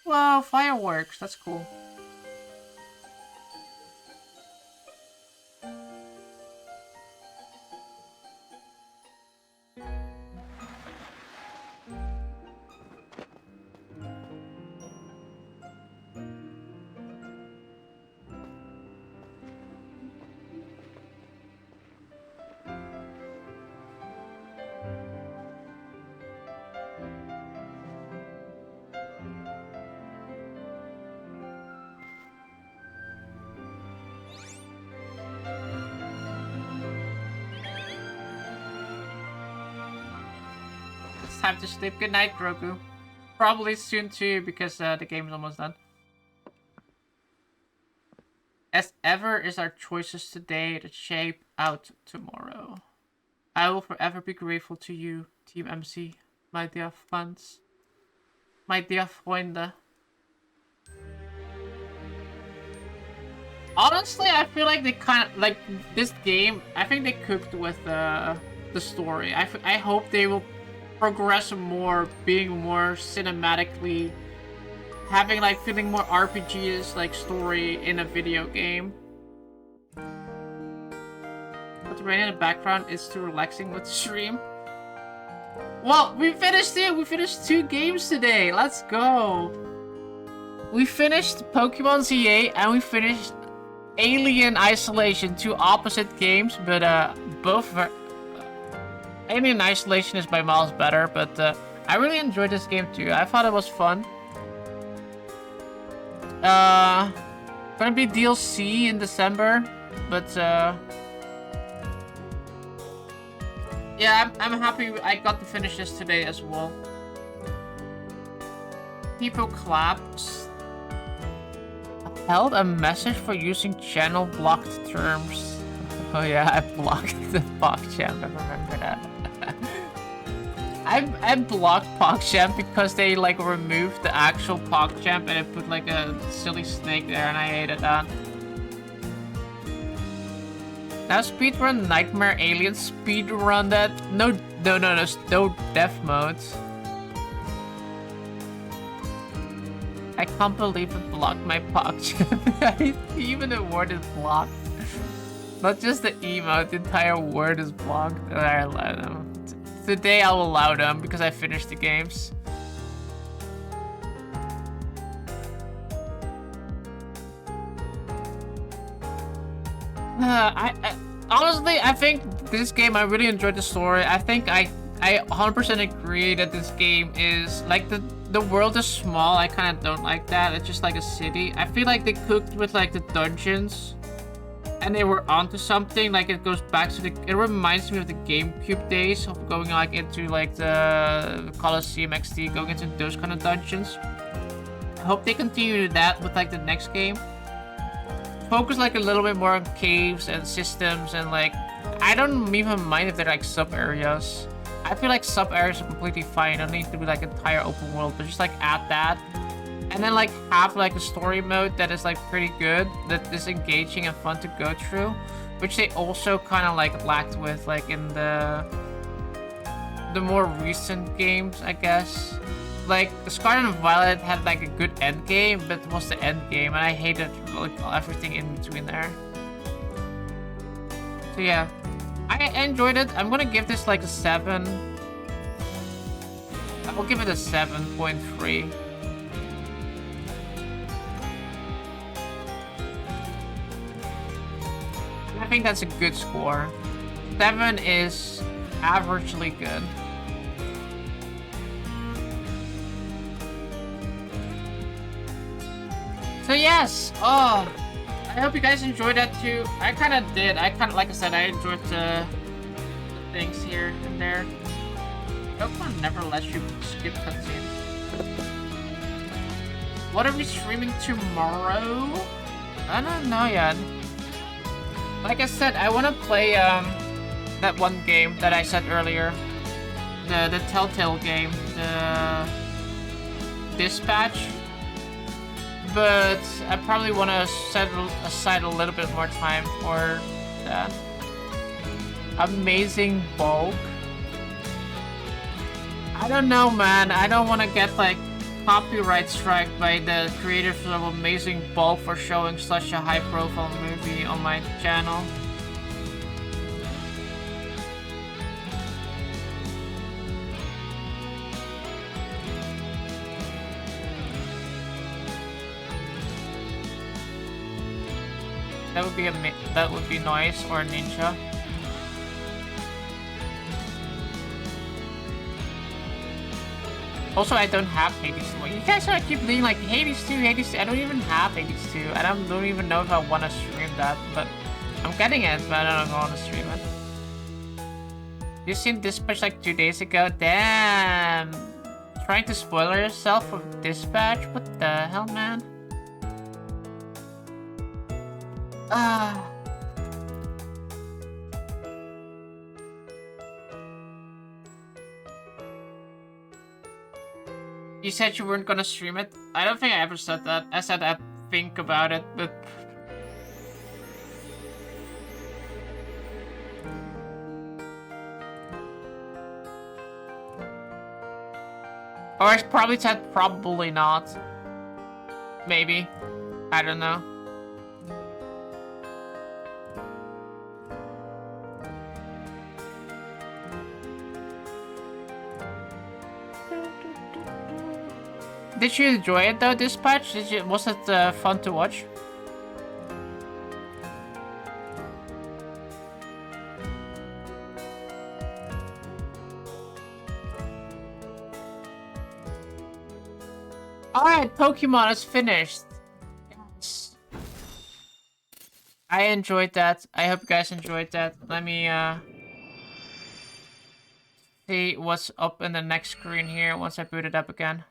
A: Wow, fireworks, that's cool. Time to sleep. Good night, Grogu. Probably soon too, because the game is almost done. As ever is our choices today that shape out tomorrow. I will forever be grateful to you, Team MC, my dear friends, my dear Freunde. Honestly, I feel like they kind of, like, this game, I think they cooked with the story. I hope they will progress more, being more cinematically, having like feeling more RPGs like story in a video game. But the rain in the background is too relaxing with the stream. Well, we finished it. We finished 2 games today. Let's go. We finished Pokemon ZA and we finished Alien Isolation, 2 opposite games, but both were. Alien Isolation is by miles better, but I really enjoyed this game too. I thought it was fun. Gonna be DLC in December, but yeah, I'm happy I got to finish this today as well. People claps. Held a message for using channel blocked terms. Oh yeah, I blocked the PogChamp. I remember that. I blocked PogChamp because they like removed the actual PogChamp and it put like a silly snake there, and I hated that. Now speedrun Nightmare Alien. Speedrun that. No death modes. I can't believe it blocked my PUBG. Even the word is blocked. Not just the emote, the entire word is blocked. I allow them. Today I'll allow them because I finished the games. Honestly, I think this game, I really enjoyed the story. I think I 100% agree that this game is like the world is small. I kind of don't like that. It's just like a city. I feel like they cooked with like the dungeons, and they were onto something. Like it goes back to it reminds me of the GameCube days of going like into like the Coliseum XD, going into those kind of dungeons. I hope they continue that with like the next game. Focus like a little bit more on caves and systems, and like I don't even mind if they're like sub areas. I feel like sub areas are completely fine. Don't need to be like entire open world, but just like add that, and then like have like a story mode that is like pretty good, that is engaging and fun to go through, which they also kind of like lacked with like in the more recent games, I guess. Like Scarlet and Violet had like a good end game, but it was the end game, and I hated like everything in between there. So yeah, I enjoyed it. I'm gonna give this like a 7. I will give it a 7.3. I think that's a good score. 7 is averagely good. So yes, I hope you guys enjoyed that too. I kind of did. Like I said, I enjoyed the things here and there. Pokemon never lets you skip cutscenes. What are we streaming tomorrow? I don't know yet. Like I said, I want to play that one game that I said earlier, the Telltale game, the Dispatch. But I probably want to set aside a little bit more time for that. Amazing Bulk. I don't know, man. I don't want to get like copyright strike by the creators of Amazing Bulk for showing such a high-profile movie on my channel. That would be nice, or Ninja. Also, I don't have Hades 2. You guys are keep being like Hades 2, Hades 2. I don't even have Hades 2. I don't even know if I want to stream that, but I'm getting it, but I don't know if I want to stream it. You seen Dispatch like 2 days ago? Damn! Trying to spoil yourself for Dispatch? What the hell, man? You said you weren't gonna stream it? I don't think I ever said that. I said I'd think about it, but... Or I probably said probably not. Maybe. I don't know. Did you enjoy it though, Dispatch? Was it fun to watch? Alright, Pokemon is finished. Yes. I enjoyed that. I hope you guys enjoyed that. Let me see what's up in the next screen here once I boot it up again.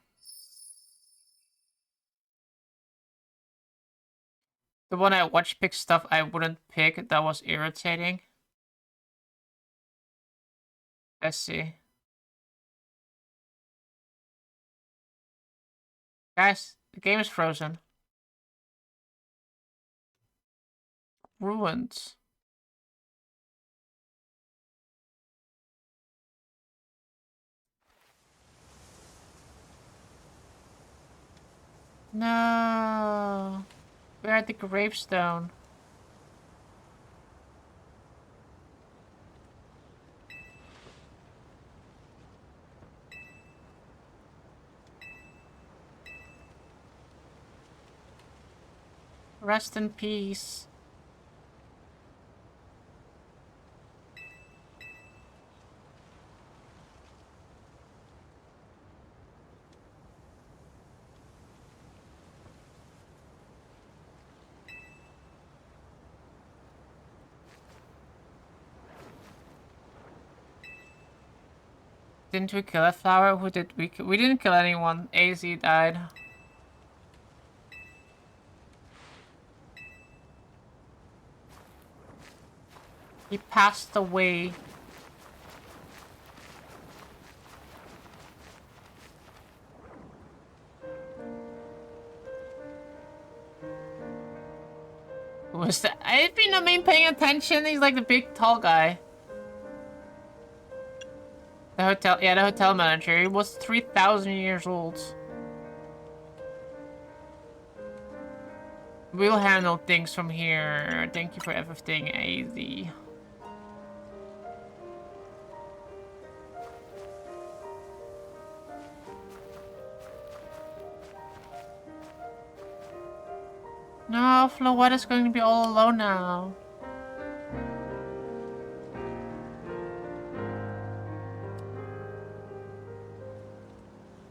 A: The one I watch pick stuff I wouldn't pick, that was irritating. Let's see. Guys, the game is frozen. Ruined. No. We're at the gravestone. Rest in peace. Didn't we kill a flower? Who did we kill? We didn't kill anyone. AZ died. He passed away. Who was that? I've been paying attention. He's like the big tall guy. The hotel manager. He was 3,000 years old. We'll handle things from here. Thank you for everything, AZ. No, Floetta's going to be all alone now.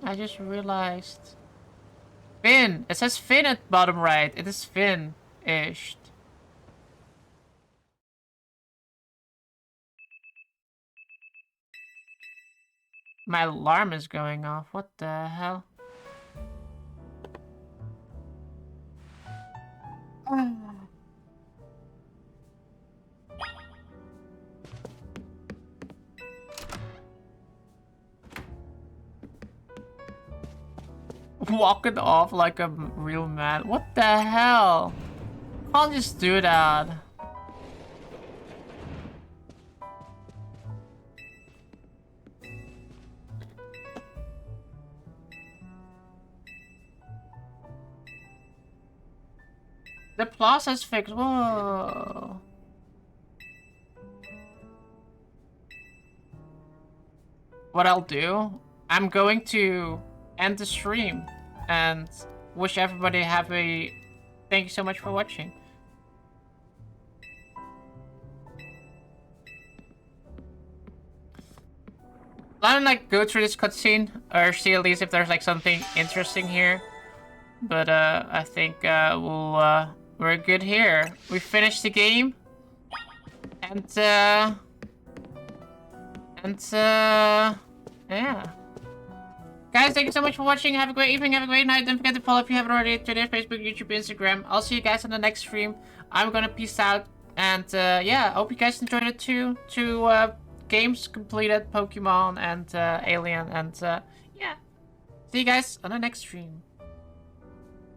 A: I just realized. Finn! It says Finn at bottom right. It is Finn-ish. My alarm is going off. What the hell? Walking off like a real man. What the hell? Can't just do that. The plaza's fixed. Whoa. What I'll do, I'm going to end the stream and wish everybody have a... Thank you so much for watching. I don't like go through this cutscene or see at least if there's like something interesting here. But I think we're good here. We finished the game. And yeah. Guys, thank you so much for watching. Have a great evening, have a great night. Don't forget to follow if you haven't already. Twitter, Facebook, YouTube, Instagram. I'll see you guys on the next stream. I'm gonna peace out. And yeah, I hope you guys enjoyed it too. Two games completed, Pokemon and Alien. And yeah. See you guys on the next stream.